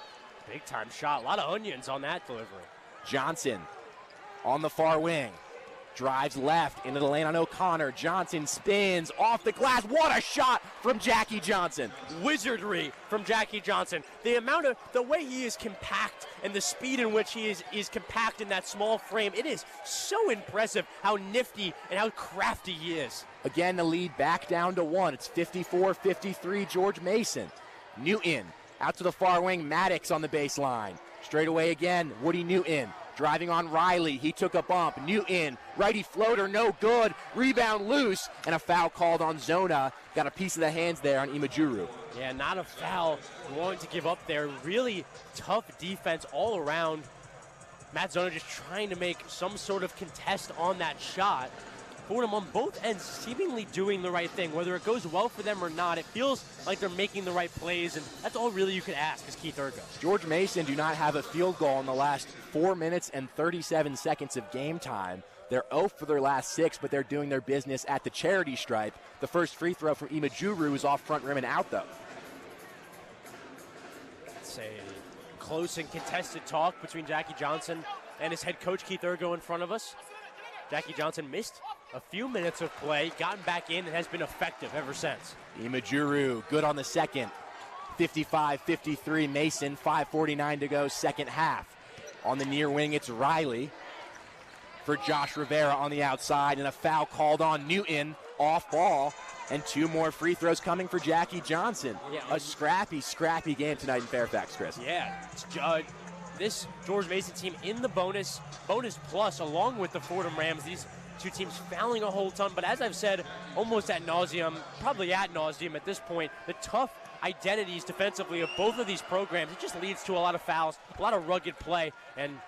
Big time shot. A lot of onions on that delivery. Johnson on the far wing. Drives left into the lane on O'Connor. Johnson spins off the glass. What a shot from Jackie Johnson. Wizardry from Jackie Johnson. The way he is compact and the speed in which he is compact in that small frame, it is so impressive how nifty and how crafty he is. Again, the lead back down to 1. It's 54-53, George Mason. Newton out to the far wing. Maddox on the baseline. Straight away again, Woody Newton. Driving on Riley, he took a bump. Newton, righty floater, no good. Rebound loose, and a foul called on Zona. Got a piece of the hands there on Imajuru. Yeah, not a foul. Willing to give up there. Really tough defense all around. Matt Zona just trying to make some sort of contest on that shot. Fordham on both ends seemingly doing the right thing. Whether it goes well for them or not, it feels like they're making the right plays, and that's all really you can ask as Keith Ergo. George Mason do not have a field goal in the last 4 minutes and 37 seconds of game time. They're 0 for their last 6, but they're doing their business at the charity stripe. The first free throw from Imajuru is off front rim and out, though. It's a close and contested talk between Jackie Johnson and his head coach, Keith Ergo, in front of us. Jackie Johnson missed a few minutes of play, gotten back in, and has been effective ever since. Imajuru, good on the second. 55-53, Mason, 5:49 to go, second half. On the near wing, it's Riley for Josh Rivera on the outside, and a foul called on Newton, off ball, and 2 more free throws coming for Jackie Johnson. Yeah. A scrappy game tonight in Fairfax, Chris. Yeah, this George Mason team in the bonus plus, along with the Fordham Rams. These two teams fouling a whole ton, but as I've said almost ad nauseum, probably ad nauseum at this point, the tough identities defensively of both of these programs, it just leads to a lot of fouls, a lot of rugged play, and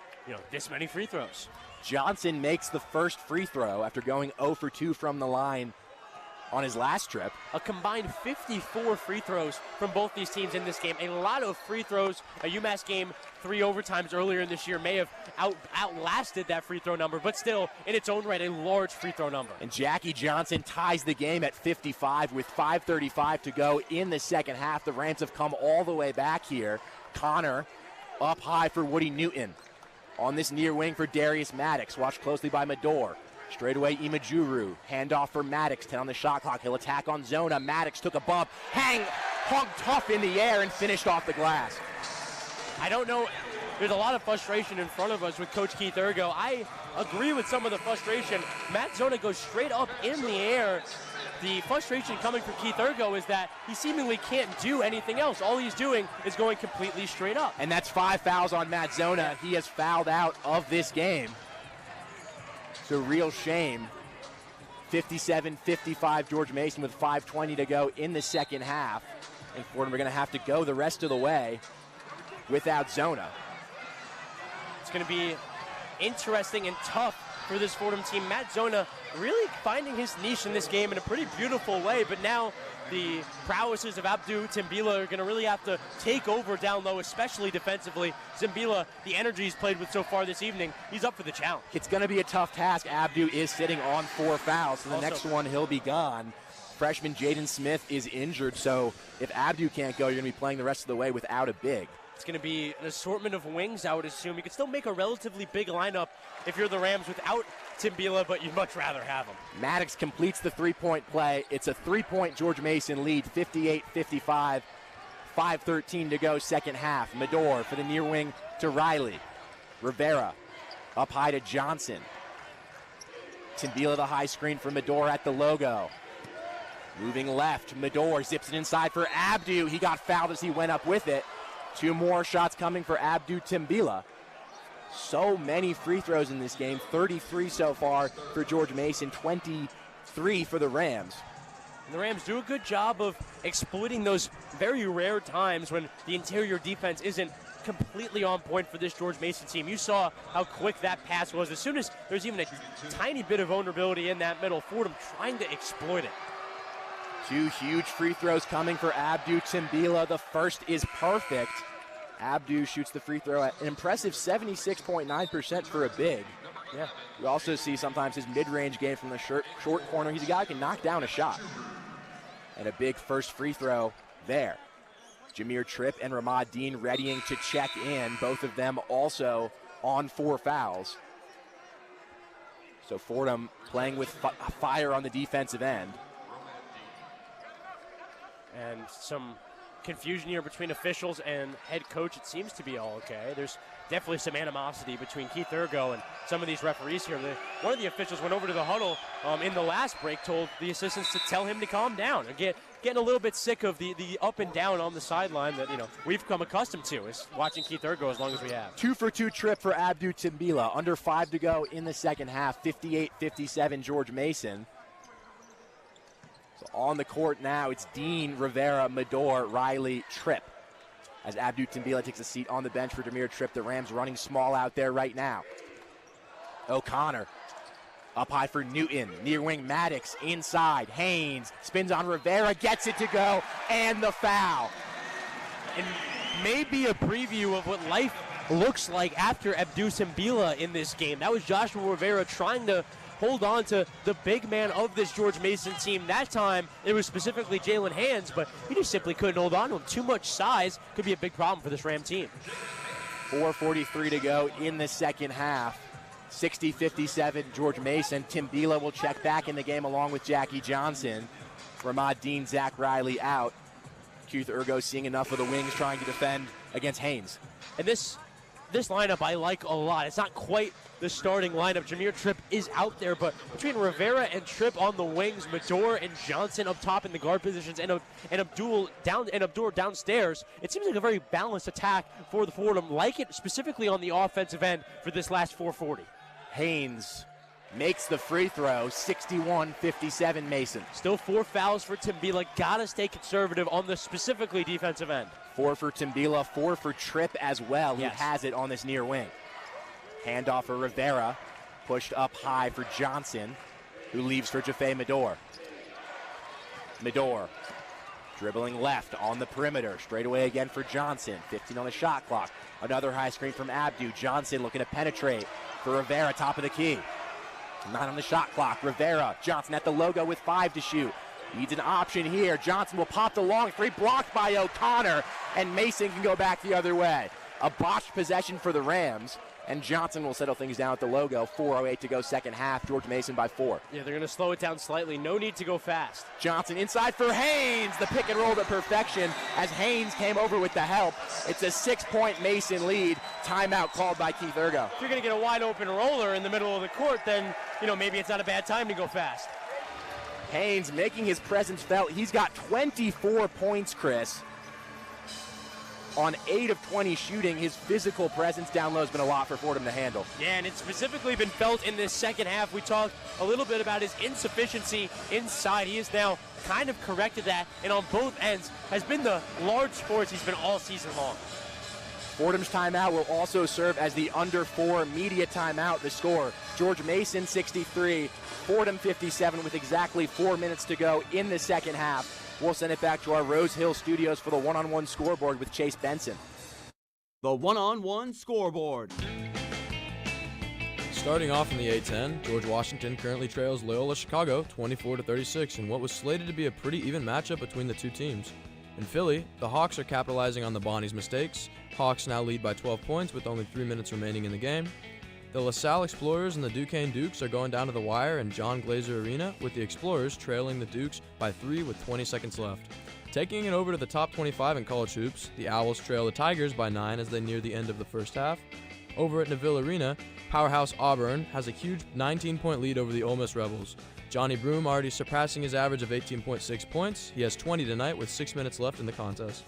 this many free throws. Johnson makes the first free throw after going 0 for 2 from the line on his last trip. A combined 54 free throws from both these teams in this game. A lot of free throws. A UMass game, 3 overtimes earlier in this year may have outlasted that free throw number, but still, in its own right, a large free throw number. And Jackie Johnson ties the game at 55 with 5:35 to go in the second half. The Rams have come all the way back here. Connor up high for Woody Newton. On this near wing for Darius Maddox, watched closely by Medor. Straight away, Imajuru. Handoff for Maddox, 10 on the shot clock. He'll attack on Zona. Maddox took a bump, hung tough in the air, and finished off the glass. I don't know. There's a lot of frustration in front of us with Coach Keith Ergo. I agree with some of the frustration. Matt Zona goes straight up in the air. The frustration coming from Keith Ergo is that he seemingly can't do anything else. All he's doing is going completely straight up. And that's 5 fouls on Matt Zona. He has fouled out of this game. It's a real shame. 57-55, George Mason with 5:20 to go in the second half. And Fordham are going to have to go the rest of the way without Zona. It's going to be interesting and tough for this Fordham team. Matt Zona really finding his niche in this game in a pretty beautiful way, but now the prowesses of Abdou Timbila are going to really have to take over down low, especially defensively. Timbila, the energy he's played with so far this evening, he's up for the challenge. It's going to be a tough task. Abdou is sitting on 4 fouls, so the next one he'll be gone. Freshman Jaden Smith is injured, so if Abdou can't go, you're going to be playing the rest of the way without a big. It's going to be an assortment of wings, I would assume. You could still make a relatively big lineup if you're the Rams without Timbila, but you'd much rather have him. Maddox completes the 3-point play. It's a 3-point George Mason lead, 58-55. 5:13 to go, second half. Medor for the near wing to Riley. Rivera up high to Johnson. Timbila the high screen for Medor at the logo. Moving left, Medor zips it inside for Abdou. He got fouled as he went up with it. 2 more shots coming for Abdou Timbila. So many free throws in this game. 33 so far for George Mason, 23 for the Rams. And the Rams do a good job of exploiting those very rare times when the interior defense isn't completely on point for this George Mason team. You saw how quick that pass was. As soon as there's even a tiny bit of vulnerability in that middle, Fordham trying to exploit it. 2 huge free throws coming for Abdou Timbila. The first is perfect. Abdou shoots the free throw at an impressive 76.9% for a big. Yeah. You also see sometimes his mid-range game from the short corner. He's a guy who can knock down a shot. And a big first free throw there. Jameer Tripp and Ramad Dean readying to check in. Both of them also on 4 fouls. So Fordham playing with fire on the defensive end. And some confusion here between officials and head coach. It seems to be all okay. There's definitely some animosity between Keith Ergo and some of these referees here. One of the officials went over to the huddle in the last break, told the assistants to tell him to calm down. Getting a little bit sick of the up and down on the sideline that we've come accustomed to, is watching Keith Ergo as long as we have. 2 for 2 trip for Abdou Timbila. Under 5 to go in the second half. 58-57 George Mason. So on the court now, it's Dean, Rivera, Medor, Riley, Tripp. As Abdou Timbila takes a seat on the bench for Jameer Tripp. The Rams running small out there right now. O'Connor up high for Newton. Near wing Maddox inside. Haynes spins on Rivera, gets it to go, and the foul. And maybe a preview of what life looks like after Abdou Timbila in this game. That was Joshua Rivera trying to hold on to the big man of this George Mason team. That time, it was specifically Jalen Hands, but he just simply couldn't hold on to him. Too much size could be a big problem for this Ram team. 4:43 to go in the second half. 60-57 George Mason. Timbila will check back in the game along with Jackie Johnson. Ramad Dean, Zach Riley out. Keith Ergo seeing enough of the wings trying to defend against Haynes. And this lineup I like a lot. It's not quite the starting lineup. Jameer Tripp is out there, but between Rivera and Tripp on the wings, Medor and Johnson up top in the guard positions, and Abdur downstairs, it seems like a very balanced attack for the Fordham. Like it specifically on the offensive end for this last 440. Haynes makes the free throw. 61-57 Mason. Still 4 fouls for Timbila. Gotta stay conservative on the specifically defensive end. 4 for Timbila, 4 for Tripp as well. Yes. He has it on this near wing. Handoff for Rivera. Pushed up high for Johnson, who leaves for Jaffe Medor. Medor dribbling left on the perimeter. Straight away again for Johnson. 15 on the shot clock. Another high screen from Abdou. Johnson looking to penetrate for Rivera, top of the key. 9 on the shot clock. Rivera, Johnson at the logo with 5 to shoot. Needs an option here. Johnson will pop the long 3, blocked by O'Connor, and Mason can go back the other way. A botched possession for the Rams, and Johnson will settle things down at the logo. 4:08 to go second half. George Mason by 4. Yeah, they're going to slow it down slightly. No need to go fast. Johnson inside for Haynes. The pick and roll to perfection as Haynes came over with the help. It's a 6-point Mason lead. Timeout called by Keith Ergo. If you're going to get a wide open roller in the middle of the court, then maybe it's not a bad time to go fast. Haynes making his presence felt. He's got 24 points, Chris. On 8 of 20 shooting, his physical presence down low has been a lot for Fordham to handle. Yeah, and it's specifically been felt in this second half. We talked a little bit about his insufficiency inside. He has now kind of corrected that, and on both ends has been the large scores he's been all season long. Fordham's timeout will also serve as the under 4 media timeout. The score, George Mason 63, Fordham 57 with exactly 4 minutes to go in the second half. We'll send it back to our Rose Hill studios for the one-on-one scoreboard with Chase Benson. The one-on-one scoreboard. Starting off in the A10, George Washington currently trails Loyola Chicago 24-36 in what was slated to be a pretty even matchup between the two teams. In Philly, the Hawks are capitalizing on the Bonnies' mistakes. Hawks now lead by 12 points with only 3 minutes remaining in the game. The LaSalle Explorers and the Duquesne Dukes are going down to the wire in John Glazer Arena, with the Explorers trailing the Dukes by 3 with 20 seconds left. Taking it over to the top 25 in college hoops, the Owls trail the Tigers by 9 as they near the end of the first half. Over at Neville Arena, powerhouse Auburn has a huge 19-point lead over the Ole Miss Rebels. Johnny Broome already surpassing his average of 18.6 points. He has 20 tonight with 6 minutes left in the contest.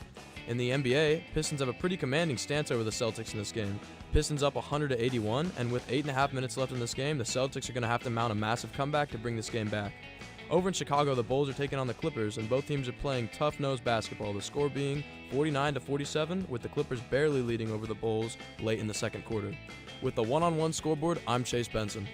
In the NBA, Pistons have a pretty commanding stance over the Celtics in this game. Pistons up 100-81, and with 8.5 minutes left in this game, the Celtics are going to have to mount a massive comeback to bring this game back. Over in Chicago, the Bulls are taking on the Clippers, and both teams are playing tough-nosed basketball, the score being 49-47, with the Clippers barely leading over the Bulls late in the second quarter. With the one-on-one scoreboard, I'm Chase Benson.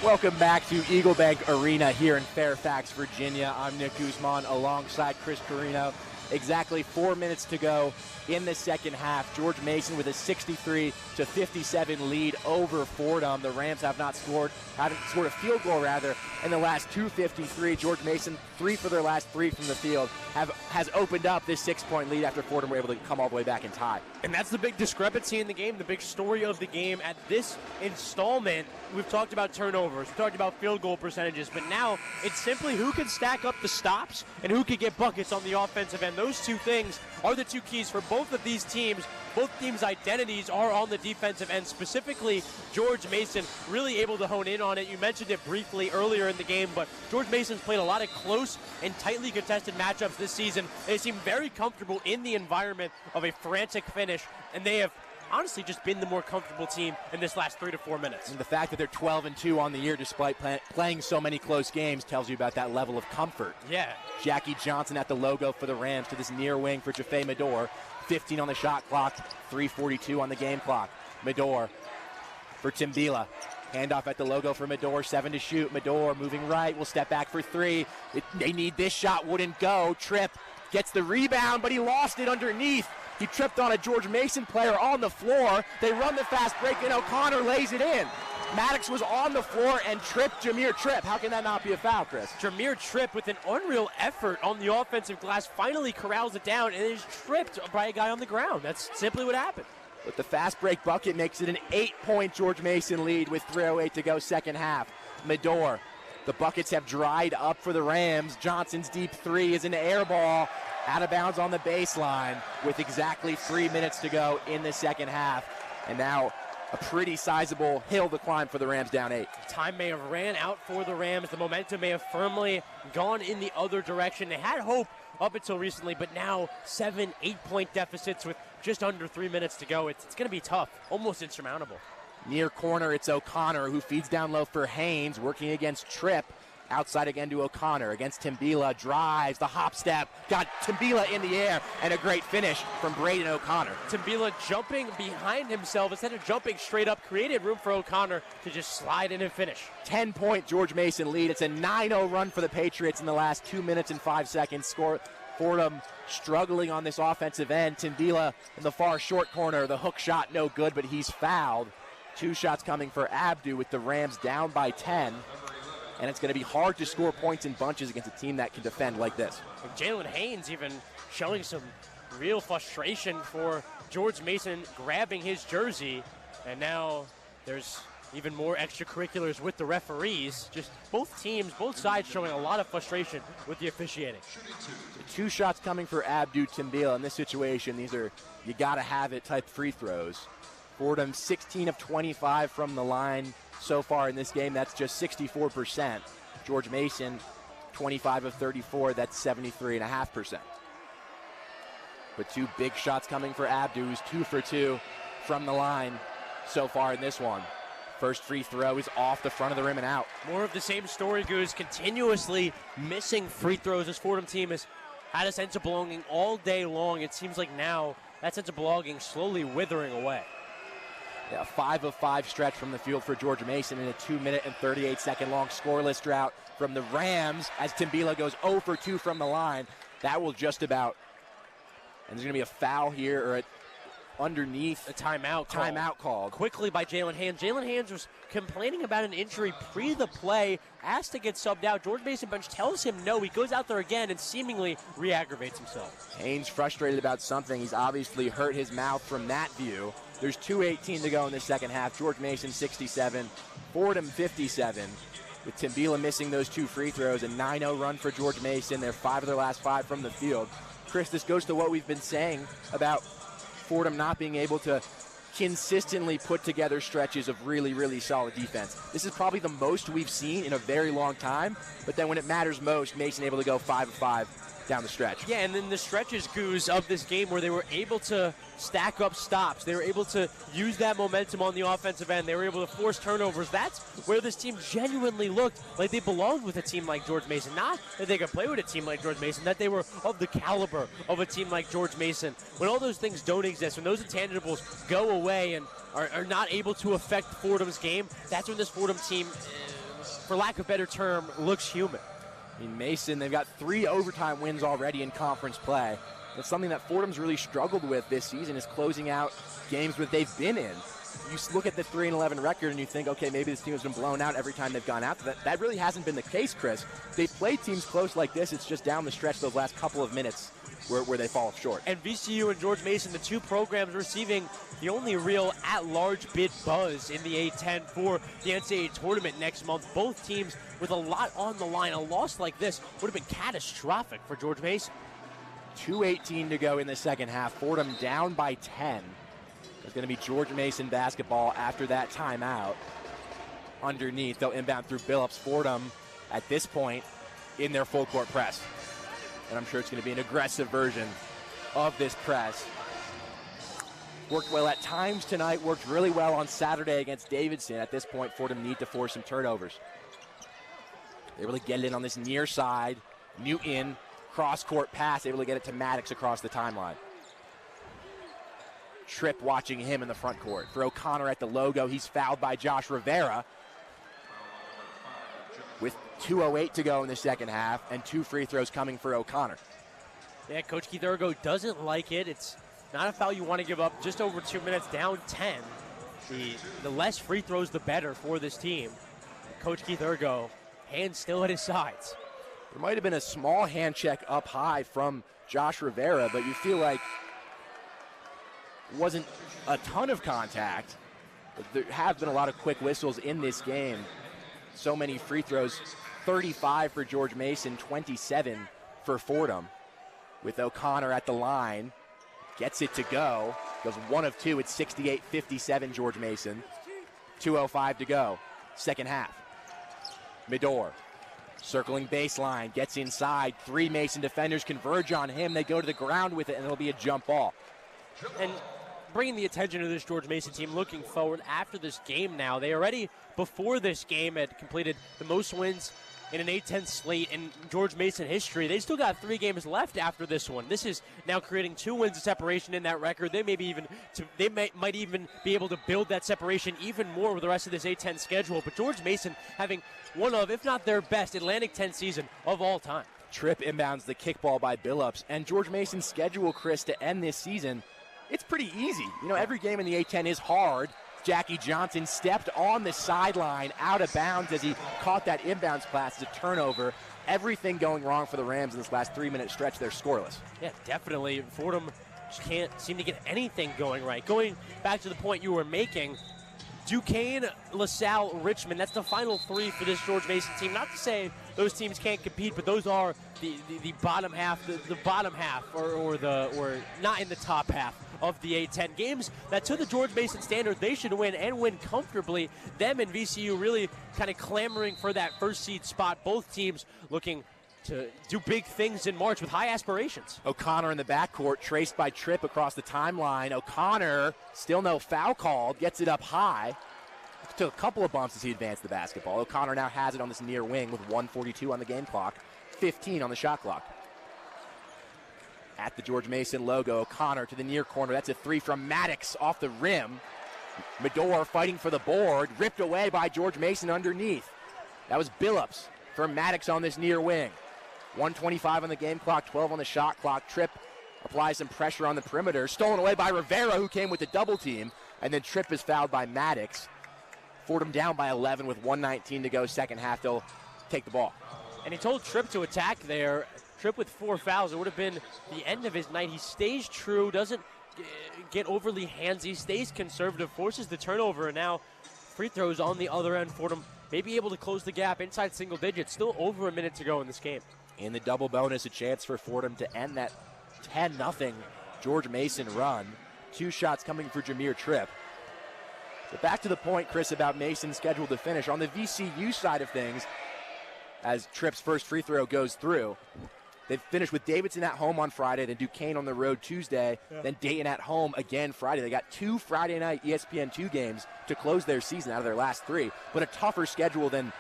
Welcome back to Eagle Bank Arena here in Fairfax, Virginia. I'm Nick Guzman alongside Chris Carrino. Exactly 4 minutes to go in the second half. George Mason with a 63-57 lead over Fordham. The Rams haven't scored a field goal in the last 2:53. George Mason, 3 for their last 3 from the field, has opened up this 6-point lead after Fordham were able to come all the way back and tie. And that's the big discrepancy in the game, the big story of the game at this installment. We've talked about turnovers, we've talked about field goal percentages, but now it's simply who can stack up the stops and who can get buckets on the offensive end. Those two things are the two keys for both of these teams. Both teams' identities are on the defensive end, specifically George Mason really able to hone in on it. You mentioned it briefly earlier in the game, but George Mason's played a lot of close and tightly contested matchups this season. They seem very comfortable in the environment of a frantic finish, and they have honestly just been the more comfortable team in this last 3 to 4 minutes. And the fact that they're 12-2 on the year despite playing so many close games tells you about that level of comfort. Yeah. Jackie Johnson at the logo for the Rams to this near wing for Jaffe Medor. 15 on the shot clock, 3:42 on the game clock. Medor for Timbila. Handoff at the logo for Medor, 7 to shoot. Medor moving right, will step back for 3. They need this shot, wouldn't go. Tripp gets the rebound, but he lost it underneath. He tripped on a George Mason player on the floor. They run the fast break, and O'Connor lays it in. Maddox was on the floor and tripped Jameer Tripp. How can that not be a foul, Chris? Jameer Tripp, with an unreal effort on the offensive glass, finally corrals it down and is tripped by a guy on the ground. That's simply what happened. But the fast break bucket makes it an 8-point George Mason lead with 3:08 to go second half. Medor, the buckets have dried up for the Rams. Johnson's deep 3 is an air ball. Out of bounds on the baseline with exactly 3 minutes to go in the second half. And now a pretty sizable hill to climb for the Rams, down 8. Time may have ran out for the Rams. The momentum may have firmly gone in the other direction. They had hope up until recently, but now 7, 8-point deficits with just under 3 minutes to go. It's going to be tough, almost insurmountable. Near corner, it's O'Connor who feeds down low for Haynes, working against Tripp. Outside again to O'Connor against Timbila, drives, the hop step, got Timbila in the air, and a great finish from Braden O'Connor. Timbila jumping behind himself instead of jumping straight up, created room for O'Connor to just slide in and finish. 10-point George Mason lead. It's a 9-0 run for the Patriots in the last 2 minutes and 5 seconds. Fordham struggling on this offensive end. Timbila in the far short corner, the hook shot no good, but he's fouled. 2 shots coming for Abdu with the Rams down by 10. And it's going to be hard to score points in bunches against a team that can defend like this. And Jalen Haynes even showing some real frustration for George Mason grabbing his jersey. And now there's even more extracurriculars with the referees. Just both teams, both sides showing a lot of frustration with the officiating. 2 shots coming for Abdu Timbila in this situation. These are you got to have it type free throws. Fordham 16 of 25 from the line so far in this game. That's just 64%. George Mason 25 of 34. That's 73.5%. But 2 big shots coming for Abdu, who's 2 for 2 from the line so far in this one. First free throw is off the front of the rim and out. More of the same story, Goose. Continuously missing free throws. This Fordham team has had a sense of belonging all day long. It seems like now that sense of belonging slowly withering away. Yeah, a 5 of 5 stretch from the field for George Mason in a 2-minute and 38-second long scoreless drought from the Rams as Timbila goes 0 for 2 from the line. That will just about, and there's going to be a foul here or underneath. A timeout called. Quickly by Jalen Haynes. Jalen Haynes was complaining about an injury pre the play, asked to get subbed out. George Mason bench tells him no. He goes out there again and seemingly re-aggravates himself. Haynes frustrated about something. He's obviously hurt his mouth from that view. There's 2:18 to go in the second half. George Mason 67, Fordham 57. With Timbila missing those 2 free throws, a 9-0 run for George Mason. They're 5 of their last 5 from the field. Chris, this goes to what we've been saying about Fordham not being able to consistently put together stretches of really, really solid defense. This is probably the most we've seen in a very long time, but then when it matters most, Mason able to go 5 of 5 down the stretch. Yeah, and then the stretches, Goose, of this game where they were able to stack up stops. They were able to use that momentum on the offensive end. They were able to force turnovers. That's where this team genuinely looked like they belonged with a team like George Mason. Not that they could play with a team like George Mason, that they were of the caliber of a team like George Mason. When all those things don't exist, when those intangibles go away and are not able to affect Fordham's game, that's when this Fordham team, for lack of a better term, looks human. I mean, Mason, they've got 3 overtime wins already in conference play. That's something that Fordham's really struggled with this season, is closing out games that they've been in. You look at the 3-11 record and you think, okay, maybe this team has been blown out every time they've gone after that. That really hasn't been the case, Chris. They've played teams close like this. It's just down the stretch those last couple of minutes where they fall short. And VCU and George Mason, the two programs receiving the only real at-large bid buzz in the A10 for the NCAA tournament next month. Both teams with a lot on the line. A loss like this would have been catastrophic for George Mason. 2:18 to go in the second half. Fordham down by 10. It's going to be George Mason basketball after that timeout. Underneath, they'll inbound through Billups. Fordham, at this point, in their full court press. And I'm sure it's going to be an aggressive version of this press. Worked well at times tonight, worked really well on Saturday against Davidson. At this point, Fordham need to force some turnovers. They really get it in on this near side. Newton, cross-court pass, able to get it to Maddox across the timeline. Tripp watching him in the front court. For O'Connor at the logo, he's fouled by Josh Rivera. With 2:08 to go in the second half, and 2 free throws coming for O'Connor. Yeah, Coach Keith Ergo doesn't like it. It's not a foul you want to give up just over 2 minutes, down 10. The less free throws, the better for this team. Coach Keith Ergo, hands still at his sides. There might have been a small hand check up high from Josh Rivera, but you feel like it wasn't a ton of contact. But there have been a lot of quick whistles in this game. So many free throws, 35 for George Mason, 27 for Fordham. With O'Connor at the line, gets it to go. Goes 1 of 2, it's 68-57 George Mason. 2:05 to go, second half. Midor, circling baseline, gets inside. 3 Mason defenders converge on him. They go to the ground with it, and it'll be a jump ball. And bringing the attention to this George Mason team looking forward after this game now. They already, before this game, had completed the most wins in an A10 slate in George Mason history. They still got 3 games left after this one. This is now creating 2 wins of separation in that record. They might even be able to build that separation even more with the rest of this A10 schedule. But George Mason having one of, if not their best, Atlantic 10 season of all time. Tripp inbounds the kickball by Billups. And George Mason's schedule, Chris, to end this season, it's pretty easy. You know, every game in the A10 is hard. Jackie Johnson stepped on the sideline out of bounds as he caught that inbounds pass as a turnover. Everything going wrong for the Rams in this last 3-minute stretch. They're scoreless. Yeah, definitely. Fordham just can't seem to get anything going right. Going back to the point you were making, Duquesne, LaSalle, Richmond, that's the final 3 for this George Mason team. Not to say those teams can't compete, but those are the bottom half, the bottom half, or not in the top half of the A10 games that, to the George Mason standard, they should win and win comfortably. Them and VCU really kind of clamoring for that first seed spot. Both teams looking to do big things in March with high aspirations. O'Connor in the backcourt, traced by Tripp across the timeline. O'Connor, still no foul called, gets it up high. Took a couple of bumps as he advanced the basketball. O'Connor now has it on this near wing with 1:42 on the game clock, 15 on the shot clock. At the George Mason logo, O'Connor to the near corner. That's a 3 from Maddox off the rim. Midor fighting for the board, ripped away by George Mason underneath. That was Billups for Maddox on this near wing. 1:25 on the game clock, 12 on the shot clock. Tripp applies some pressure on the perimeter. Stolen away by Rivera, who came with the double team. And then Tripp is fouled by Maddox. Fordham down by 11 with 1:19 to go. Second half, they'll take the ball. And he told Tripp to attack there. Tripp with 4 fouls. It would have been the end of his night. He stays true, doesn't get overly handsy, stays conservative, forces the turnover, and now free throws on the other end. Fordham may be able to close the gap inside single digits. Still over a minute to go in this game. In the double bonus, a chance for Fordham to end that 10-0 George Mason run. 2 shots coming for Jameer Tripp. But back to the point, Chris, about Mason's schedule to finish. On the VCU side of things, as Tripp's first free throw goes through, They finished with Davidson at home on Friday, then Duquesne on the road Tuesday, then Dayton at home again Friday. They got 2 Friday night ESPN2 games to close their season out of their last 3, but a tougher schedule than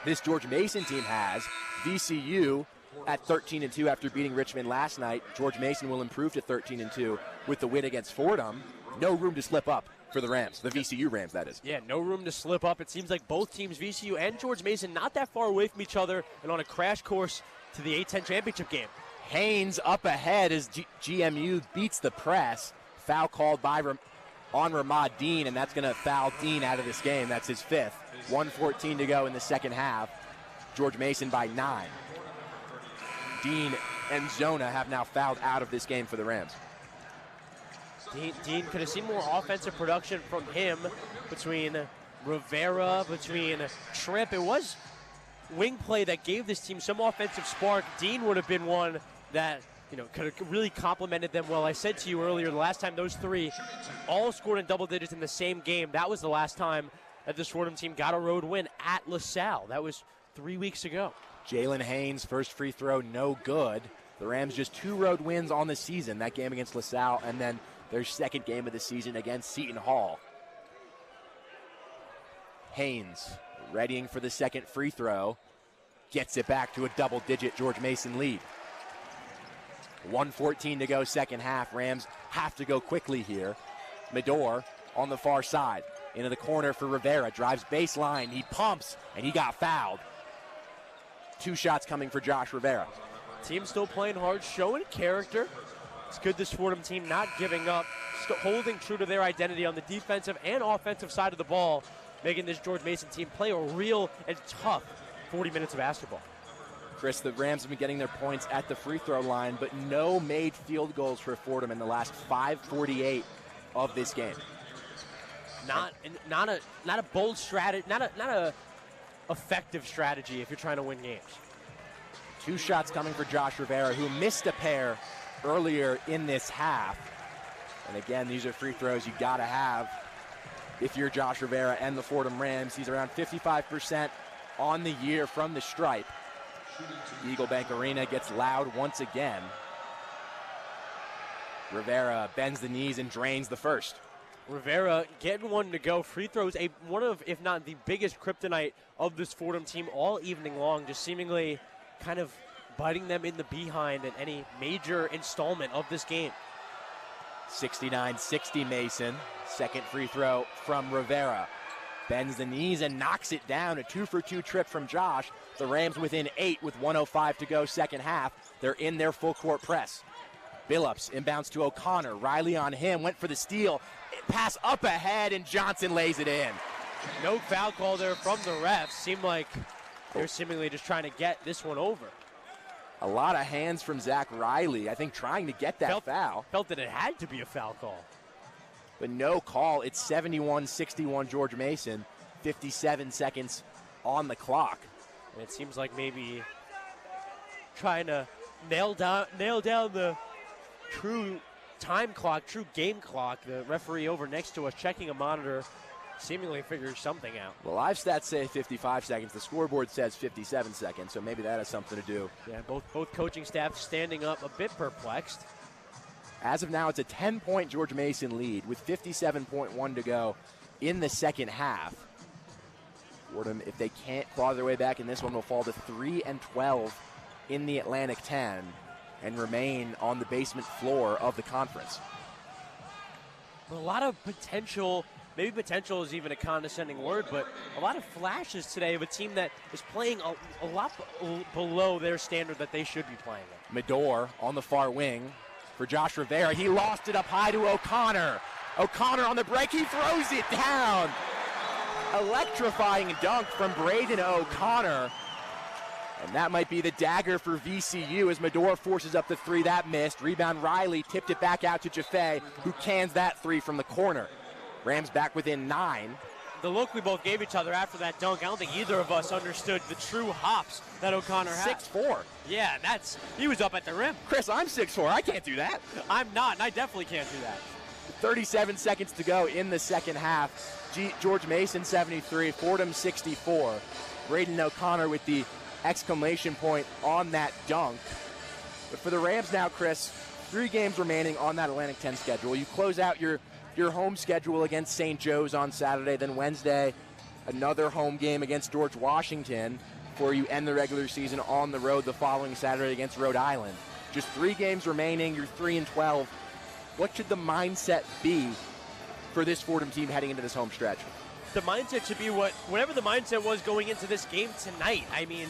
this George Mason team has. VCU at 13-2 after beating Richmond last night. George Mason will improve to 13-2 with the win against Fordham. No room to slip up for the Rams, the VCU Rams, that is. Yeah, no room to slip up. It seems like both teams, VCU and George Mason, not that far away from each other and on a crash course to the A10 championship game. Haynes up ahead as GMU beats the press. Foul called by on Ramad Dean, and that's going to foul Dean out of this game. That's his 5th. 1:14 to go in the second half. George Mason by 9. Dean and Zona have now fouled out of this game for the Rams. Dean could have seen more offensive production from him between Rivera, between Tripp. It was wing play that gave this team some offensive spark. Dean would have been one that, could have really complimented them well. I said to you earlier, the last time those 3 all scored in double digits in the same game, that was the last time that this Fordham team got a road win at LaSalle. That was 3 weeks ago. Jalen Haynes, first free throw, no good. The Rams just 2 road wins on the season, that game against LaSalle, and then their second game of the season against Seton Hall. Haynes readying for the second free throw. Gets it back to a double-digit George Mason lead. 1:14 to go second half. Rams have to go quickly here. Medor on the far side. Into the corner for Rivera. Drives baseline. He pumps, and he got fouled. 2 shots coming for Josh Rivera. Team still playing hard, showing character. It's good this Fordham team not giving up, holding true to their identity on the defensive and offensive side of the ball, making this George Mason team play a real and tough 40 minutes of basketball. Chris, the Rams have been getting their points at the free throw line, but no made field goals for Fordham in the last 5:48 of this game. Not a bold strategy, not a effective strategy if you're trying to win games. 2 shots coming for Josh Rivera, who missed a pair earlier in this half. And again, these are free throws you got to have if you're Josh Rivera and the Fordham Rams. He's around 55% on the year from the stripe. Eagle Bank Arena gets loud once again. Rivera bends the knees and drains the first. Rivera getting one to go. Free throws, one of, if not the biggest kryptonite of this Fordham team all evening long, just seemingly kind of biting them in the behind in any major installment of this game. 69-60 Mason. Second free throw from Rivera. Bends the knees and knocks it down. A 2-for-2 trip from Josh. The Rams within 8 with 1:05 to go second half. They're in their full court press. Billups inbounds to O'Connor. Riley on him, went for the steal. Pass up ahead, and Johnson lays it in. No foul call there from the refs. Seemed like they're seemingly just trying to get this one over. A lot of hands from Zach Riley, I think, trying to get that foul. Felt that it had to be a foul call. But no call. It's 71-61 George Mason. 57 seconds on the clock. And it seems like maybe trying to nail down the true time clock, true game clock. The referee over next to us checking a monitor seemingly figures something out. The live stats say 55 seconds. The scoreboard says 57 seconds, so maybe that has something to do. Yeah, both coaching staff standing up a bit perplexed. As of now, it's a 10-point George Mason lead with 57.1 to go in the second half. Fordham, if they can't claw their way back in this one, will fall to 3-12 in the Atlantic 10 and remain on the basement floor of the conference. A lot of potential, maybe potential is even a condescending word, but a lot of flashes today of a team that is playing a lot below their standard that they should be playing at. Medor on the far wing for Josh Rivera. He lost it up high to O'Connor. O'Connor on the break. He throws it down. Electrifying dunk from Braden O'Connor. And that might be the dagger for VCU as Medor forces up the three. That missed. Rebound Riley tipped it back out to Jaffe, who cans that three from the corner. Rams back within 9. The look we both gave each other after that dunk, I don't think either of us understood the true hops that O'Connor had. 6'4". Yeah, he was up at the rim. Chris, I'm 6'4". I can't do that. I'm not, and I definitely can't do that. 37 seconds to go in the second half. George Mason 73, Fordham 64. Braden O'Connor with the exclamation point on that dunk. But for the Rams now, Chris, 3 games remaining on that Atlantic 10 schedule. You close out your home schedule against St. Joe's on Saturday, then Wednesday, another home game against George Washington before you end the regular season on the road the following Saturday against Rhode Island. Just 3 games remaining. You're 3-12. What should the mindset be for this Fordham team heading into this home stretch? The mindset should be whatever the mindset was going into this game tonight. I mean,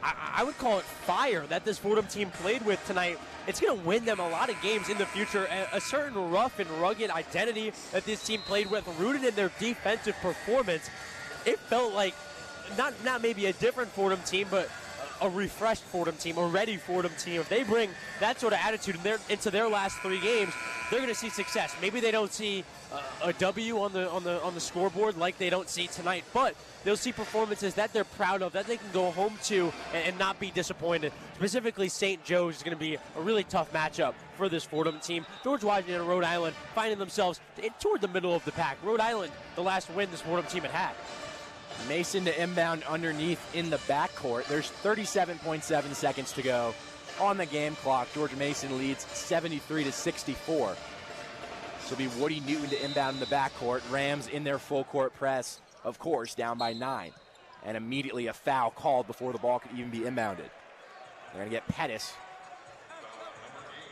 I would call it fire that this Fordham team played with tonight. It's going to win them a lot of games in the future. A certain rough and rugged identity that this team played with, rooted in their defensive performance. It felt like not maybe a different Fordham team, but a refreshed Fordham team, a ready Fordham team. If they bring that sort of attitude into their last 3 games, they're going to see success. Maybe they don't see a W on the scoreboard like they don't see tonight, but they'll see performances that they're proud of, that they can go home to and not be disappointed. Specifically, St. Joe's is going to be a really tough matchup for this Fordham team. George Washington and Rhode Island finding themselves toward the middle of the pack. Rhode Island, the last win this Fordham team had. Mason to inbound underneath in the backcourt. There's 37.7 seconds to go on the game clock. George Mason leads 73-64. So it'll be Woody Newton to inbound in the backcourt. Rams in their full court press, of course, down by 9. And immediately a foul called before the ball could even be inbounded. They're going to get Pettis.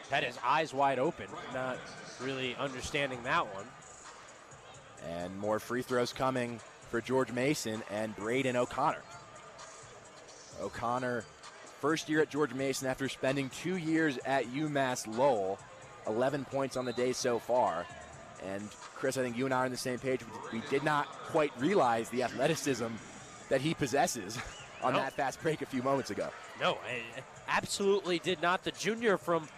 Pettis, eyes wide open, not really understanding that one. And more free throws coming for George Mason and Braden O'Connor. O'Connor, first year at George Mason after spending 2 years at UMass Lowell. 11 points on the day so far. And Chris, I think you and I are on the same page. We did not quite realize the athleticism that he possesses on that fast break a few moments ago. No, I absolutely did not. The junior from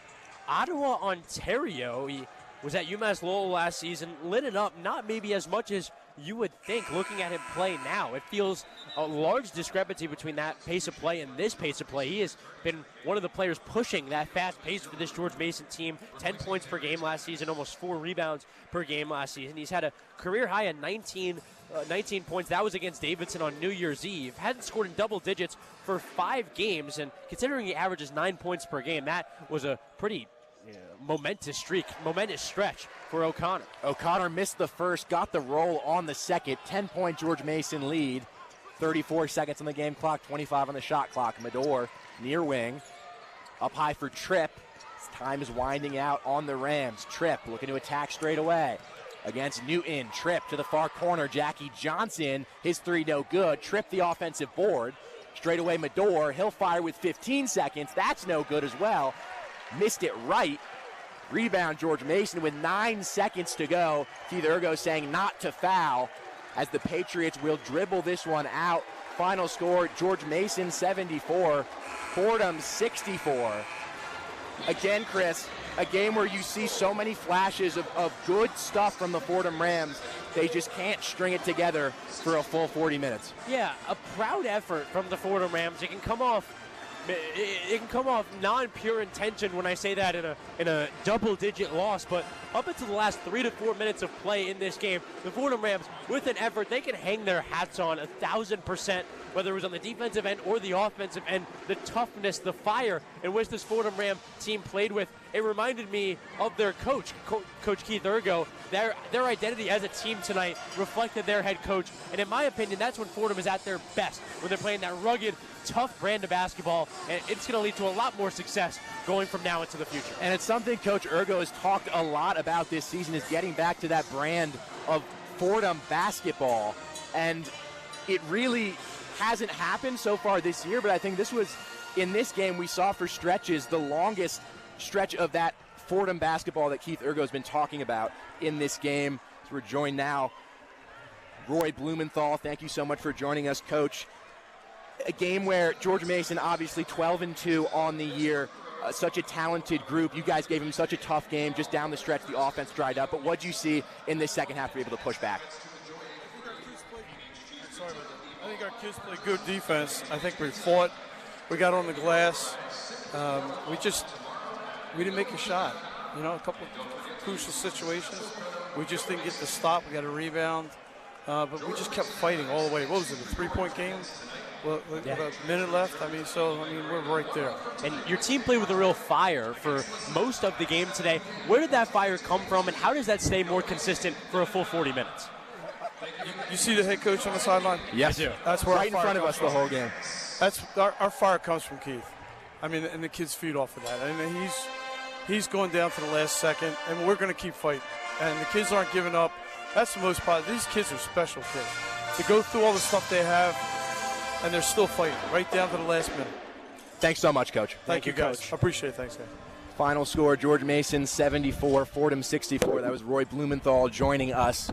Ottawa, Ontario, he was at UMass Lowell last season, lit it up, not maybe as much as you would think looking at him play now. It feels a large discrepancy between that pace of play and this pace of play. He has been one of the players pushing that fast pace for this George Mason team. 10 points per game last season, almost 4 rebounds per game last season. He's had a career high of 19 points. That was against Davidson on New Year's Eve. Hadn't scored in double digits for 5 games, and considering he averages 9 points per game, that was a pretty momentous stretch for O'Connor. O'Connor missed the first, got the roll on the second. 10-point George Mason lead. 34 seconds on the game clock, 25 on the shot clock. Medor, near wing, up high for Tripp. His time is winding out on the Rams. Tripp looking to attack straight away against Newton. Tripp to the far corner. Jackie Johnson, his 3 no good. Tripp the offensive board. Straight away Medor, he'll fire with 15 seconds. That's no good as well. Missed it right. Rebound George Mason with 9 seconds to go. Keith Ergo saying not to foul as the Patriots will dribble this one out. Final score, George Mason 74, Fordham 64. Again, Chris, a game where you see so many flashes of good stuff from the Fordham Rams. They just can't string it together for a full 40 minutes. Yeah, a proud effort from the Fordham Rams. It can come off non-pure intention when I say that in a double-digit loss, but up until the last 3 to 4 minutes of play in this game, the Fordham Rams, with an effort, they can hang their hats on 1,000%, whether it was on the defensive end or the offensive end. The toughness, the fire in which this Fordham Ram team played with, it reminded me of their coach, Coach Keith Ergo. Their identity as a team tonight reflected their head coach, and in my opinion, that's when Fordham is at their best, when they're playing that rugged, tough brand of basketball, and it's going to lead to a lot more success going from now into the future. And it's something Coach Ergo has talked a lot about this season, is getting back to that brand of Fordham basketball, and it really hasn't happened so far this year, but I think this was, in this game, we saw for stretches the longest stretch of that Fordham basketball that Keith Ergo has been talking about in this game. So we're joined now, Roy Blumenthal. Thank you so much for joining us, Coach. A game where George Mason, obviously 12-2 on the year, such a talented group. You guys gave him such a tough game. Just down the stretch, the offense dried up. But what did you see in this second half to be able to push back? I think our kids played good defense. I think we fought. We got on the glass. We didn't make a shot. A couple of crucial situations. We just didn't get the stop. We got a rebound. But we just kept fighting all the way. What was it, a 3-point game? Well, about a minute left. We're right there. And your team played with a real fire for most of the game today. Where did that fire come from, and how does that stay more consistent for a full 40 minutes? You see the head coach on the sideline? Yes. I do. That's where right in front of us the whole game. That's our fire comes from Keith. And the kids feed off of that. He's going down to the last second, and we're going to keep fighting. And the kids aren't giving up. That's the most positive. These kids are special kids. To go through all the stuff they have, and they're still fighting right down to the last minute. Thanks so much, Coach. Thank you, guys. I appreciate it. Thanks, guys. Final score, George Mason 74, Fordham 64. That was Roy Blumenthal joining us.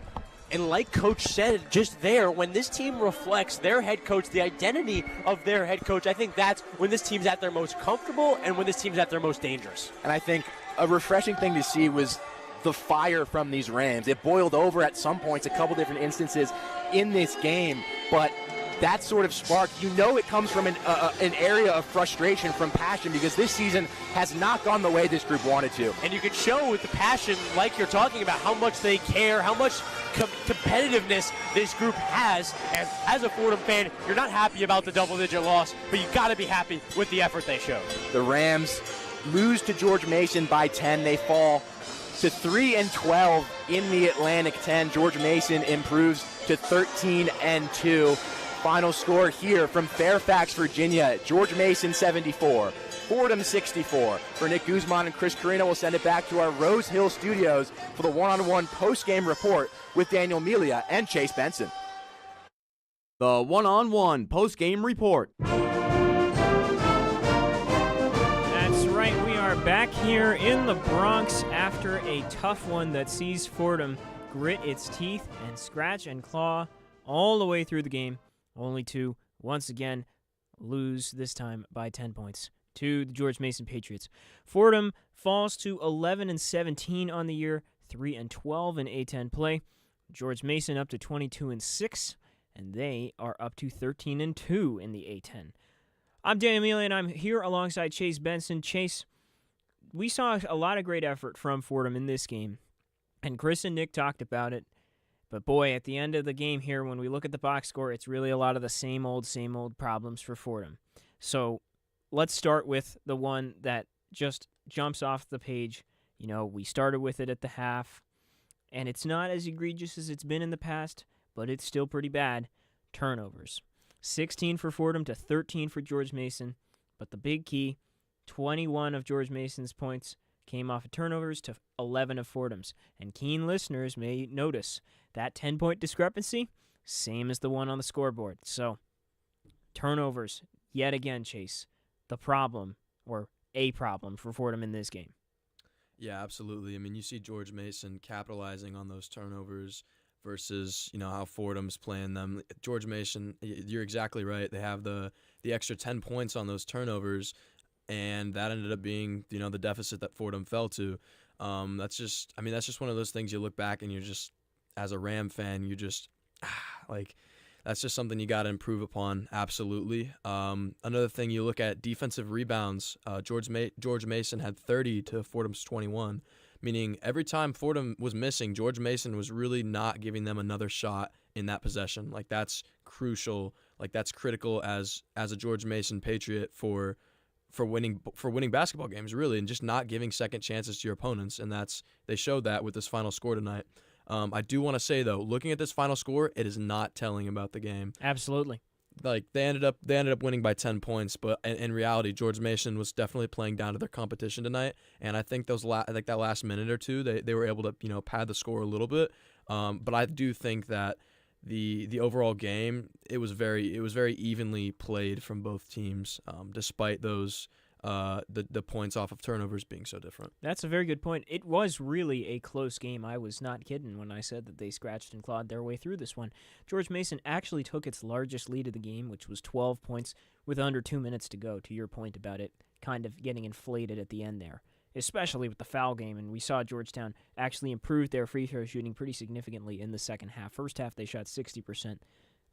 And like Coach said just there, when this team reflects their head coach, the identity of their head coach, I think that's when this team's at their most comfortable and when this team's at their most dangerous. And I think a refreshing thing to see was the fire from these Rams. It boiled over at some points, a couple different instances in this game, but that sort of spark, it comes from an area of frustration, from passion, because this season has not gone the way this group wanted to. And you can show with the passion, like you're talking about, how much they care, how much competitiveness this group has. And as a Fordham fan, you're not happy about the double-digit loss, but you got to be happy with the effort they showed. The Rams lose to George Mason by 10. They fall to 3-12 in the Atlantic 10. George Mason improves to 13-2. Final score here from Fairfax, Virginia. George Mason 74, Fordham 64. For Nick Guzman and Chris Carrino, we'll send it back to our Rose Hill studios for the one-on-one post-game report with Daniel Melia and Chase Benson. The one-on-one post-game report. That's right. We are back here in the Bronx after a tough one that sees Fordham grit its teeth and scratch and claw all the way through the game, only to, once again, lose, this time by 10 points, to the George Mason Patriots. Fordham falls to 11-17 on the year, 3-12 in A10 play. George Mason up to 22-6, and they are up to 13-2 in the A10. I'm Daniel Mealy, and I'm here alongside Chase Benson. Chase, we saw a lot of great effort from Fordham in this game, and Chris and Nick talked about it. But boy, at the end of the game here, when we look at the box score, it's really a lot of the same old problems for Fordham. So let's start with the one that just jumps off the page. We started with it at the half, and it's not as egregious as it's been in the past, but it's still pretty bad. Turnovers. 16 for Fordham to 13 for George Mason. But the big key, 21 of George Mason's points came off of turnovers to 11 of Fordham's. And keen listeners may notice that 10-point discrepancy, same as the one on the scoreboard. So, turnovers, yet again, Chase, the problem, or a problem for Fordham in this game. Yeah, absolutely. I mean, you see George Mason capitalizing on those turnovers versus, how Fordham's playing them. George Mason, you're exactly right. They have the extra 10 points on those turnovers, and that ended up being, the deficit that Fordham fell to. That's just one of those things you look back and you're just, as a Ram fan, you just, that's just something you got to improve upon, absolutely. Another thing, you look at defensive rebounds. George Mason had 30 to Fordham's 21, meaning every time Fordham was missing, George Mason was really not giving them another shot in that possession. That's crucial. That's critical as a George Mason Patriot for winning basketball games, really, and just not giving second chances to your opponents. And they showed that with this final score tonight. I do want to say, though, looking at this final score, it is not telling about the game. Absolutely. They ended up winning by 10 points, but in reality, George Mason was definitely playing down to their competition tonight. And I think that last minute or two, they were able to pad the score a little bit. But I do think that the overall game, it was very evenly played from both teams, despite those the points off of turnovers being so different. That's a very good point. It was really a close game. I was not kidding when I said that they scratched and clawed their way through this one. George Mason actually took its largest lead of the game, which was 12 points with under 2 minutes to go, to your point about it kind of getting inflated at the end there, especially with the foul game. And we saw Georgetown actually improve their free throw shooting pretty significantly in the second half. First half, they shot 60%.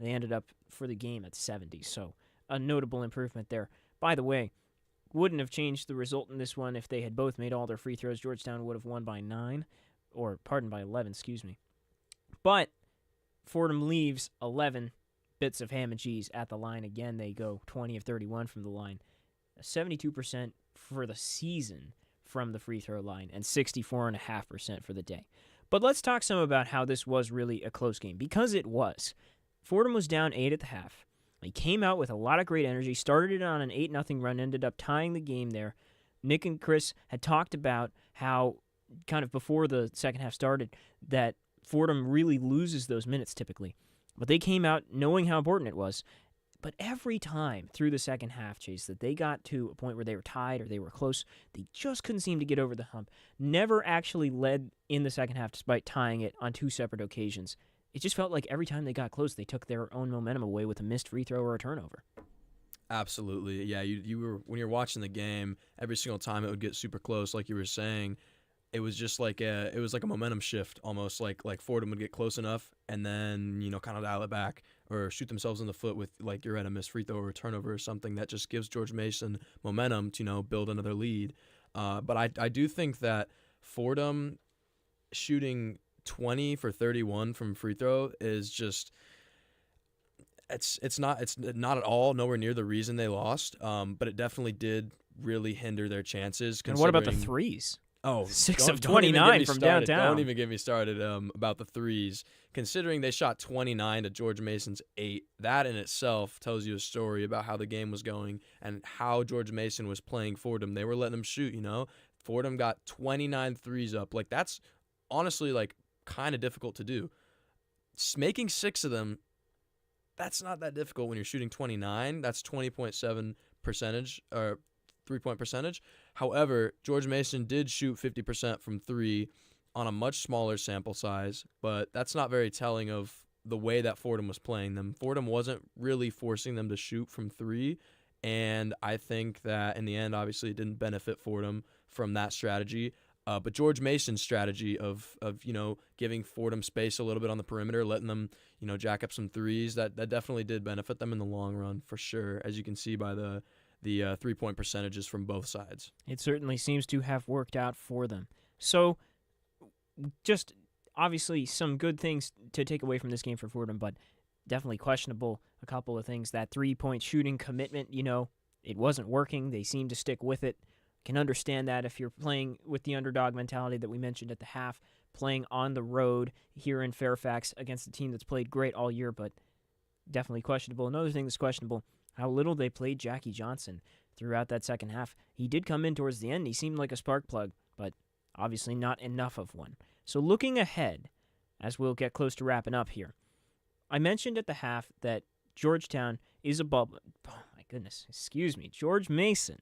They ended up for the game at 70%, so a notable improvement there. By the way, wouldn't have changed the result in this one if they had both made all their free throws. Georgetown would have won by 11, But Fordham leaves 11 bits of ham and cheese at the line. Again, they go 20 of 31 from the line. 72% for the season from the free throw line and 64.5% for the day. But let's talk some about how this was really a close game, because it was. Fordham was down 8 at the half. He came out with a lot of great energy, started it on an 8-0 run, ended up tying the game there. Nick and Chris had talked about how, kind of before the second half started, that Fordham really loses those minutes typically. But they came out knowing how important it was. But every time through the second half, Chase, that they got to a point where they were tied or they were close, they just couldn't seem to get over the hump. Never actually led in the second half despite tying it on 2 separate occasions. It just felt like every time they got close, they took their own momentum away with a missed free throw or a turnover. Absolutely. Yeah, you were, when you're watching the game, every single time it would get super close, like you were saying. It was just like a momentum shift, almost like Fordham would get close enough and then, kind of dial it back or shoot themselves in the foot with, like, you're at a missed free throw or a turnover or something that just gives George Mason momentum to, build another lead. But I do think that Fordham shooting 20 for 31 from free throw is just it's not at all nowhere near the reason they lost. But it definitely did really hinder their chances. And what about the threes? Oh, 6 of 29 from downtown. Don't even get me started about the threes. Considering they shot 29 to George Mason's 8, that in itself tells you a story about how the game was going and how George Mason was playing Fordham. They were letting them shoot, Fordham got 29 threes up. Like, that's honestly, like, kind of difficult to do. Making 6 of them, that's not that difficult when you're shooting 29. That's 20.7% or 3-point percentage. However, George Mason did shoot 50% from 3 on a much smaller sample size, but that's not very telling of the way that Fordham was playing them. Fordham wasn't really forcing them to shoot from 3, and I think that in the end, obviously, it didn't benefit Fordham from that strategy. But George Mason's strategy of giving Fordham space a little bit on the perimeter, letting them jack up some threes, that definitely did benefit them in the long run for sure, as you can see by the 3-point percentages from both sides. It certainly seems to have worked out for them. So, just obviously some good things to take away from this game for Fordham, but definitely questionable a couple of things. That 3-point shooting commitment, it wasn't working. They seemed to stick with it. Can understand that if you're playing with the underdog mentality that we mentioned at the half, playing on the road here in Fairfax against a team that's played great all year, but definitely questionable. Another thing that's questionable, how little they played Jackie Johnson throughout that second half. He did come in towards the end. He seemed like a spark plug, but obviously not enough of one. So looking ahead, as we'll get close to wrapping up here, I mentioned at the half that Georgetown is a bubble. Oh, my goodness. Excuse me. George Mason.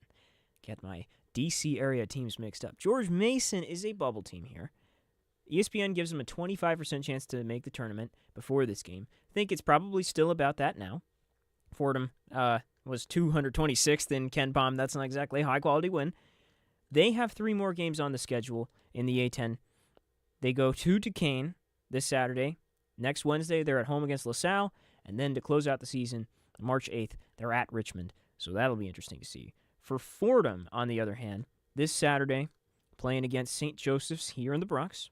Get my D.C. area teams mixed up. George Mason is a bubble team here. ESPN gives them a 25% chance to make the tournament before this game. I think it's probably still about that now. Fordham was 226th in Ken Palm. That's not exactly a high-quality win. They have 3 more games on the schedule in the A10. They go to Duquesne this Saturday. Next Wednesday, they're at home against LaSalle. And then to close out the season, March 8th, they're at Richmond. So that'll be interesting to see. For Fordham, on the other hand, this Saturday, playing against St. Joseph's here in the Bronx.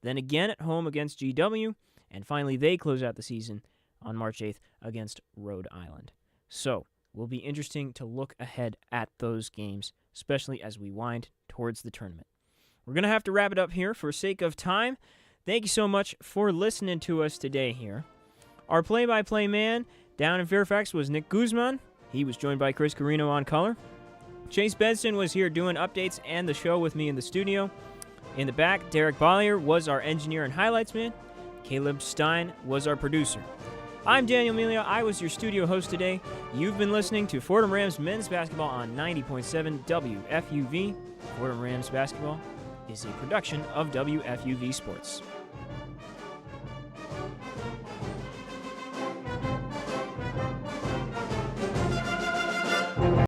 Then again at home against GW. And finally, they close out the season on March 8th against Rhode Island. So, will be interesting to look ahead at those games, especially as we wind towards the tournament. We're going to have to wrap it up here for sake of time. Thank you so much for listening to us today here. Our play-by-play man down in Fairfax was Nick Guzman. He was joined by Chris Carrino on color. Chase Benson was here doing updates and the show with me in the studio. In the back, Derek Bollier was our engineer and highlights man. Caleb Stein was our producer. I'm Daniel Melia. I was your studio host today. You've been listening to Fordham Rams men's basketball on 90.7 WFUV. Fordham Rams basketball is a production of WFUV Sports.